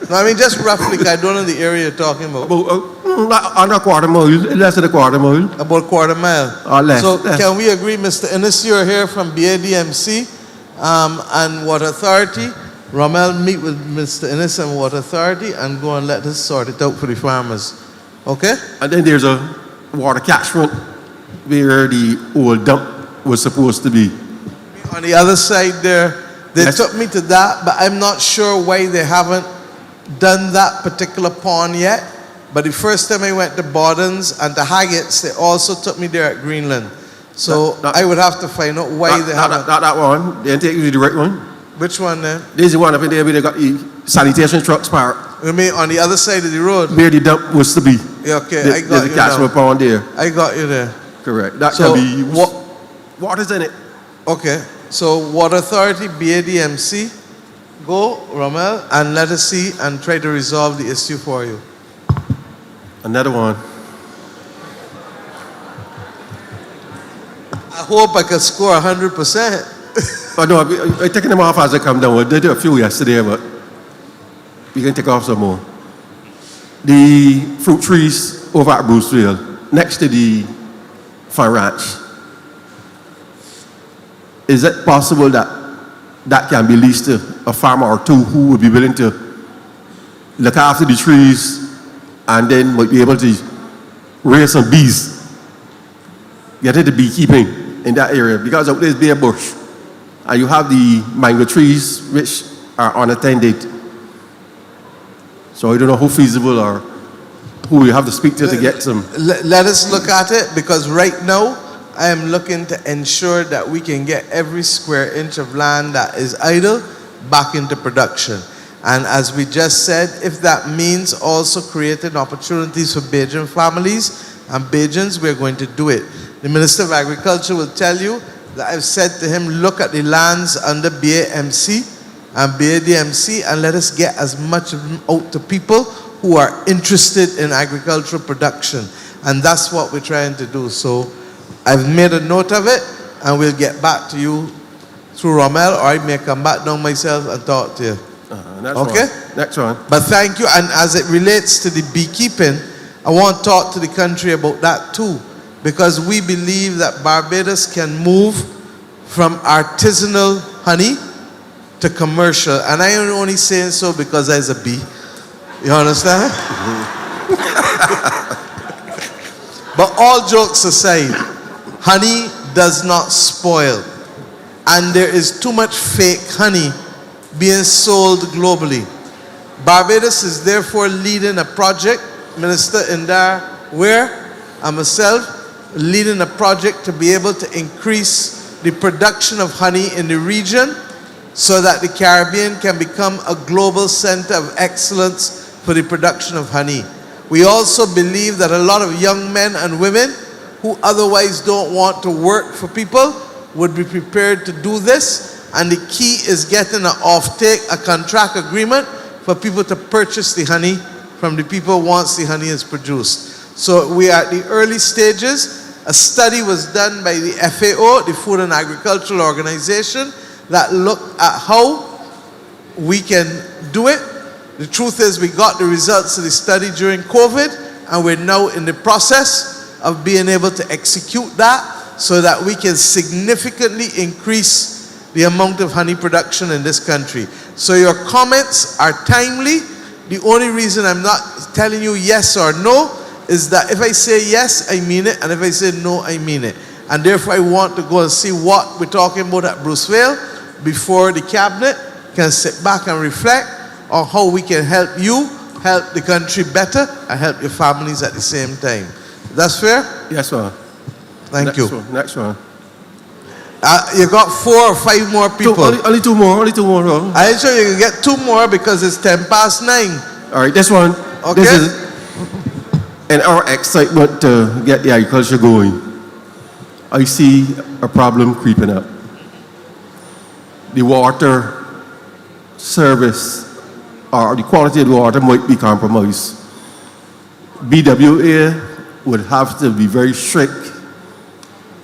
No, I mean just roughly, 'cause I don't know the area you're talking about. About under a quarter mile, less than a quarter mile. About a quarter mile. Or less. So can we agree, Mr. Innes, you're here from BADMC and Water Authority. Rommel, meet with Mr. Innes and Water Authority and go and let us sort it out for the farmers. Okay? And then there's a water catchment where the old dump was supposed to be. On the other side there, they took me to that, but I'm not sure why they haven't done that particular pond yet. But the first time I went to Bordens and to Haggett's, they also took me there at Greenland. So I would have to find out why they haven't. Not that one. They didn't take you to the right one. Which one then? There's the one up in there where they got the sanitation trucks parked. You mean on the other side of the road? Where the dump was to be. Yeah, okay, I got there's you a catchment now. pond there. I got you there. Correct. That So can be used. Water's in it. Okay, so Water Authority, BADMC, go, Rommel, and let us see and try to resolve the issue for you. Another one. hope I could score 100%. Oh, no, I'm taking them off as they come down. I did a few yesterday, but we can take off some more. The fruit trees over at Bruceville, next to the Fun Ranch. Is it possible that that can be leased to a farmer or two who would be willing to look after the trees and then might be able to raise some bees, get into beekeeping in that area? Because out there's bare bush, and you have the mango trees which are unattended. So I don't know how feasible or who we have to speak to get some. Let us look at it, because right now I am looking to ensure that we can get every square inch of land that is idle back into production. And as we just said, if that means also creating opportunities for Bajan families and Bajans, we're going to do it. The Minister of Agriculture will tell you that I've said to him, look at the lands under BAMC and BADMC and let us get as much of them out to people who are interested in agricultural production. And that's what we're trying to do. So I've made a note of it, and we'll get back to you through Rommel, or I may come back down myself and talk to you. Okay? Next one. But thank you. And as it relates to the beekeeping, I want to talk to the country about that too, because we believe that Barbados can move from artisanal honey to commercial. And I am only saying so because there's a bee. You understand? But all jokes aside, honey does not spoil. And there is too much fake honey being sold globally. Barbados is therefore leading a project, Minister Indar Ware and myself, leading a project to be able to increase the production of honey in the region so that the Caribbean can become a global center of excellence for the production of honey. We also believe that a lot of young men and women who otherwise don't want to work for people would be prepared to do this. And the key is getting an offtake, a contract agreement for people to purchase the honey from the people once the honey is produced. So we are at the early stages. A study was done by the FAO, the Food and Agricultural Organization, that looked at how we can do it. The truth is we got the results of the study during COVID, and we're now in the process of being able to execute that so that we can significantly increase the amount of honey production in this country. So your comments are timely. The only reason I'm not telling you yes or no is that if I say yes, I mean it, and if I say no, I mean it. And therefore I want to go and see what we're talking about at Bruceville before the cabinet can sit back and reflect on how we can help you, help the country better, and help your families at the same time. That's fair? Yes, sir. Thank you. Next one. You got 4 or 5 more people. Only two more. Ron. I'm sure you can get 2 more because it's 9:10. All right, this one. Okay. This is in our excitement to get the agriculture going. I see a problem creeping up. The water service or the quality of the water might be compromised. BWA would have to be very strict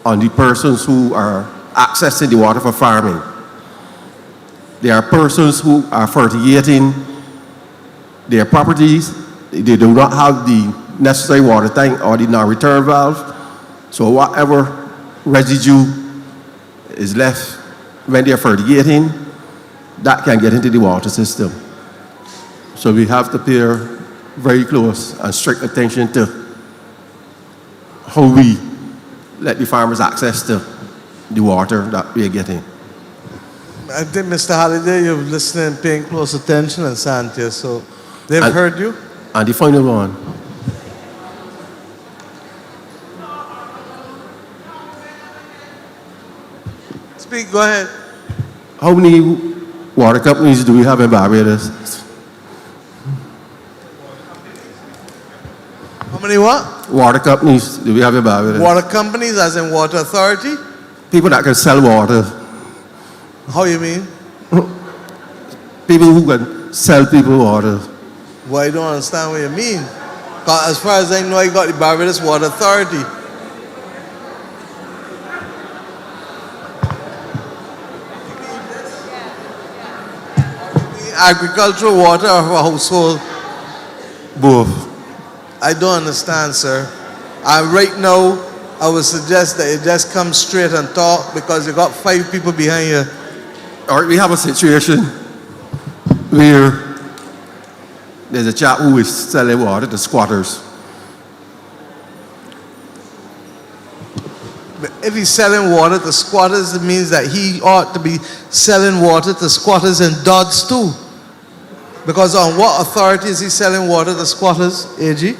on the persons who are accessing the water for farming. There are persons who are fertigating their properties. They do not have the necessary water tank or the non-return valve. So whatever residue is left when they're fertigating, that can get into the water system. So we have to pay very close and strict attention to how we let the farmers access to the water that we are getting. I think, Mr. Halliday, you're listening and paying close attention, and Santia, so they've heard you. And the final one. Speak, go ahead. How many water companies do we have in Barbados? How many what? Water companies do we have in Barbados? Water companies, as in water authority? People that can sell water. How you mean? People who can sell people water. Well, I don't understand what you mean. 'Cause as far as I know, I got the Barbados Water Authority. agricultural water or for household? Both. I don't understand, sir. Right now, I would suggest that you just come straight and talk because you got 5 people behind you. All right, we have a situation where there's a chap who is selling water to squatters. If he's selling water to squatters, it means that he ought to be selling water to squatters in Dodds too. Because on what authority is he selling water to squatters, AG?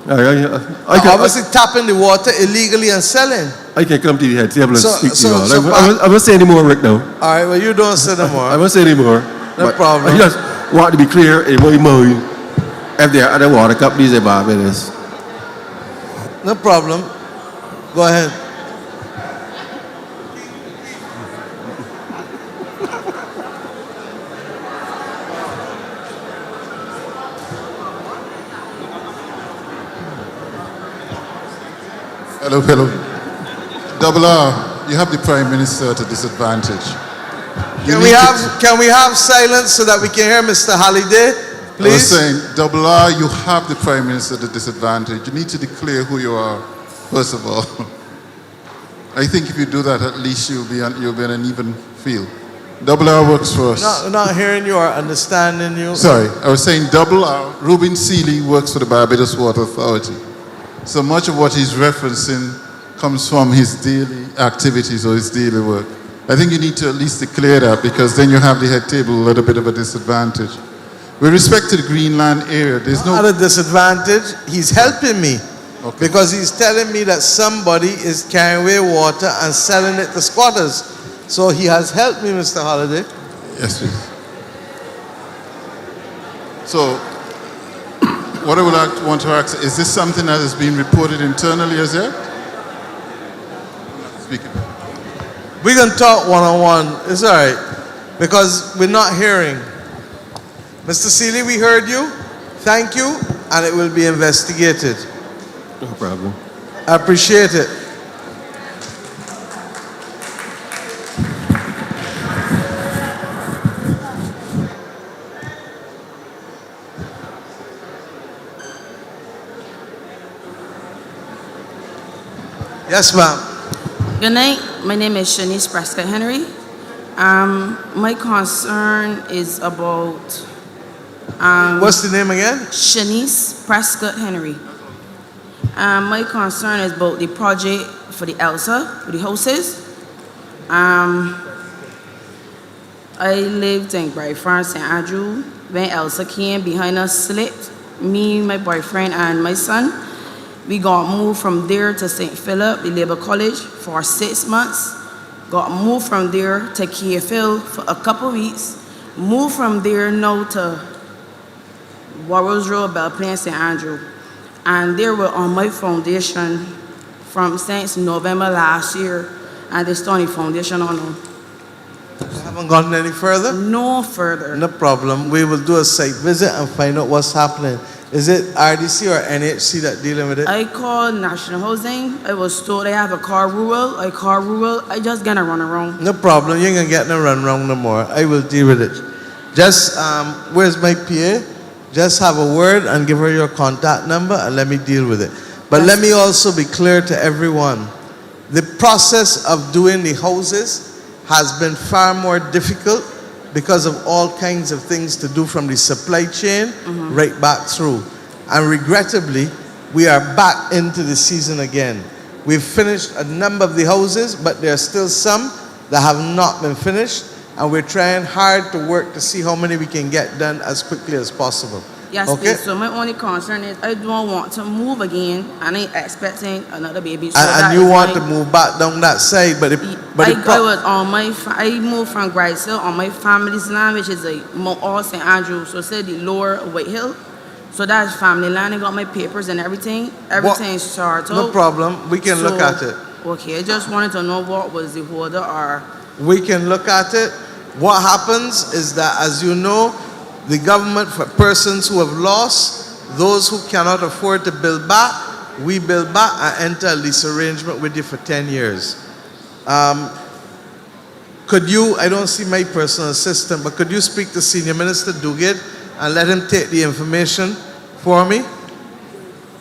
Obviously tapping the water illegally and selling. I can come to the head table and speak to you all. so I won't say any more right now. All right, well, you don't say no more. I won't say any more. No problem. I just want to be clear in my mind if there are other water companies in Barbados. No problem. Go ahead. Hello. Double R, you have the Prime Minister at a disadvantage. Can we have silence so that we can hear Mr. Halliday, please? I was saying, Double R, you have the Prime Minister at a disadvantage. You need to declare who you are, first of all. I think if you do that, at least you'll be on an even field. Double R works for us. Not hearing you or understanding you. Sorry, I was saying Double R, Ruben Seeley works for the Barbados Water Authority. So much of what he's referencing comes from his daily activities or his daily work. I think you need to at least declare that because then you have the head table a little bit of a disadvantage. With respect to the Greenland area, there's no... Not a disadvantage. He's helping me. Okay. Because he's telling me that somebody is carrying away water and selling it to squatters. So he has helped me, Mr. Halliday. Yes, please. So, what I would want to ask, is this something that has been reported internally as yet? Speaking. We can talk one-on-one. It's all right. Because we're not hearing. Mr. Seeley, we heard you. Thank you. And it will be investigated. No problem. I appreciate it. Yes, ma'am. Good night. My name is Shanice Prescott Henry. My concern is about. What's the name again? Shanice Prescott Henry. My concern is about the project for the ELSA, for the houses. I lived in Bright Farm, St. Andrew. When ELSA came, behind us slipped. Me, my boyfriend, and my son. We got moved from there to St. Philip, the Labour College, for 6 months. Got moved from there to KFL for a couple weeks. Moved from there now to Warrels Road, Belle Plaine, St. Andrew. And they were on my foundation since November last year. And they started foundation on them. You haven't gotten any further? No further. No problem. We will do a site visit and find out what's happening. Is it RDC or NHC that dealing with it? I called National Housing. I was told I have a car rural. I just gonna run around. No problem. You ain't gonna get no run around no more. I will deal with it. Just, where's my PA? Just have a word and give her your contact number and let me deal with it. But let me also be clear to everyone. The process of doing the houses has been far more difficult because of all kinds of things to do from the supply chain right back through. And regrettably, we are back into the season again. We've finished a number of the houses, but there are still some that have not been finished, and we're trying hard to work to see how many we can get done as quickly as possible. Yes, okay? please. So my only concern is I don't want to move again. I ain't expecting another baby. So and you want to move back down that side, but I moved from Grice Hill on my family's land, which is Mount All St. Andrew, so say the lower White Hill. So that's family land. I got my papers and everything. Everything's sorted. No problem. We can look at it. Okay, I just wanted to know what was the order or... We can look at it. What happens is that, as you know, the government, for persons who have lost, those who cannot afford to build back, we build back and enter a lease arrangement with you for 10 years. could you, I don't see my personal assistant, but could you speak to Senior Minister Duguid and let him take the information for me?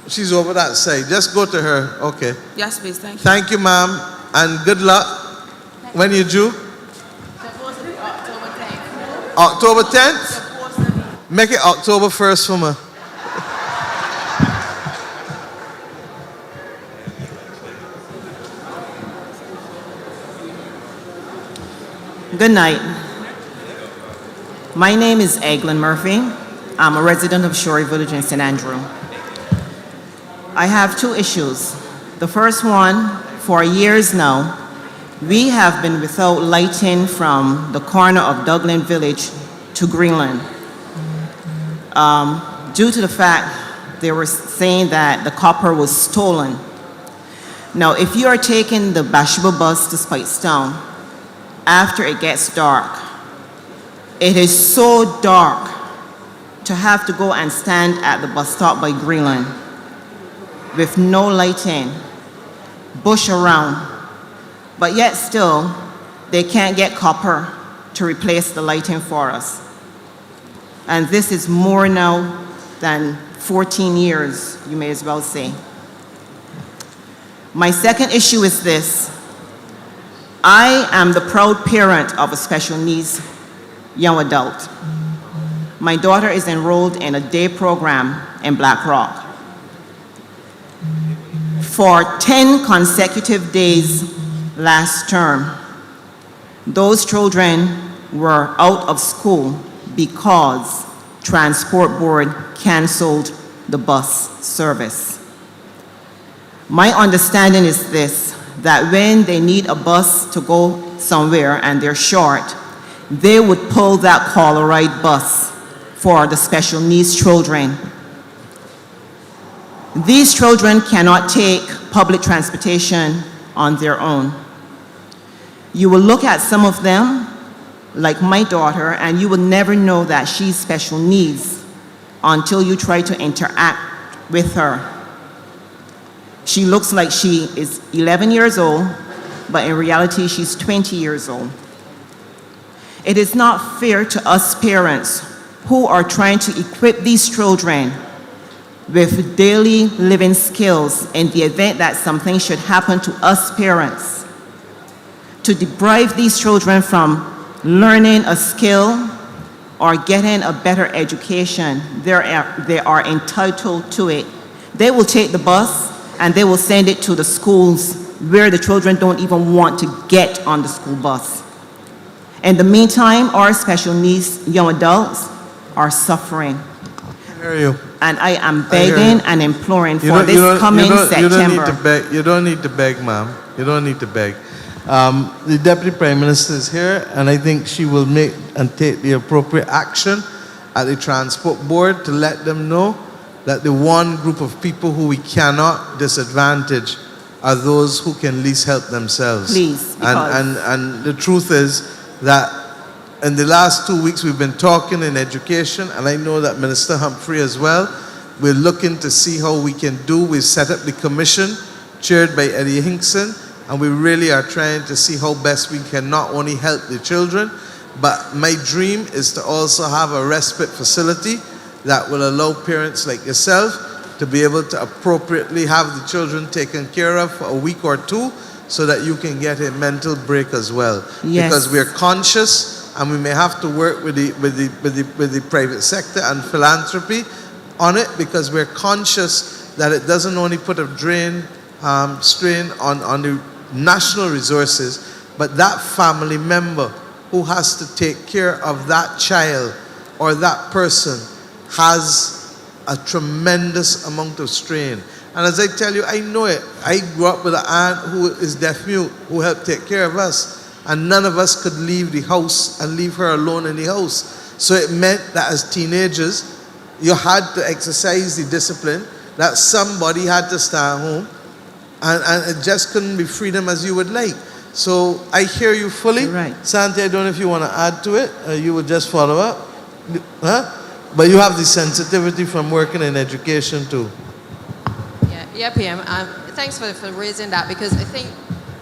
She's over that side. Just go to her. Okay. Yes, please. Thank you. Thank you, ma'am, and good luck. When you due? October 10th? Make it October 1st for me. Good night. My name is Eglin Murphy. I'm a resident of Shorey Village in St. Andrew. I have two issues. The first one, for years now, we have been without lighting from the corner of Dublin Village to Greenland. Due to the fact they were saying that the copper was stolen. Now, if you are taking the Bathsheba bus to Speightstown, after it gets dark, it is so dark to have to go and stand at the bus stop by Greenland with no lighting, bush around, but yet still, they can't get copper to replace the lighting for us. And this is more now than 14 years, you may as well say. My second issue is this. I am the proud parent of a special needs young adult. My daughter is enrolled in a day program in Black Rock. For 10 consecutive days last term, those children were out of school because Transport Board canceled the bus service. My understanding is this, that when they need a bus to go somewhere and they're short, they would pull that call a ride bus for the special needs children. These children cannot take public transportation on their own. You will look at some of them, like my daughter, and you will never know that she's special needs until you try to interact with her. She looks like she is 11 years old, but in reality, she's 20 years old. It is not fair to us parents who are trying to equip these children with daily living skills in the event that something should happen to us parents, to deprive these children from learning a skill or getting a better education. They are entitled to it. They will take the bus and they will send it to the schools where the children don't even want to get on the school bus. In the meantime, our special needs young adults are suffering. I hear you. And I am begging and imploring for this coming September. You don't need to beg, ma'am. You don't need to beg. The Deputy Prime Minister is here, and I think she will make and take the appropriate action at the Transport Board to let them know that the one group of people who we cannot disadvantage are those who can least help themselves. Please, and the truth is that in the last 2 weeks we've been talking in education, and I know that Minister Humphrey as well. We're looking to see how we can do. We've set up the commission chaired by Eddie Hinkson, and we really are trying to see how best we can not only help the children, but my dream is to also have a respite facility that will allow parents like yourself to be able to appropriately have the children taken care of for a week or two so that you can get a mental break as well. Yes. Because we're conscious and we may have to work with the private sector and philanthropy on it, because we're conscious that it doesn't only put a strain on the national resources, but that family member who has to take care of that child or that person has a tremendous amount of strain. And as I tell you, I know it. I grew up with an aunt who is deaf-mute, who helped take care of us. And none of us could leave the house and leave her alone in the house. So it meant that as teenagers, you had to exercise the discipline, that somebody had to stay at home, and it just couldn't be freedom as you would like. So I hear you fully. Right. Santi, I don't know if you want to add to it, or you would just follow up. Huh? But you have the sensitivity from working in education too. Yeah, PM. Thanks for raising that, because I think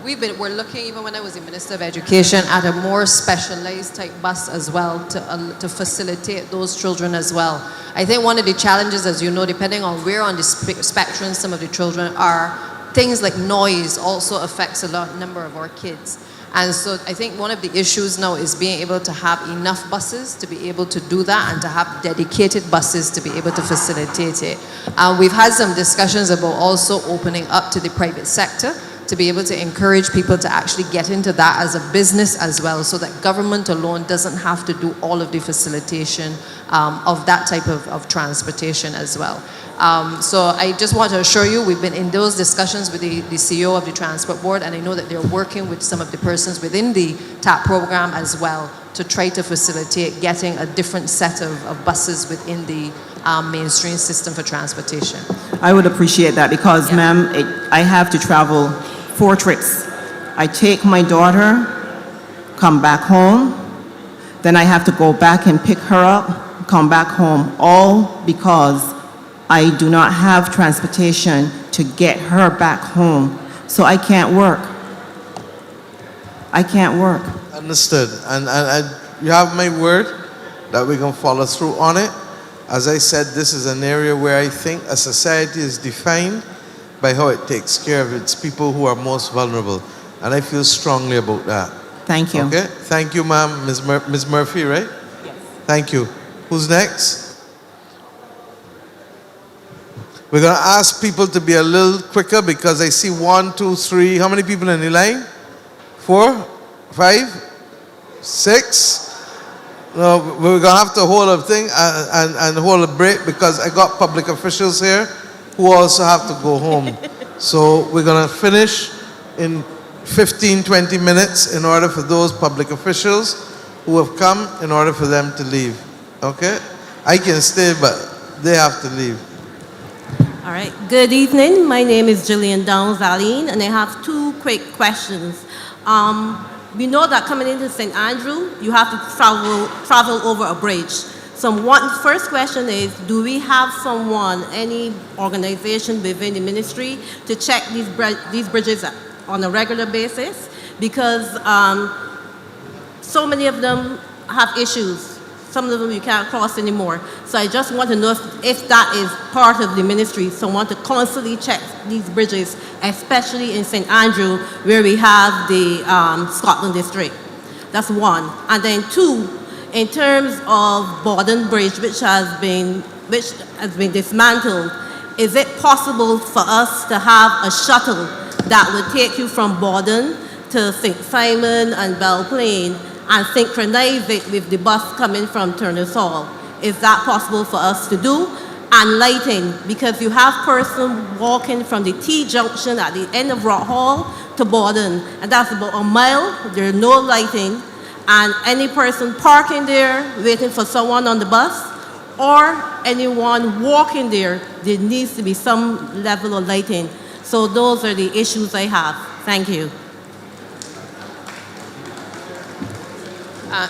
We're looking, even when I was the Minister of Education, at a more specialized type bus as well to facilitate those children as well. I think one of the challenges, as you know, depending on where on the spectrum some of the children are, things like noise also affects a number of our kids. And so I think one of the issues now is being able to have enough buses to be able to do that and to have dedicated buses to be able to facilitate it. We've had some discussions about also opening up to the private sector to be able to encourage people to actually get into that as a business as well, so that government alone doesn't have to do all of the facilitation of that type of transportation as well. So I just want to assure you, we've been in those discussions with the CEO of the Transport Board, and I know that they're working with some of the persons within the TAP program as well to try to facilitate getting a different set of buses within the mainstream system for transportation. I would appreciate that because, ma'am, I have to travel 4 trips. I take my daughter, come back home, then I have to go back and pick her up, come back home, all because I do not have transportation to get her back home. So I can't work. I can't work. Understood. And you have my word that we're going to follow through on it. As I said, this is an area where I think a society is defined by how it takes care of its people who are most vulnerable. And I feel strongly about that. Thank you. Okay? Thank you, ma'am. Ms. Murphy, right? Yes. Thank you. Who's next? We're going to ask people to be a little quicker because I see 1, 2, 3. How many people in the line? 4, 5, 6. No, we're going to have to hold a thing and hold a break because I got public officials here who also have to go home. So we're going to finish in 15, 20 minutes in order for those public officials who have come in order for them to leave. Okay? I can stay, but they have to leave. All right. Good evening. My name is Jillian Downs-Aline, and I have 2 quick questions. We know that coming into St. Andrew, you have to travel over a bridge. So first question is, do we have someone, any organization within the ministry to check these bridges on a regular basis? Because so many of them have issues. Some of them you can't cross anymore. So I just want to know if that is part of the ministry, someone to constantly check these bridges, especially in St. Andrew, where we have the Scotland District. That's 1. And then 2, in terms of Borden Bridge, which has been dismantled, is it possible for us to have a shuttle that would take you from Borden to St. Simon and Belle Plaine and synchronize it with the bus coming from Turner's Hall? Is that possible for us to do? And lighting, because you have person walking from the T-junction at the end of Rock Hall to Borden, and that's about a mile. There's no lighting, and any person parking there waiting for someone on the bus or anyone walking there needs to be some level of lighting. So those are the issues I have. Thank you.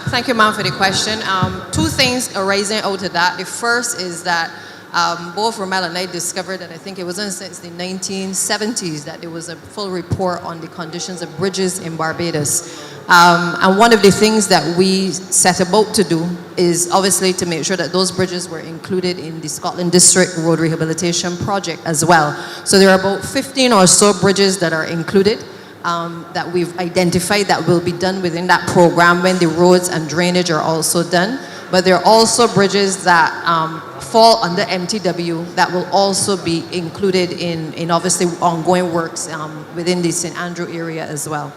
Thank you, ma'am, for the question. 2 things arising out of that. The first is that both Rommel and I discovered that I think it wasn't since the 1970s that there was a full report on the conditions of bridges in Barbados. And one of the things that we set about to do is obviously to make sure that those bridges were included in the Scotland District Road Rehabilitation Project as well. So there are about 15 or so bridges that are included. That we've identified that will be done within that program when the roads and drainage are also done. But there are also bridges that fall under MTW that will also be included in obviously ongoing works within the St. Andrew area as well.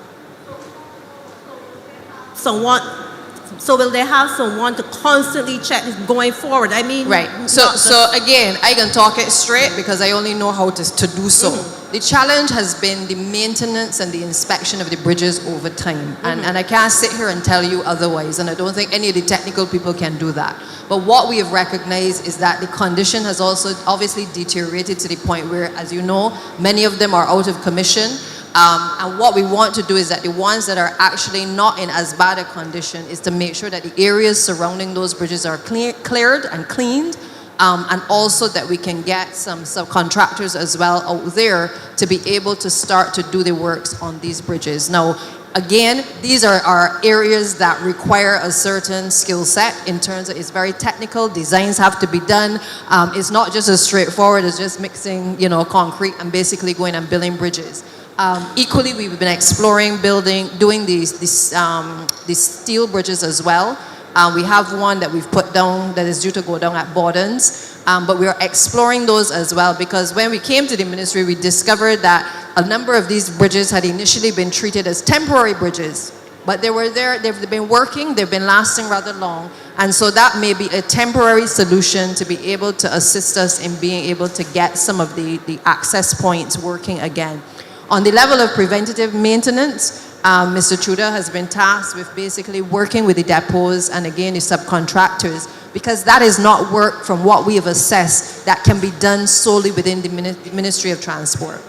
So will they have someone to constantly check going forward? I mean, right. So again, I can talk it straight because I only know how to do so. The challenge has been the maintenance and the inspection of the bridges over time. And I can't sit here and tell you otherwise, and I don't think any of the technical people can do that. But what we have recognized is that the condition has also obviously deteriorated to the point where, as you know, many of them are out of commission. And what we want to do is that the ones that are actually not in as bad a condition is to make sure that the areas surrounding those bridges are cleared and cleaned and also that we can get some subcontractors as well out there to be able to start to do the works on these bridges. Now, again, these are areas that require a certain skill set in terms of it's very technical, designs have to be done. It's not just as straightforward as just mixing, concrete and basically going and building bridges. Equally, we've been exploring doing these steel bridges as well. We have one that we've put down that is due to go down at Bordens. But we are exploring those as well, because when we came to the ministry, we discovered that a number of these bridges had initially been treated as temporary bridges. But they were there, they've been working, they've been lasting rather long. And so that may be a temporary solution to be able to assist us in being able to get some of the access points working again. On the level of preventative maintenance, Mr. Trudeau has been tasked with basically working with the depots and again the subcontractors, because that is not work from what we have assessed that can be done solely within the Ministry of Transport.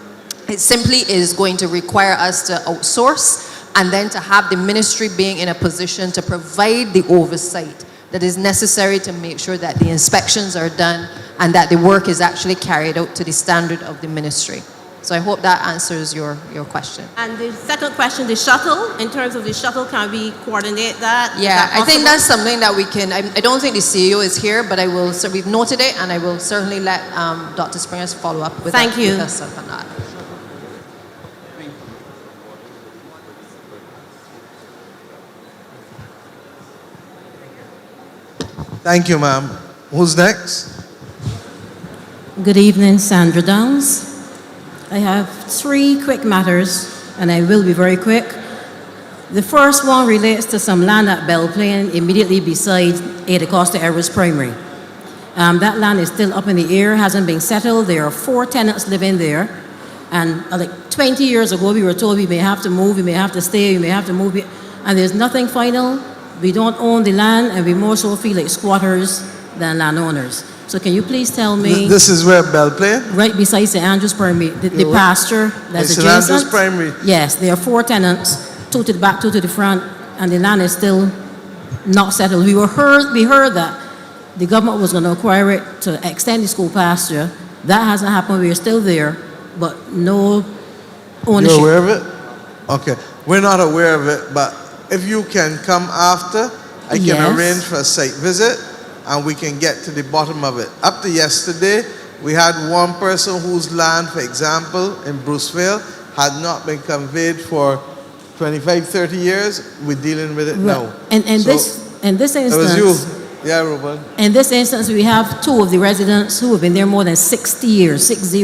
It simply is going to require us to outsource and then to have the ministry being in a position to provide the oversight that is necessary to make sure that the inspections are done and that the work is actually carried out to the standard of the ministry. So I hope that answers your question. And the second question, the shuttle, in terms of the shuttle, can we coordinate that? Yeah, I think that's something that we can, I don't think the CEO is here, but so we've noted it, and I will certainly let Dr. Springers follow up with Thank you. With us on that. Thank you, ma'am. Who's next? Good evening, Sandra Downs. I have 3 quick matters, and I will be very quick. The first one relates to some land at Belle Plaine, immediately beside Ada Costa Everest Primary. That land is still up in the air, hasn't been settled. There are 4 tenants living there. And like 20 years ago, we were told we may have to move, we may have to stay, we may have to move. And there's nothing final. We don't own the land, and we more so feel like squatters than landowners. So can you please tell me... This is where Belle Plaine? Right beside St. Andrew's Primary, the pasture that's St. adjacent. Andrew's Primary? Yes, there are 4 tenants, 2 to the back, 2 to the front, and the land is still not settled. We heard that the government was going to acquire it to extend the school pasture. That hasn't happened. We're still there, but no ownership. You're aware of it? Okay. We're not aware of it, but if you can come after, I can arrange for a site visit, and we can get to the bottom of it. Up to yesterday, we had one person whose land, for example, in Bruceville, had not been conveyed for 25, 30 years. We're dealing with it now. And in this instance... It was you. Yeah, Ruben. In this instance, we have 2 of the residents who have been there more than 60 years, 60,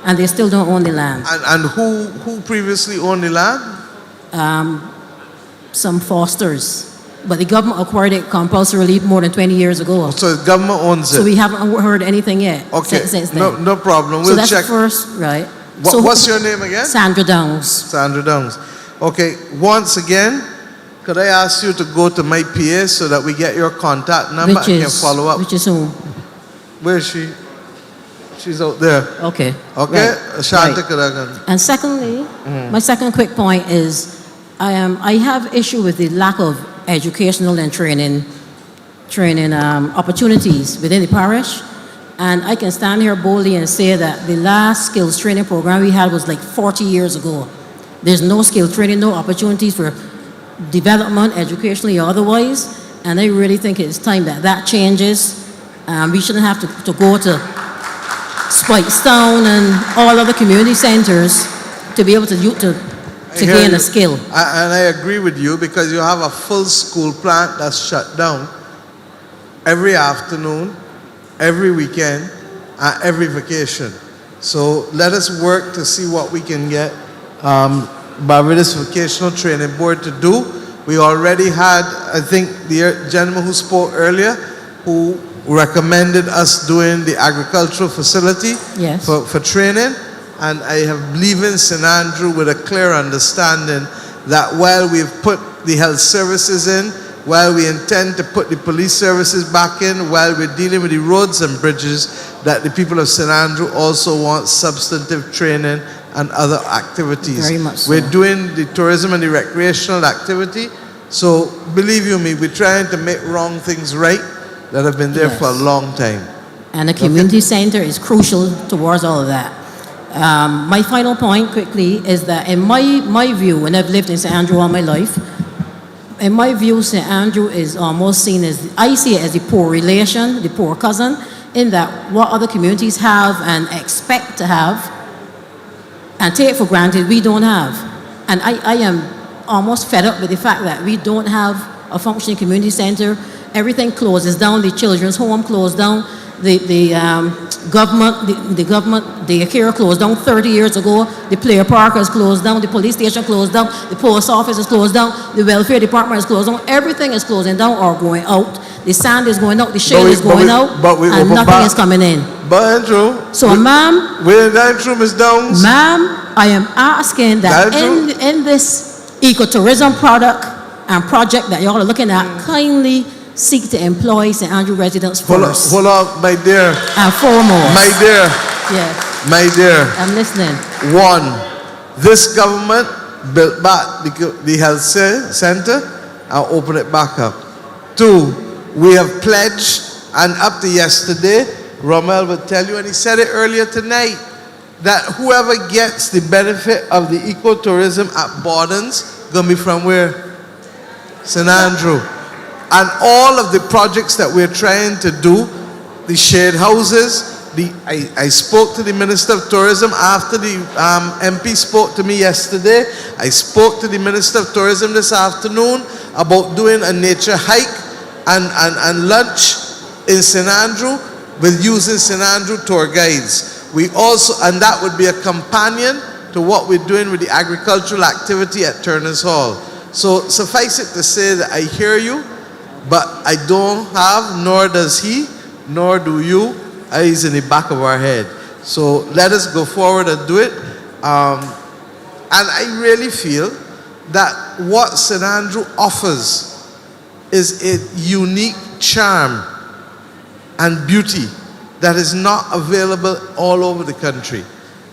and they still don't own the land. And who previously owned the land? Some Fosters. But the government acquired it compulsorily more than 20 years ago. So the government owns it? So we haven't heard anything yet since then. No problem. So We'll that's check. the first, right. What's your name again? Sandra Downs. Sandra Downs. Okay, once again, could I ask you to go to my PA so that we get your contact number and can follow up? Which is who? Where is she? She's out there. Okay. Okay, right. Shanta Right. Kadagan. And secondly, my second quick point is I have issue with the lack of educational and training opportunities within the parish. And I can stand here boldly and say that the last skills training program we had was like 40 years ago. There's no skill training, no opportunities for development, educationally or otherwise. And I really think it's time that changes. We shouldn't have to go to Spikestown and all other community centers to be able to gain a skill. And I agree with you, because you have a full school plant that's shut down every afternoon, every weekend, and every vacation. So let us work to see what we can get Barbados Vocational Training Board to do. We already had, I think, the gentleman who spoke earlier, who recommended us doing the agricultural facility for training. And I have leaving St. Andrew with a clear understanding that while we've put the health services in, while we intend to put the police services back in, while we're dealing with the roads and bridges, that the people of St. Andrew also want substantive training and other activities. Very much so. We're doing the tourism and the recreational activity. So believe you me, we're trying to make wrong things right that have been there for a long time. And a community center is crucial towards all of that. My final point, quickly, is that in my view, and I've lived in St. Andrew all my life, in my view, St. Andrew is almost seen as, I see it as the poor relation, the poor cousin, in that what other communities have and expect to have and take for granted, we don't have. And I am almost fed up with the fact that we don't have a functioning community center. Everything closes down, the children's home closed down, the government daycare closed down 30 years ago, the player park is closed down, the police station closed down, the post office is closed down, the welfare department is closed down, everything is closing down or going out. The sand is going out, the shale is going out, and nothing is coming in. But Andrew, so ma'am, we're going through Ms. Downs. Ma'am, I am asking that in this ecotourism product and project that y'all are looking at, kindly seek to employ St. Andrew residents first. Hold on, my dear. And foremost. My dear. Yes. My dear. I'm listening. One, this government built back the health center and opened it back up. Two, we have pledged, and up to yesterday, Rommel would tell you, and he said it earlier tonight, that whoever gets the benefit of the ecotourism at Bordens gonna be from where? St. Andrew. And all of the projects that we're trying to do, the shared houses, I spoke to the Minister of Tourism after the MP spoke to me yesterday. I spoke to the Minister of Tourism this afternoon about doing a nature hike and lunch in St. Andrew with using St. Andrew tour guides. We also, and that would be a companion to what we're doing with the agricultural activity at Turner's Hall. So suffice it to say that I hear you, but I don't have, nor does he, nor do you, eyes in the back of our head. So let us go forward and do it. And I really feel that what St. Andrew offers is a unique charm and beauty that is not available all over the country.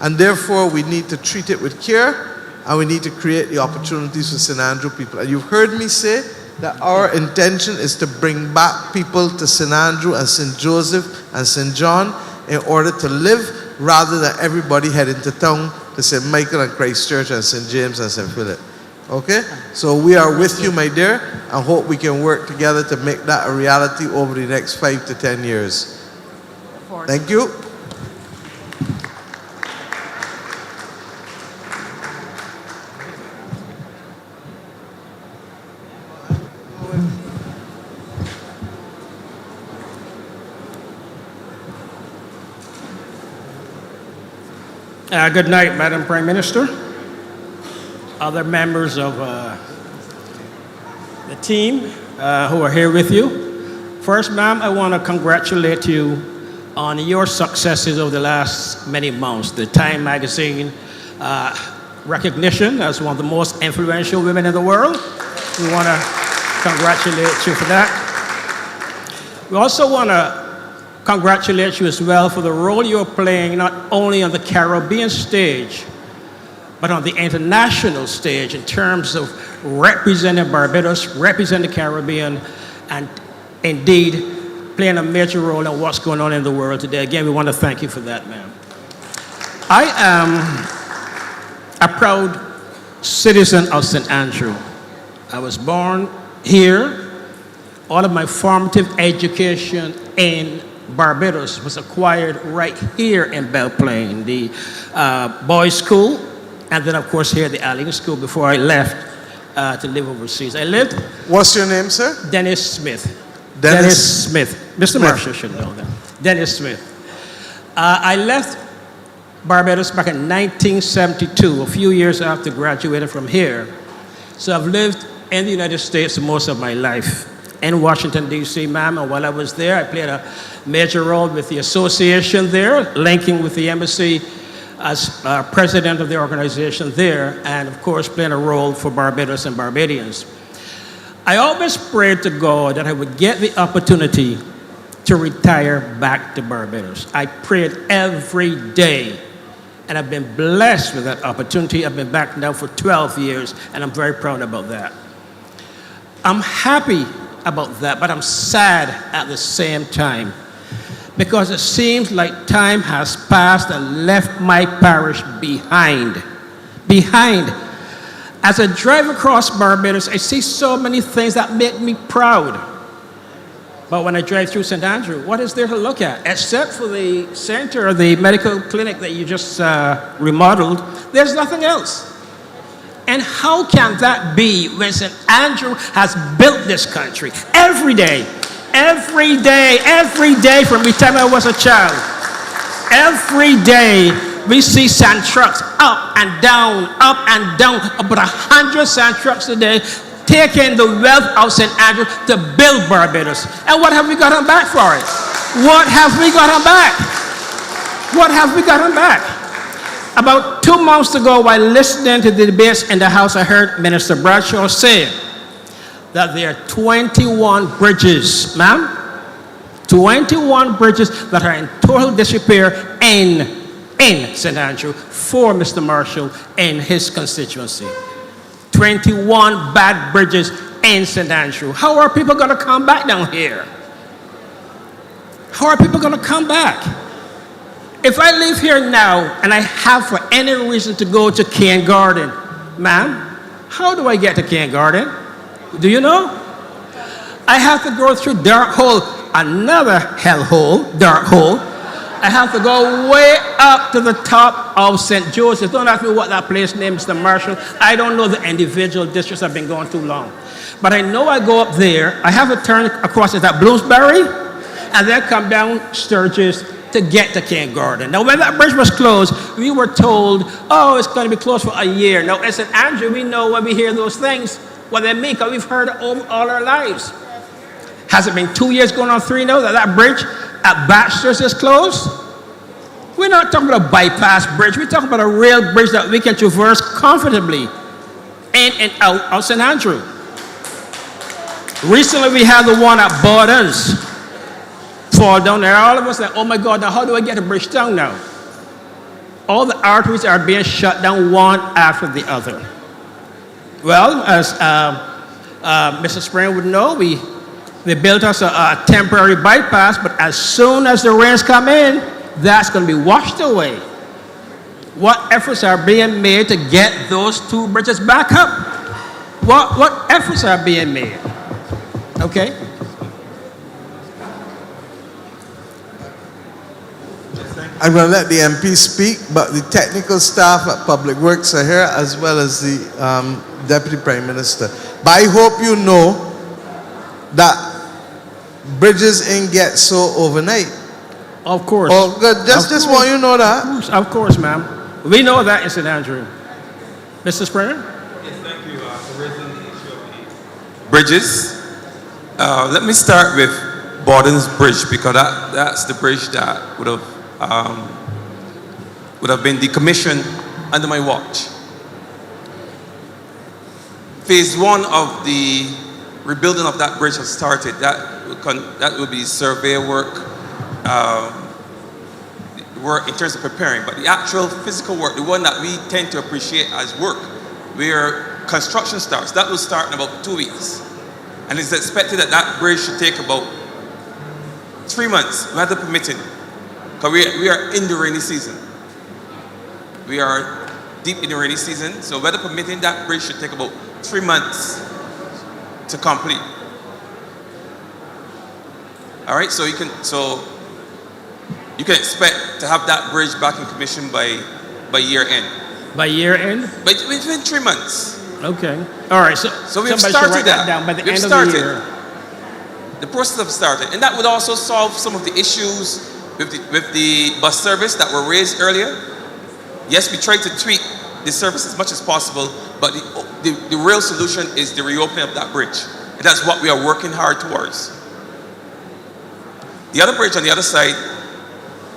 And therefore, we need to treat it with care, and we need to create the opportunities for St. Andrew people. And you've heard me say that our intention is to bring back people to St. Andrew and St. Joseph and St. John in order to live, rather than everybody heading to town to St. Michael and Christ Church and St. James and St. Philip. Okay? So we are with you, my dear, and hope we can work together to make that a reality over the next 5 to 10 years. Thank you. Good night, Madam Prime Minister, other members of the team who are here with you. First, ma'am, I want to congratulate you on your successes over the last many months. The Time magazine recognition as one of the most influential women in the world. We want to congratulate you for that. We also want to congratulate you as well for the role you're playing not only on the Caribbean stage, but on the international stage in terms of representing Barbados, representing the Caribbean, and indeed playing a major role in what's going on in the world today. Again, we want to thank you for that, ma'am. I am a proud citizen of St. Andrew. I was born here. All of my formative education in Barbados was acquired right here in Belle Plaine, the boys' school, and then, of course, here at the Alling School before I left to live overseas. I lived. What's your name, sir? Dennis Smith. Dennis Smith. Mr. Marshall should know that. Dennis Smith. I left Barbados back in 1972, a few years after graduating from here. So I've lived in the United States most of my life. In Washington, D.C., ma'am, and while I was there, I played a major role with the association there, linking with the embassy as president of the organization there, and of course, playing a role for Barbados and Barbadians. I always prayed to God that I would get the opportunity to retire back to Barbados. I prayed every day, and I've been blessed with that opportunity. I've been back now for 12 years, and I'm very proud about that. I'm happy about that, but I'm sad at the same time because it seems like time has passed and left my parish behind. Behind. As I drive across Barbados, I see so many things that make me proud. But when I drive through St. Andrew, what is there to look at? Except for the center, the medical clinic that you just remodeled, there's nothing else. And how can that be when St. Andrew has built this country? Every day from the time I was a child, every day we see sand trucks up and down, about 100 sand trucks a day, taking the wealth of St. Andrew to build Barbados. And what have we gotten back for it? What have we gotten back? What have we gotten back? About 2 months ago, while listening to the debates in the House, I heard Minister Bradshaw say that there are 21 bridges, ma'am, 21 bridges that are in total disrepair in St. Andrew for Mr. Marshall and his constituency. 21 bad bridges in St. Andrew. How are people going to come back down here? How are people going to come back? If I live here now and I have for any reason to go to Cane Garden, ma'am, how do I get to Cane Garden? Do you know? I have to go through Dark Hole, another hellhole, Dark Hole. I have to go way up to the top of St. Joseph. Don't ask me what that place name is, Mr. Marshall. I don't know the individual districts. I've been going too long. But I know I go up there. I have to turn across it at Bloomsbury and then come down Sturgis to get to Cane Garden. Now, when that bridge was closed, we were told, oh, it's going to be closed for a year. Now, in St. Andrew, we know when we hear those things, what they mean, because we've heard it all our lives. Has it been 2 years going on 3 now that bridge at Baxter's is closed? We're not talking about a bypass bridge. We're talking about a real bridge that we can traverse comfortably in and out of St. Andrew. Recently, we had the one at Bordens fall down there. All of us like, oh my God, now how do I get a bridge down now? All the arteries are being shut down one after the other. Well, as Mr. Spring would know, they built us a temporary bypass, but as soon as the rains come in, that's going to be washed away. What efforts are being made to get those 2 bridges back up? What efforts are being made? Okay. I'm going to let the MP speak, but the technical staff at Public Works are here, as well as the Deputy Prime Minister. But I hope you know that bridges ain't get so overnight. Of course. Oh, good. Just want you to know that. Of course, ma'am. We know that in St. Andrew. Mr. Springer? Yes, thank you for raising the issue of the bridges. Let me start with Borden's Bridge, because that's the bridge that would have been decommissioned under my watch. Phase 1 of the rebuilding of that bridge has started. That will be survey work, work in terms of preparing, but the actual physical work, the one that we tend to appreciate as work, where construction starts, that will start in about 2 weeks. And it's expected that that bridge should take about 3 months, weather permitting, because we are in the rainy season. We are deep in the rainy season, so weather permitting, that bridge should take about 3 months to complete. All right, so you can expect to have that bridge back in commission by year end. By year end? Within 3 months. Okay. All right. So we've started that. Down by the we've end started. Of the year. The process has started, and that would also solve some of the issues with the bus service that were raised earlier. Yes, we tried to tweak the service as much as possible, but the real solution is the reopening of that bridge, and that's what we are working hard towards. The other bridge on the other side,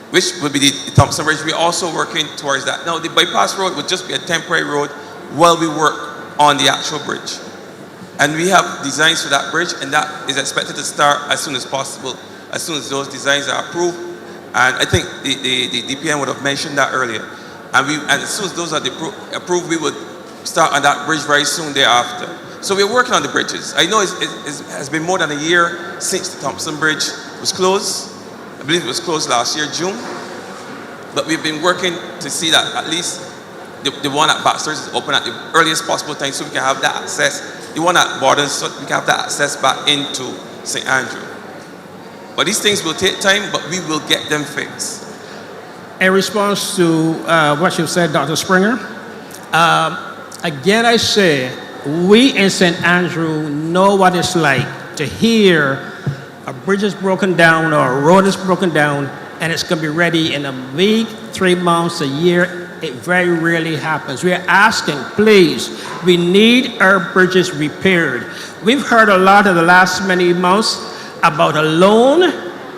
which would be the Thompson Bridge, we're also working towards that. Now, the bypass road would just be a temporary road while we work on the actual bridge. And we have designs for that bridge, and that is expected to start as soon as possible, as soon as those designs are approved. And I think the DPN would have mentioned that earlier. And as soon as those are approved, we would start on that bridge very soon thereafter. So we're working on the bridges. I know it has been more than a year since the Thompson Bridge was closed, I believe it was closed last year, June. But we've been working to see that at least the one at Baxter's is open at the earliest possible time so we can have that access. The one at Borden, so we can have that access back into St. Andrew. But these things will take time, but we will get them fixed. In response to what you said, Dr. Springer, again I say, we in St. Andrew know what it's like to hear a bridge is broken down or a road is broken down and it's going to be ready in a week, 3 months, a year. It very rarely happens. We are asking, please, we need our bridges repaired. We've heard a lot in the last many months about a loan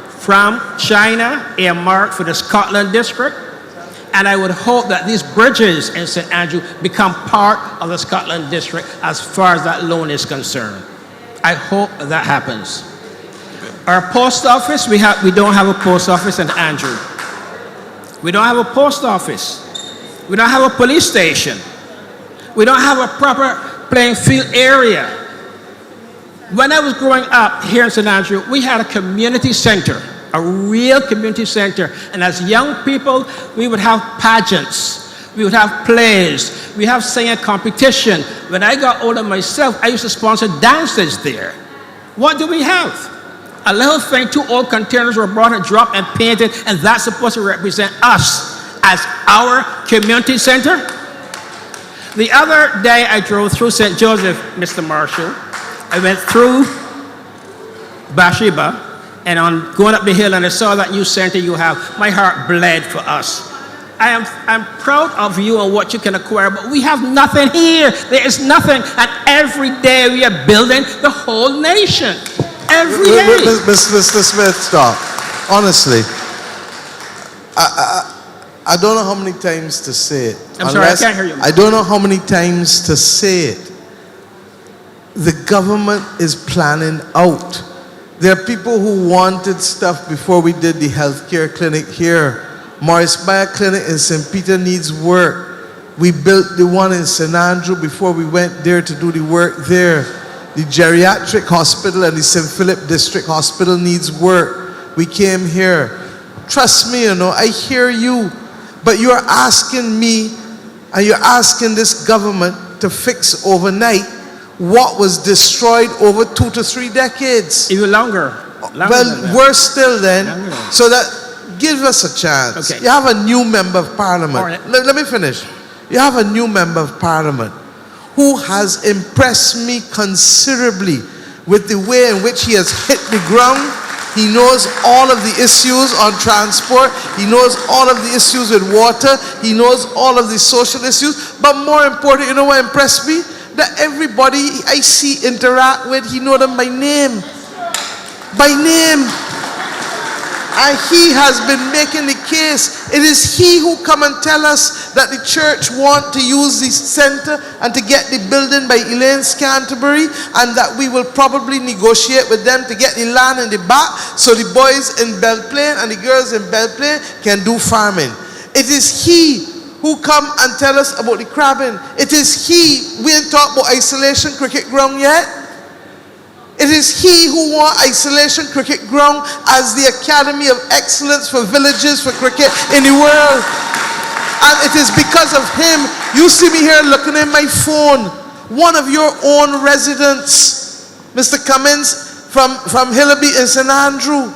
from China earmarked for the Scotland district. And I would hope that these bridges in St. Andrew become part of the Scotland district as far as that loan is concerned. I hope that happens. Our post office, we don't have a post office in Andrew. We don't have a post office. We don't have a police station. We don't have a proper playing field area. When I was growing up here in St. Andrew, we had a community center, a real community center. And as young people, we would have pageants. We would have plays. We have singing competition. When I got older myself, I used to sponsor dances there. What do we have? A little thing, 2 old containers were brought and dropped and painted, and that's supposed to represent us as our community center. The other day I drove through St. Joseph, Mr. Marshall. I went through Bathsheba, and on going up the hill and I saw that new center you have, my heart bled for us. I'm proud of you and what you can acquire, but we have nothing here. There is nothing, and every day we are building the whole nation. Every day. Mr. Smith, stop. Honestly, I don't know how many times to say it. I'm sorry, I can't hear you. I don't know how many times to say it. The government is planning out. There are people who wanted stuff before we did the healthcare clinic here. Morris Bayer Clinic in St. Peter needs work. We built the one in St. Andrew before we went there to do the work there. The geriatric hospital and the St. Philip District Hospital needs work. We came here. Trust me, I hear you. But you're asking me and you're asking this government to fix overnight what was destroyed over 2 to 3 decades. Even longer. Well, worse still then. So that, give us a chance. Okay. You have a new member of parliament. Right. Let me finish. You have a new member of parliament who has impressed me considerably with the way in which he has hit the ground. He knows all of the issues on transport. He knows all of the issues with water. He knows all of the social issues. But more important, you know what impressed me? That everybody I see interact with, he know them by name. By name. And he has been making the case. It is he who come and tell us that the church want to use the center and to get the building by Elaine's Canterbury, and that we will probably negotiate with them to get the land in the back so the boys in Belle Plaine and the girls in Belle Plaine can do farming. It is he who come and tell us about the crabbing. It is he, we ain't talk about isolation cricket ground yet. It is he who want isolation cricket ground as the Academy of Excellence for villages for cricket in the world. And it is because of him, you see me here looking at my phone. One of your own residents, Mr. Cummins from Hillaby in St. Andrew,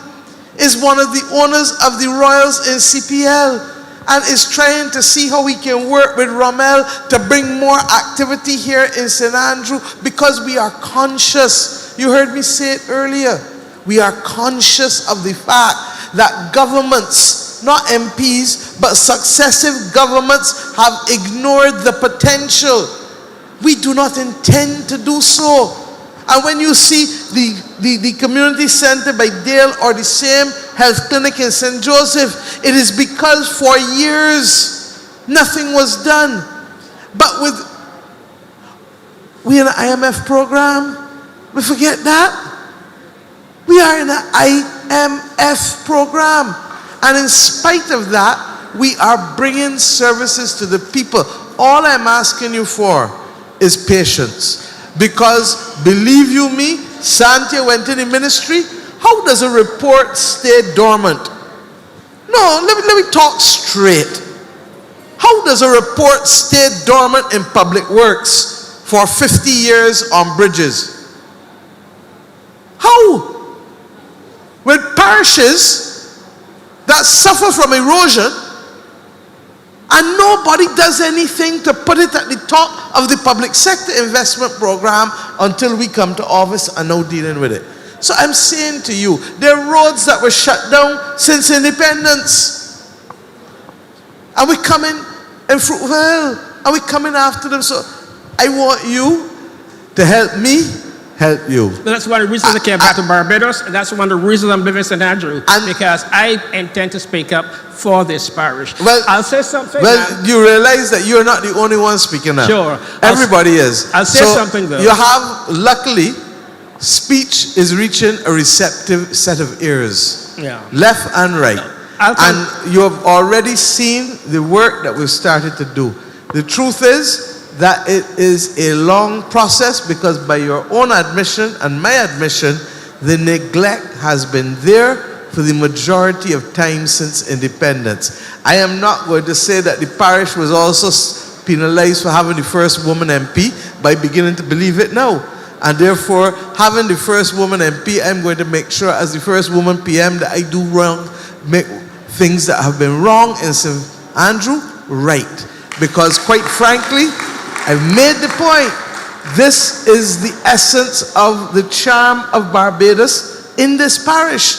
is one of the owners of the Royals in CPL and is trying to see how we can work with Rommel to bring more activity here in St. Andrew, because we are conscious. You heard me say it earlier. We are conscious of the fact that governments, not MPs, but successive governments have ignored the potential. We do not intend to do so. And when you see the community center by Dale or the same health clinic in St. Joseph, it is because for years nothing was done. But we in an IMF program, we forget that. We are in an IMF program. And in spite of that, we are bringing services to the people. All I'm asking you for is patience. Because, believe you me, Santia went in the ministry. How does a report stay dormant No, let me talk straight. How does a report stay dormant in public works for 50 years on bridges? How? With parishes that suffer from erosion and nobody does anything to put it at the top of the public sector investment program until we come to office and now dealing with it. So I'm saying to you, there are roads that were shut down since independence. And we coming in Fruitvale, and we coming after them. So I want you to help me help you. But that's one of the reasons I came back to Barbados, and that's one of the reasons I'm living in St. Andrew, because I intend to speak up for this parish. Well, I'll say something. Well, you realize that you're not the only one speaking up. Sure. Everybody is. I'll say something though. You have, luckily, speech is reaching a receptive set of ears. Yeah. Left and right. And you have already seen the work that we've started to do. The truth is that it is a long process because by your own admission and my admission, the neglect has been there for the majority of time since independence. I am not going to say that the parish was also penalized for having the first woman MP by beginning to believe it now. And therefore, having the first woman MP, I'm going to make sure as the first woman PM that I do wrong, make things that have been wrong in St. Andrew right. Because quite frankly, I've made the point. This is the essence of the charm of Barbados in this parish.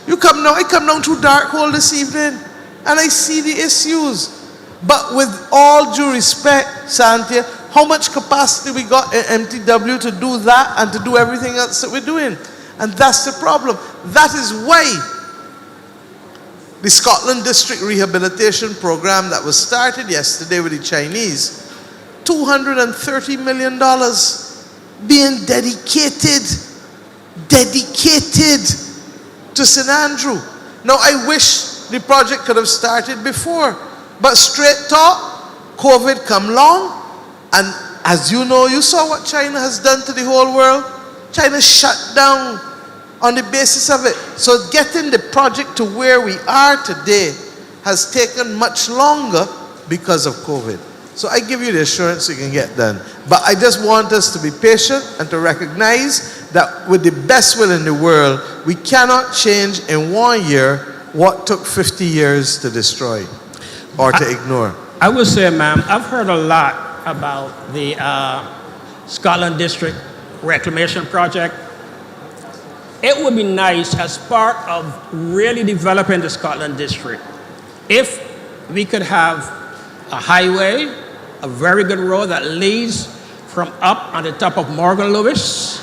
You come now, I come down to Darkhole this evening and I see the issues. But with all due respect, Santia, how much capacity we got in MTW to do that and to do everything else that we're doing? And that's the problem. That is why the Scotland District Rehabilitation Program that was started yesterday with the Chinese, $230 million being dedicated to St. Andrew. Now, I wish the project could have started before, but straight talk, COVID come along, and as you know, you saw what China has done to the whole world. China shut down on the basis of it. So getting the project to where we are today has taken much longer because of COVID. So I give you the assurance you can get done. But I just want us to be patient and to recognize that with the best will in the world, we cannot change in 1 year what took 50 years to destroy or to ignore. I would say, ma'am, I've heard a lot about the Scotland District Reclamation Project. It would be nice as part of really developing the Scotland District if we could have a highway, a very good road that leads from up on the top of Morgan Lewis,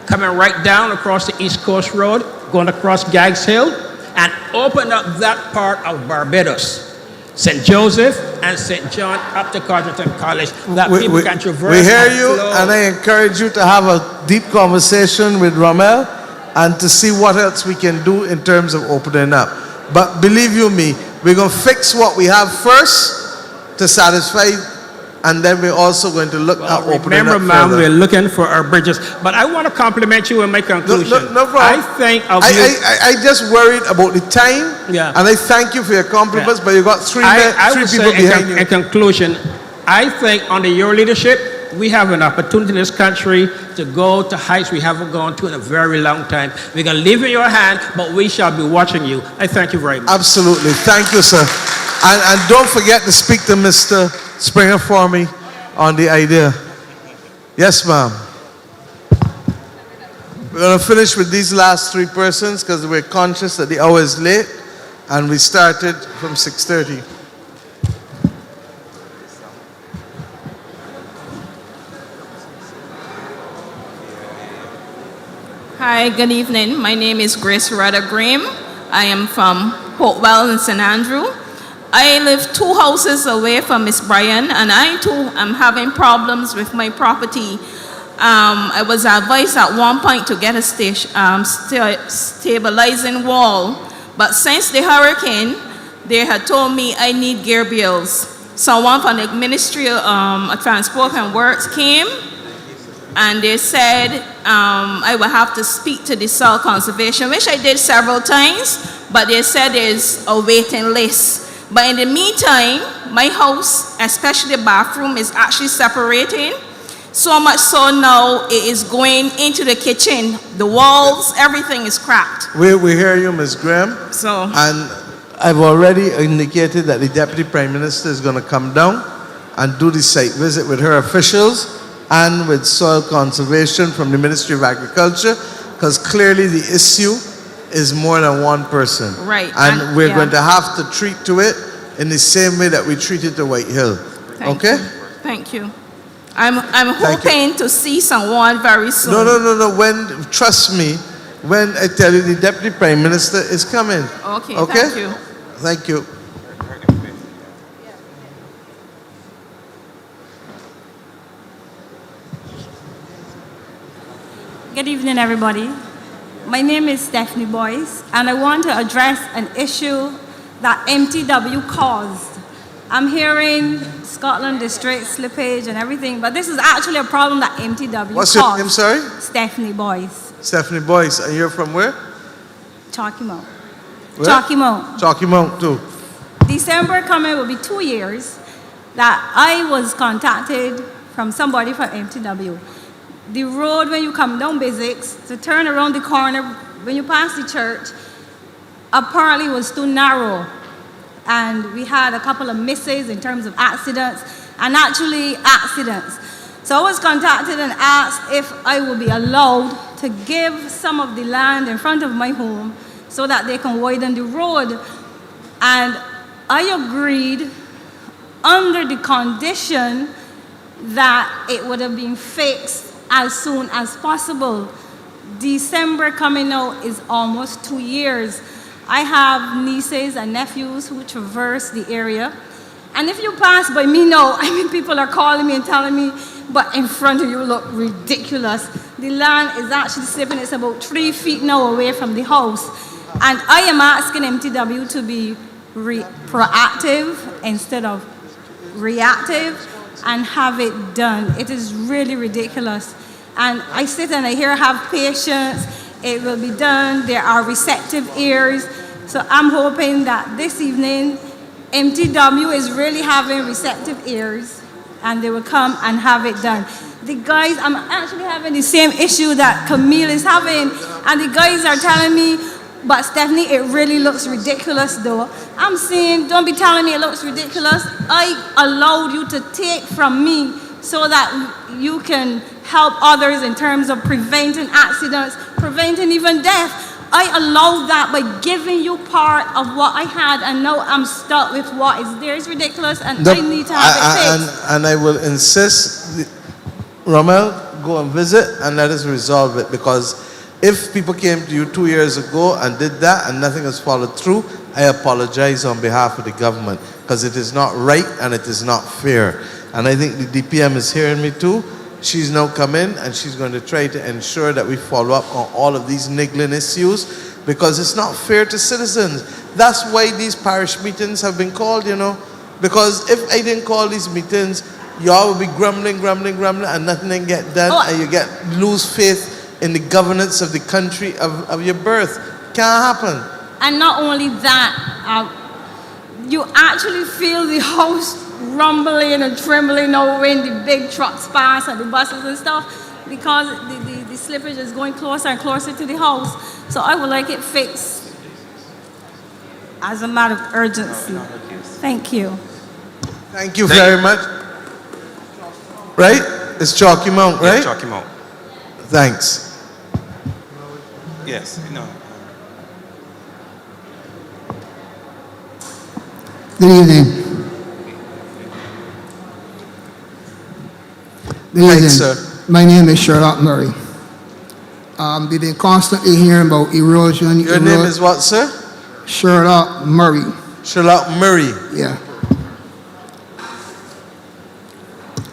coming right down across the East Coast Road, going across Gags Hill, and open up that part of Barbados, St. Joseph and St. John up to Codrington College, that people can traverse. We hear you, and I encourage you to have a deep conversation with Rommel and to see what else we can do in terms of opening up. But believe you me, we're going to fix what we have first to satisfy, and then we're also going to look at opening up Remember, ma'am, we're looking for our bridges. But I want to compliment you in my conclusion. No problem. I just worried about the time, yeah. And I thank you for your compliments, but you got three people behind you. In conclusion, I think under your leadership, we have an opportunity in this country to go to heights we haven't gone to in a very long time. We're going to leave in your hand, but we shall be watching you. I thank you very much. Absolutely. Thank you, sir. And don't forget to speak to Mr. Springer for me on the idea. Yes, ma'am. We're going to finish with these last three persons because we're conscious that the hour is late and we started from 6:30. Hi, good evening. My name is Grace Rudder Graham. I am from Hopewell in St. Andrew. I live 2 houses away from Miss Bryan, and I too am having problems with my property. I was advised at one point to get a stabilizing wall, but since the hurricane, they had told me I need gear bills. Someone from the Ministry of Transport and Works came and they said I will have to speak to the soil conservation, which I did several times, but they said there's a waiting list. But in the meantime, my house, especially the bathroom, is actually separating. So much so now it is going into the kitchen. The walls, everything is cracked. We hear you, Ms. Graham. So. And I've already indicated that the Deputy Prime Minister is going to come down and do the site visit with her officials and with soil conservation from the Ministry of Agriculture, because clearly the issue is more than one person. Right. And we're yeah. going to have to treat to it in the same way that we treated to White Hill. Okay? Thank you. I'm hoping to see someone very soon. No. Trust me, when I tell you the Deputy Prime Minister is coming. Okay, okay? thank you. Thank you. Good evening, everybody. My name is Stephanie Boyce, and I want to address an issue that MTW caused. I'm hearing Scotland District slippage and everything, but this is actually a problem that MTW What's caused. your name, sorry? Stephanie Boyce. Stephanie Boyce. And you're from where? Chalky Mount. Where? Chalky Mount. Chalky Mount, too. December coming will be 2 years that I was contacted from somebody from MTW. The road when you come down Basics, to turn around the corner when you pass the church, apparently was too narrow. And we had a couple of misses in terms of accidents, and actually accidents. So I was contacted and asked if I would be allowed to give some of the land in front of my home so that they can widen the road. And I agreed under the condition that it would have been fixed as soon as possible. December coming out is almost 2 years. I have nieces and nephews who traverse the area. And if you pass by me now, I mean, people are calling me and telling me, but in front of you look ridiculous. The land is actually slipping. It's about 3 feet now away from the house. And I am asking MTW to be proactive instead of reactive and have it done. It is really ridiculous. And I sit and I hear, have patience, it will be done, there are receptive ears. So I'm hoping that this evening, MTW is really having receptive ears and they will come and have it done. The guys, I'm actually having the same issue that Camille is having, and the guys are telling me, but Stephanie, it really looks ridiculous though. I'm saying, don't be telling me it looks ridiculous. I allowed you to take from me so that you can help others in terms of preventing accidents, preventing even death. I allowed that by giving you part of what I had, and now I'm stuck with what is there. It's ridiculous, and I need to have it fixed. And I will insist, Rommel, go and visit and let us resolve it, because if people came to you 2 years ago and did that and nothing has followed through, I apologize on behalf of the government, because it is not right and it is not fair. And I think the DPM is hearing me too. She's now come in and she's going to try to ensure that we follow up on all of these niggling issues, because it's not fair to citizens. That's why these parish meetings have been called, you know, because if I didn't call these meetings, y'all would be grumbling, and nothing get done, and you lose faith in the governance of the country of your birth. Can't happen. And not only that, you actually feel the house rumbling and trembling now when the big trucks pass and the buses and stuff, because the slippage is going closer and closer to the house. So I would like it fixed as a matter of urgency. Thank you. Thank you very much. Right? It's Chalky Mount, right? Yeah, Chalky Mount. Thanks. Yes, no. Good evening. Good evening. Sir. My name is Sherlock Murray. We've been constantly hearing about erosion. Your name is what, sir? Sherlock Murray. Sherlock Murray. Yeah.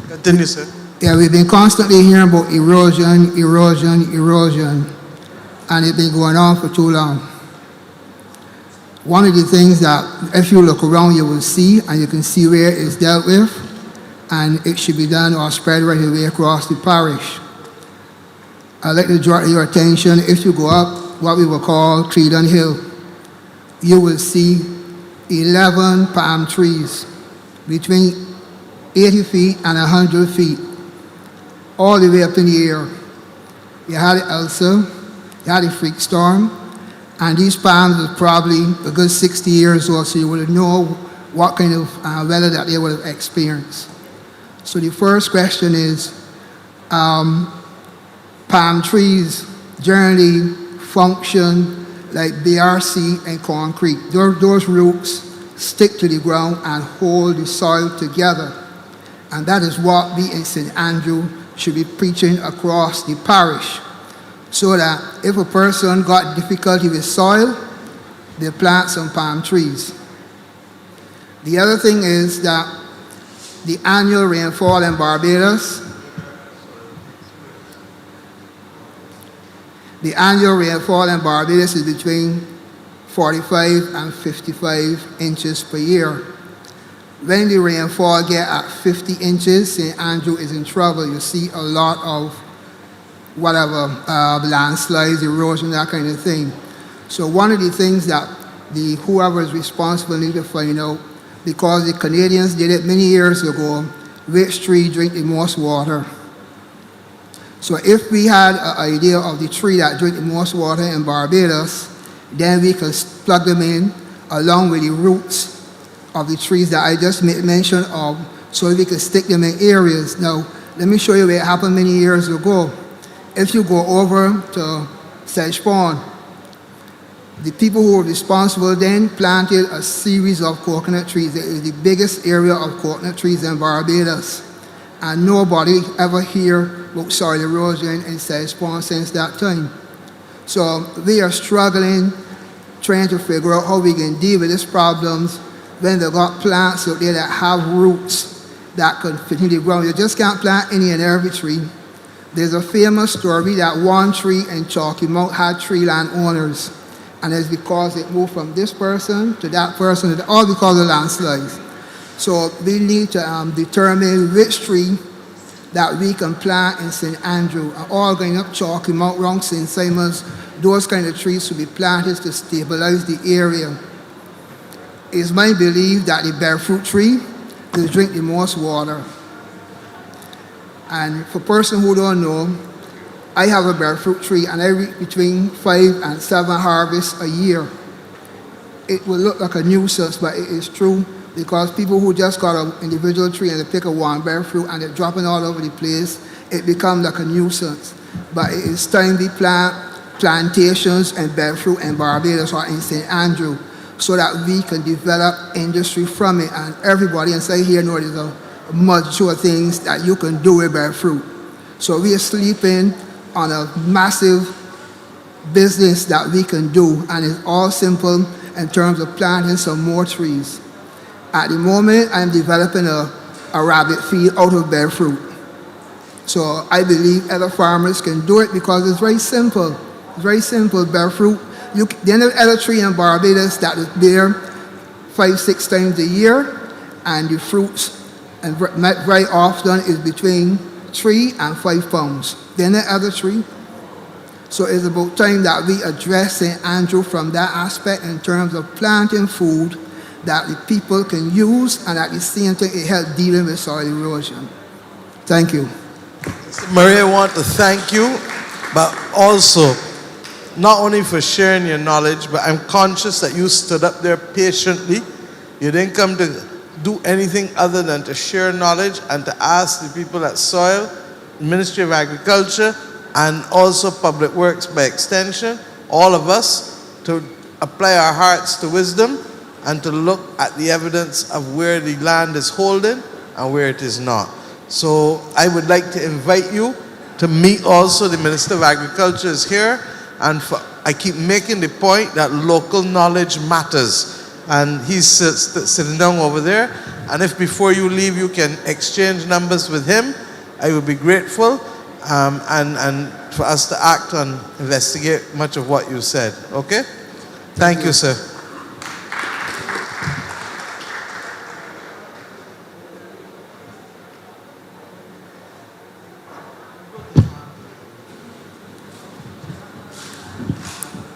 Continue, sir. Yeah, we've been constantly hearing about erosion, and it's been going on for too long. One of the things that if you look around you will see, and you can see where it's dealt with, and it should be done or spread right away across the parish. I'd like to draw your attention, if you go up what we will call Credon Hill, you will see 11 palm trees between 80 feet and 100 feet, all the way up in the air. You had Elsa, you had a freak storm, and these palms are probably a good 60 years old, so you would know what kind of weather that they would have experienced. So the first question is, palm trees generally function like BRC and concrete. Those roots stick to the ground and hold the soil together. And that is what we in St. Andrew should be preaching across the parish. So that if a person got difficulty with soil, they plant some palm trees. The other thing is that the annual rainfall in Barbados, is between 45 and 55 inches per year. When the rainfall get at 50 inches, St. Andrew is in trouble. You see a lot of landslides, erosion, that kind of thing. So one of the things that whoever is responsible need to find out, because the Canadians did it many years ago, which tree drink the most water. So if we had an idea of the tree that drink the most water in Barbados, then we could plug them in along with the roots of the trees that I just made mention of, so we could stick them in areas. Now, let me show you where it happened many years ago. If you go over to Sedge Pond, the people who were responsible then planted a series of coconut trees. It is the biggest area of coconut trees in Barbados. And nobody ever hear about soil erosion in Sedge Pond since that time. So we are struggling, trying to figure out how we can deal with these problems when they got plants out there that have roots that can fit in the ground. You just can't plant any and every tree. There's a famous story that one tree in Chalky Mount had 3 landowners. And it's because it moved from this person to that person, all because of landslides. So we need to determine which tree that we can plant in St. Andrew. All going up Chalky Mount, around St. Simon's, those kind of trees should be planted to stabilize the area. It's my belief that the bearfruit tree will drink the most water. And for person who don't know, I have a bearfruit tree and I reach between 5 and 7 harvests a year. It will look like a nuisance, but it is true, because people who just got an individual tree and they pick a one bearfruit and they're dropping all over the place, it becomes like a nuisance. But it is time we plant plantations and bearfruit in Barbados or in St. Andrew, so that we can develop industry from it. And everybody inside here knows there's a multitude of things that you can do with bearfruit. So we are sleeping on a massive business that we can do, and it's all simple in terms of planting some more trees. At the moment, I'm developing a rabbit feed out of bearfruit. So I believe other farmers can do it because it's very simple. It's very simple. Bearfruit, there's no other tree in Barbados that is bear 5-6 times a year, and the fruits, and very often, is between 3 and 5 pounds. There's no other tree. So it's about time that we address St. Andrew from that aspect in terms of planting food that the people can use, and at the same time it helps dealing with soil erosion. Thank you. Mr. Murray, I want to thank you, but also not only for sharing your knowledge, but I'm conscious that you stood up there patiently. You didn't come to do anything other than to share knowledge and to ask the people at Soil, Ministry of Agriculture, and also Public Works by extension, all of us, to apply our hearts to wisdom and to look at the evidence of where the land is holding and where it is not. So I would like to invite you to meet also the Minister of Agriculture is here, and I keep making the point that local knowledge matters. And he's sitting down over there, and if before you leave you can exchange numbers with him, I would be grateful, and for us to act and investigate much of what you said. Okay? Thank you, sir.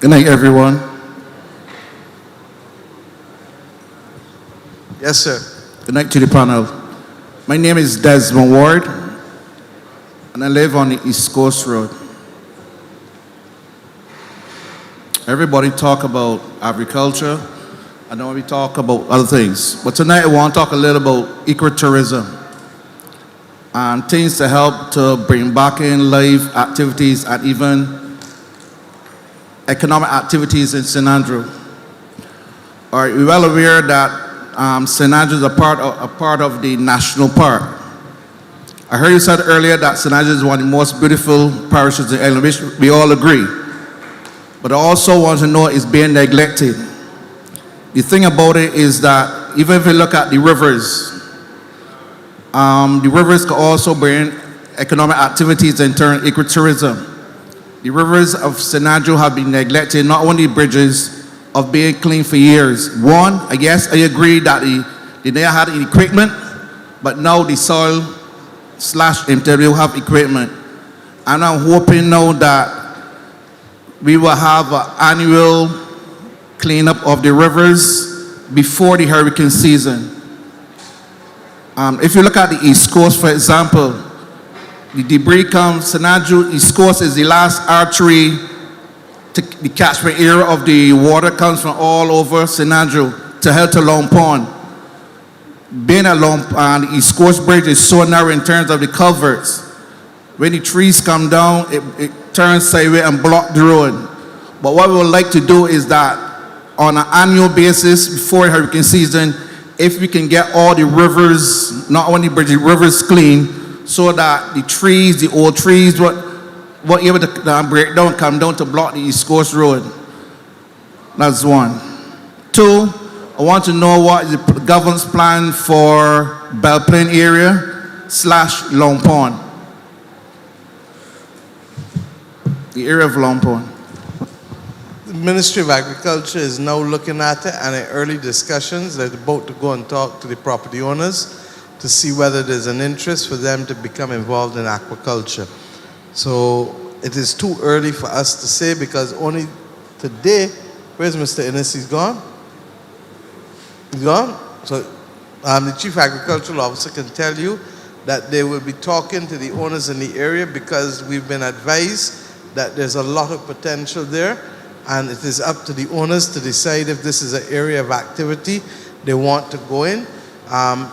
Good night, everyone. Yes, sir. Good night to the panel. My name is Desmond Ward, and I live on the East Coast Road. Everybody talk about agriculture. I know we talk about other things, but tonight I want to talk a little about ecotourism and things to help to bring back in live activities and even economic activities in St. Andrew. All right, we're well aware that St. Andrew is a part of the national park. I heard you said earlier that St. Andrew is one of the most beautiful parishes in Ireland, which we all agree. But I also want to know it's being neglected. The thing about it is that even if you look at the rivers can also bring economic activities in terms of ecotourism. The rivers of St. Andrew have been neglected, not only bridges of being clean for years. One, I guess I agree that they never had any equipment, but now the soil/MTW have equipment. And I'm hoping now that we will have an annual cleanup of the rivers before the hurricane season. If you look at the East Coast, for example, the debris comes, St. Andrew East Coast is the last artery to the catchment area of the water comes from all over St. Andrew to head to Long Pond. Being at Long Pond, the East Coast Bridge is so narrow in terms of the culverts. When the trees come down, it turns sideways and block the road. But what we would like to do is that on an annual basis before hurricane season, if we can get all the rivers, not only bridges, rivers clean, so that the trees, the old trees, what able to break down, come down to block the East Coast Road. That's one. Two, I want to know what is the government's plan for Belle Plaine area / Long Pond. The area of Long Pond. The Ministry of Agriculture is now looking at it, and in early discussions, they're about to go and talk to the property owners to see whether there's an interest for them to become involved in aquaculture. So it is too early for us to say, because only today, where's Mr. Innes? He's gone? He's gone? So the Chief Agricultural Officer can tell you that they will be talking to the owners in the area, because we've been advised that there's a lot of potential there, and it is up to the owners to decide if this is an area of activity they want to go in.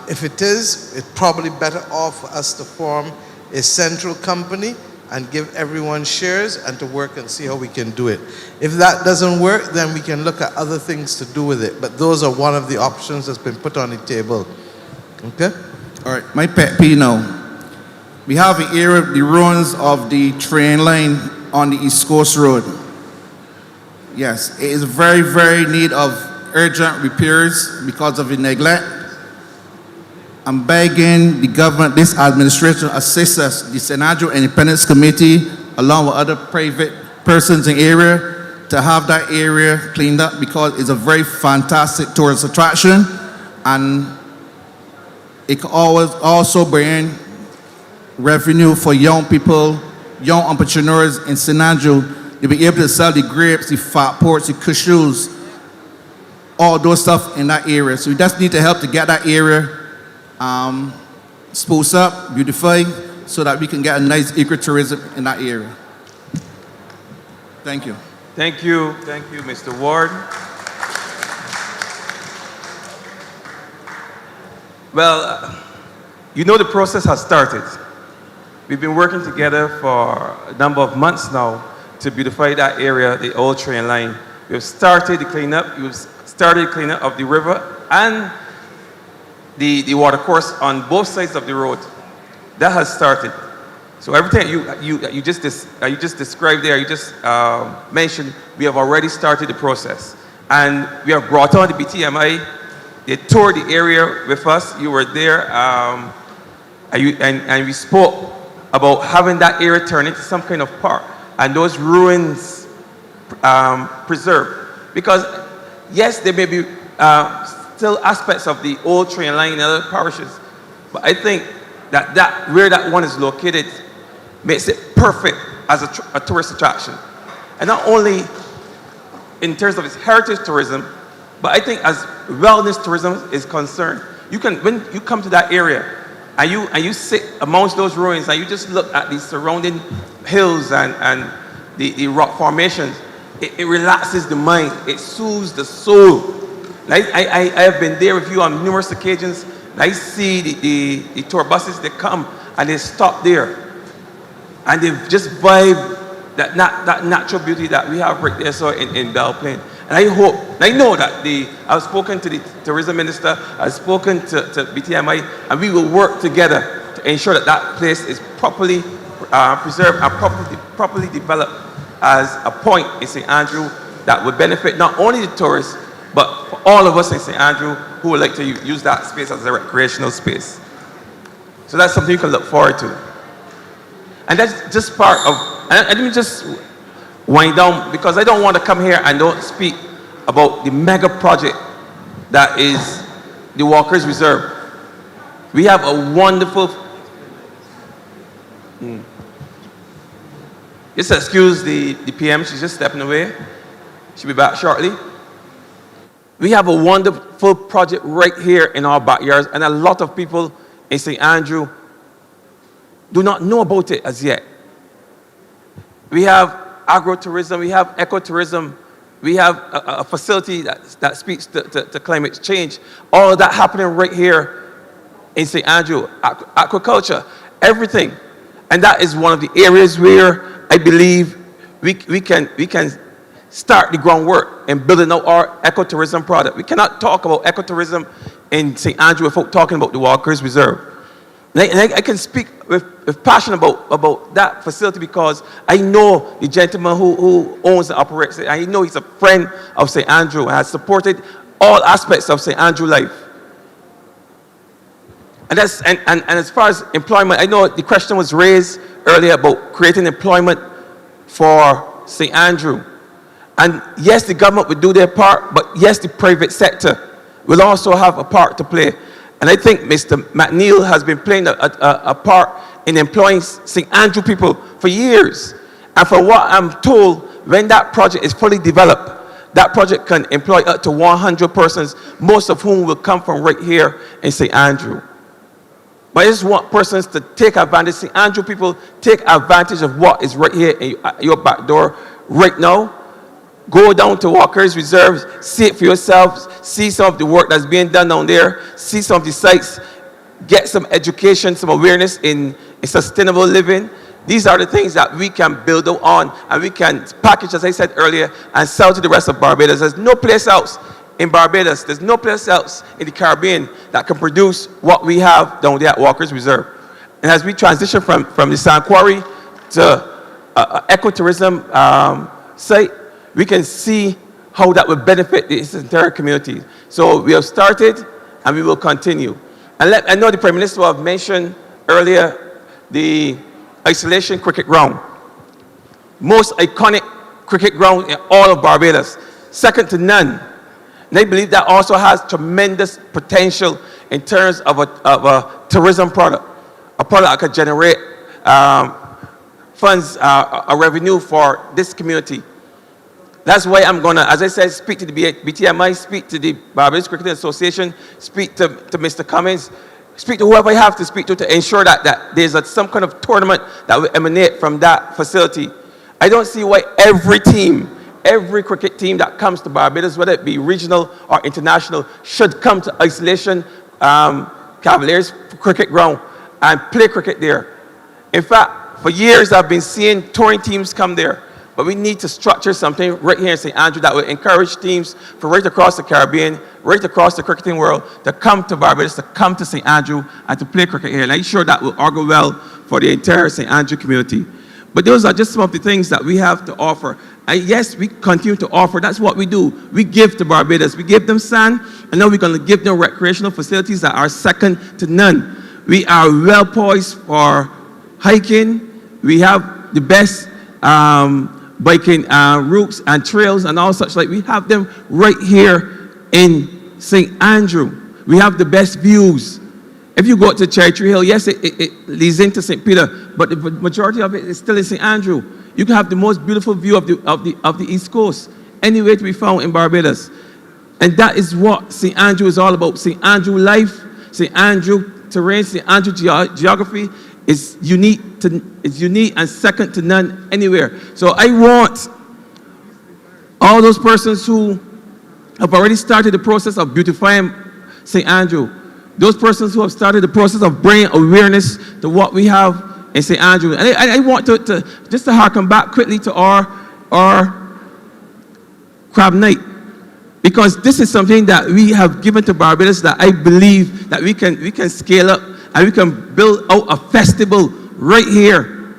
If it is, it's probably better off for us to form a central company and give everyone shares and to work and see how we can do it. If that doesn't work, then we can look at other things to do with it. But those are one of the options that's been put on the table. Okay? All right, my pet peeve now. We have an area of the ruins of the train line on the East Coast Road. Yes, it is very, very need of urgent repairs because of the neglect. I'm begging the government, this administration, assist us, the St. Andrew Independence Committee, along with other private persons in the area, to have that area cleaned up, because it's a very fantastic tourist attraction, and it can always also bring revenue for young people, young entrepreneurs in St. Andrew. You'll be able to sell the grapes, the fat porks, the cashews, all those stuff in that area. So we just need to help to get that area spruce up, beautify, so that we can get a nice ecotourism in that area. Thank you. Thank you, Mr. Ward. Well, you know the process has started. We've been working together for a number of months now to beautify that area, the old train line. We've started the cleanup. We've started the cleanup of the river and the water course on both sides of the road. That has started. So everything you just described there, you just mentioned, we have already started the process. And we have brought on the BTMI. They toured the area with us. You were there, and we spoke about having that area turn into some kind of park and those ruins preserved. Because yes, there may be still aspects of the old train line in other parishes, but I think that where that one is located makes it perfect as a tourist attraction. And not only in terms of its heritage tourism, but I think as wellness tourism is concerned, when you come to that area and you sit amongst those ruins and you just look at the surrounding hills and the rock formations, it relaxes the mind, it soothes the soul. I have been there with you on numerous occasions. I see the tour buses, they come and they stop there and they just vibe that natural beauty that we have right there so in Belle Plaine. And I know that I've spoken to the tourism minister, I've spoken to BTMI, and we will work together to ensure that place is properly preserved and properly developed as a point in St. Andrew that would benefit not only the tourists, but for all of us in St. Andrew who would like to use that space as a recreational space. So that's something you can look forward to. And that's just part of, and let me just wind down, because I don't want to come here and don't speak about the mega project that is the Walker's Reserve. We have a wonderful, just excuse the PM, she's just stepping away. She'll be back shortly. We have a wonderful project right here in our backyards, and a lot of people in St. Andrew do not know about it as yet. We have agro-tourism, we have ecotourism, we have a facility that speaks to climate change. All of that happening right here in St. Andrew, aquaculture, everything. And that is one of the areas where I believe we can start the groundwork in building out our ecotourism product. We cannot talk about ecotourism in St. Andrew without talking about the Walker's Reserve. And I can speak with passion about that facility because I know the gentleman who owns and operates it. I know he's a friend of St. Andrew and has supported all aspects of St. Andrew life. And as far as employment, I know the question was raised earlier about creating employment for St. Andrew. And yes, the government would do their part, but yes, the private sector will also have a part to play. And I think Mr. McNeil has been playing a part in employing St. Andrew people for years. And for what I'm told, when that project is fully developed, that project can employ up to 100 persons, most of whom will come from right here in St. Andrew. But I just want persons to take advantage, St. Andrew people, take advantage of what is right here in your back door right now. Go down to Walker's Reserve, see it for yourselves, see some of the work that's being done down there, see some of the sites, get some education, some awareness in sustainable living. These are the things that we can build on and we can package, as I said earlier, and sell to the rest of Barbados. There's no place else in Barbados, there's no place else in the Caribbean that can produce what we have down there at Walker's Reserve. And as we transition from the sand quarry to ecotourism site, we can see how that would benefit this entire community. So we have started and we will continue. And I know the Prime Minister have mentioned earlier the Isolation Cricket Ground. Most iconic cricket ground in all of Barbados, second to none. And I believe that also has tremendous potential in terms of a tourism product, a product that could generate funds, a revenue for this community. That's why I'm going to, as I said, speak to the BTMI, speak to the Barbados Cricket Association, speak to Mr. Cummins, speak to whoever I have to speak to ensure that there's some kind of tournament that will emanate from that facility. I don't see why every team, every cricket team that comes to Barbados, whether it be regional or international, should come to Isolation Cavaliers Cricket Ground and play cricket there. In fact, for years I've been seeing touring teams come there. But we need to structure something right here in St. Andrew that will encourage teams from right across the Caribbean, right across the cricketing world, to come to Barbados, to come to St. Andrew, and to play cricket here. And I'm sure that will augur well for the entire St. Andrew community. But those are just some of the things that we have to offer. And yes, we continue to offer. That's what we do. We give to Barbados. We give them sand, and now we're going to give them recreational facilities that are second to none. We are well poised for hiking. We have the best biking routes and trails and all such like. We have them right here in St. Andrew. We have the best views. If you go to Cherry Tree Hill, yes, it leads into St. Peter, but the majority of it is still in St. Andrew. You can have the most beautiful view of the East Coast anywhere to be found in Barbados. And that is what St. Andrew is all about. St. Andrew life, St. Andrew terrain, St. Andrew geography is unique and second to none anywhere. So I want all those persons who have already started the process of beautifying St. Andrew, those persons who have started the process of bringing awareness to what we have in St. Andrew. And I want to just to harken back quickly to our crab night, because this is something that we have given to Barbados that I believe that we can scale up and we can build out a festival right here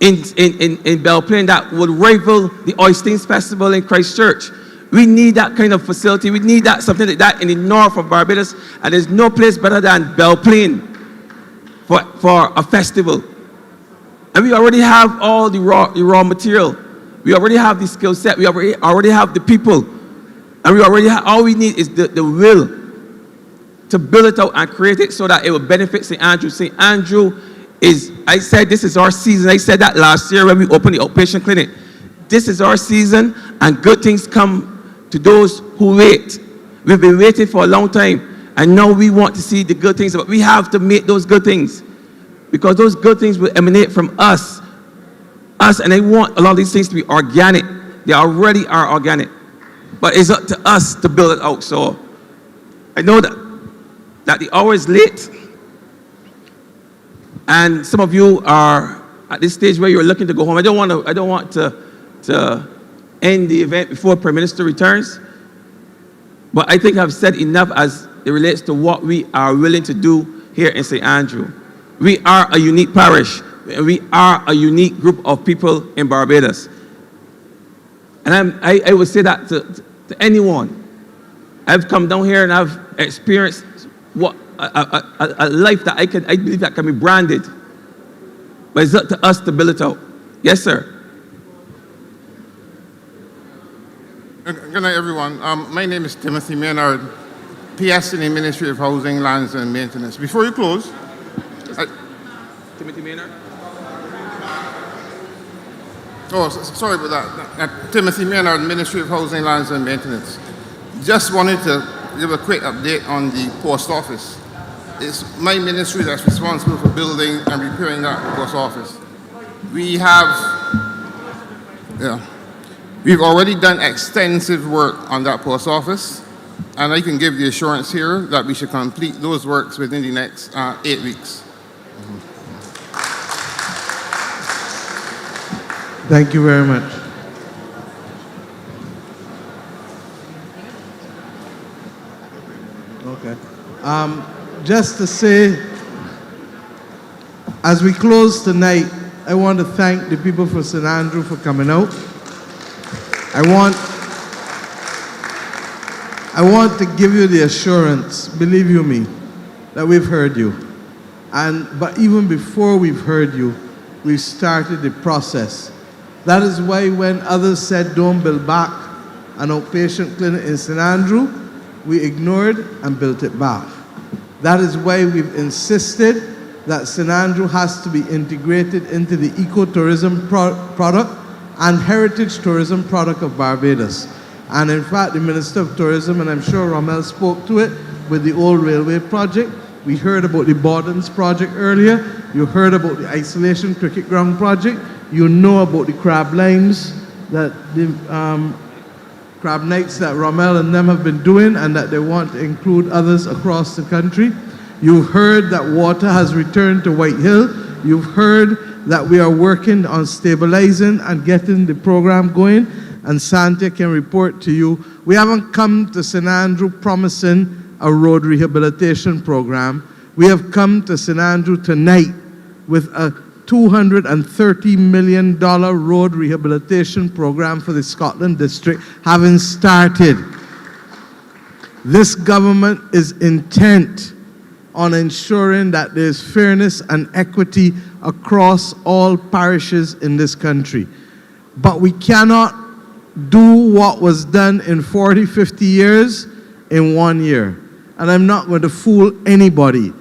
in Belle Plaine that would rival the Oystins Festival in Christchurch. We need that kind of facility. We need that, something like that in the north of Barbados, and there's no place better than Belle Plaine for a festival. And we already have all the raw material. We already have the skill set. We already have the people. And we already have, all we need is the will to build it out and create it so that it will benefit St. Andrew. St. Andrew is, I said this is our season. I said that last year when we opened the outpatient clinic. This is our season, and good things come to those who wait. We've been waiting for a long time, and now we want to see the good things, but we have to make those good things, because those good things will emanate from us, and I want a lot of these things to be organic. They already are organic, but it's up to us to build it out. So I know that the hour is late, and some of you are at this stage where you're looking to go home. I don't want to end the event before Prime Minister returns, but I think I've said enough as it relates to what we are willing to do here in St. Andrew. We are a unique parish. We are a unique group of people in Barbados. And I would say that to anyone. I've come down here and I've experienced what a life that I believe that can be branded. But it's up to us to build it out. Yes, sir. Good night, everyone. My name is Timothy Maynard, PS in the Ministry of Housing, Lands and Maintenance. Before you close, Timothy Maynard? Sorry about that. Timothy Maynard, Ministry of Housing, Lands and Maintenance. Just wanted to give a quick update on the post office. It's my ministry that's responsible for building and repairing that post office. We've already done extensive work on that post office, and I can give the assurance here that we should complete those works within the next 8 weeks. Thank you very much. Okay. Just to say, as we close tonight, I want to thank the people for St. Andrew for coming out. I want to give you the assurance, believe you me, that we've heard you. But even before we've heard you, we've started the process. That is why when others said don't build back an outpatient clinic in St. Andrew, we ignored and built it back. That is why we've insisted that St. Andrew has to be integrated into the ecotourism product and heritage tourism product of Barbados. And in fact, the Minister of Tourism, and I'm sure Rommel spoke to it with the old railway project. We heard about the Bordens project earlier. You heard about the Isolation Cricket Ground project. You know about the crab lines that the crab nights that Rommel and them have been doing, and that they want to include others across the country. You've heard that water has returned to White Hill. You've heard that we are working on stabilizing and getting the program going, and Santa can report to you. We haven't come to St. Andrew promising a road rehabilitation program. We have come to St. Andrew tonight with a $230 million road rehabilitation program for the Scotland District having started. This government is intent on ensuring that there's fairness and equity across all parishes in this country. But we cannot do what was done in 40, 50 years in 1 year. And I'm not going to fool anybody.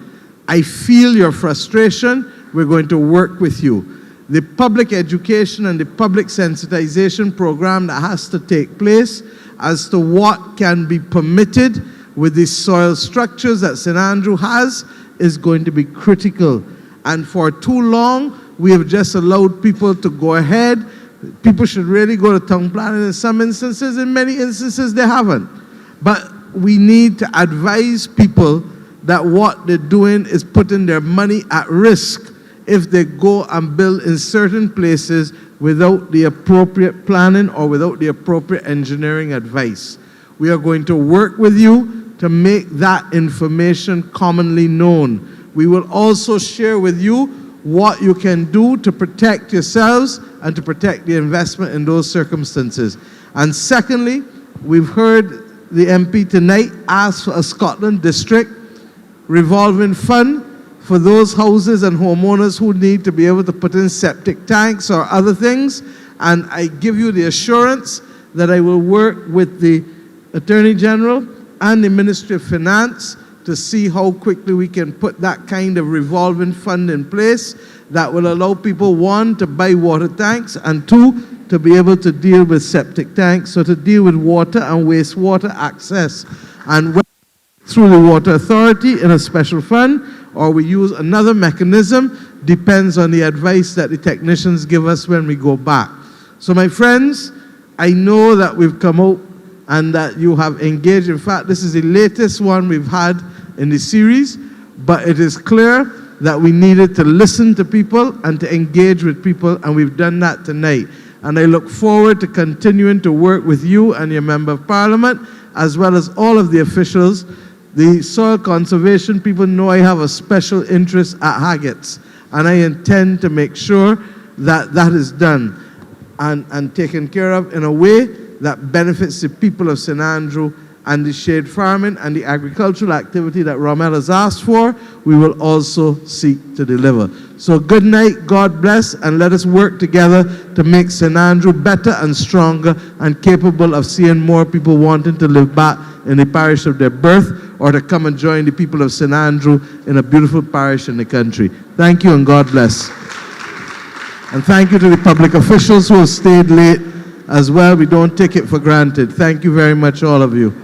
I feel your frustration. We're going to work with you. the public education and the public sensitization program that has to take place as to what can be permitted with the soil structures that St. Andrew has is going to be critical. And for too long, we have just allowed people to go ahead. People should really go to town planning in some instances. In many instances, they haven't. But we need to advise people that what they're doing is putting their money at risk if they go and build in certain places without the appropriate planning or without the appropriate engineering advice. We are going to work with you to make that information commonly known. We will also share with you what you can do to protect yourselves and to protect the investment in those circumstances. And secondly, we've heard the MP tonight ask for a Scotland District revolving fund for those houses and homeowners who need to be able to put in septic tanks or other things. And I give you the assurance that I will work with the Attorney General and the Ministry of Finance to see how quickly we can put that kind of revolving fund in place that will allow people, one, to buy water tanks, and two, to be able to deal with septic tanks, so to deal with water and wastewater access. And through the Water Authority in a special fund, or we use another mechanism, depends on the advice that the technicians give us when we go back. So my friends, I know that we've come out and that you have engaged. In fact, this is the latest one we've had in the series, but it is clear that we needed to listen to people and to engage with people, and we've done that tonight. And I look forward to continuing to work with you and your Member of Parliament, as well as all of the officials. The soil conservation people know I have a special interest at Haggett's, and I intend to make sure that that is done and taken care of in a way that benefits the people of St. Andrew, and the shade farming and the agricultural activity that Rommel has asked for, we will also seek to deliver. So good night, God bless, and let us work together to make St. Andrew better and stronger and capable of seeing more people wanting to live back in the parish of their birth or to come and join the people of St. Andrew in a beautiful parish in the country. Thank you and God bless. And thank you to the public officials who have stayed late as well. We don't take it for granted. Thank you very much, all of you.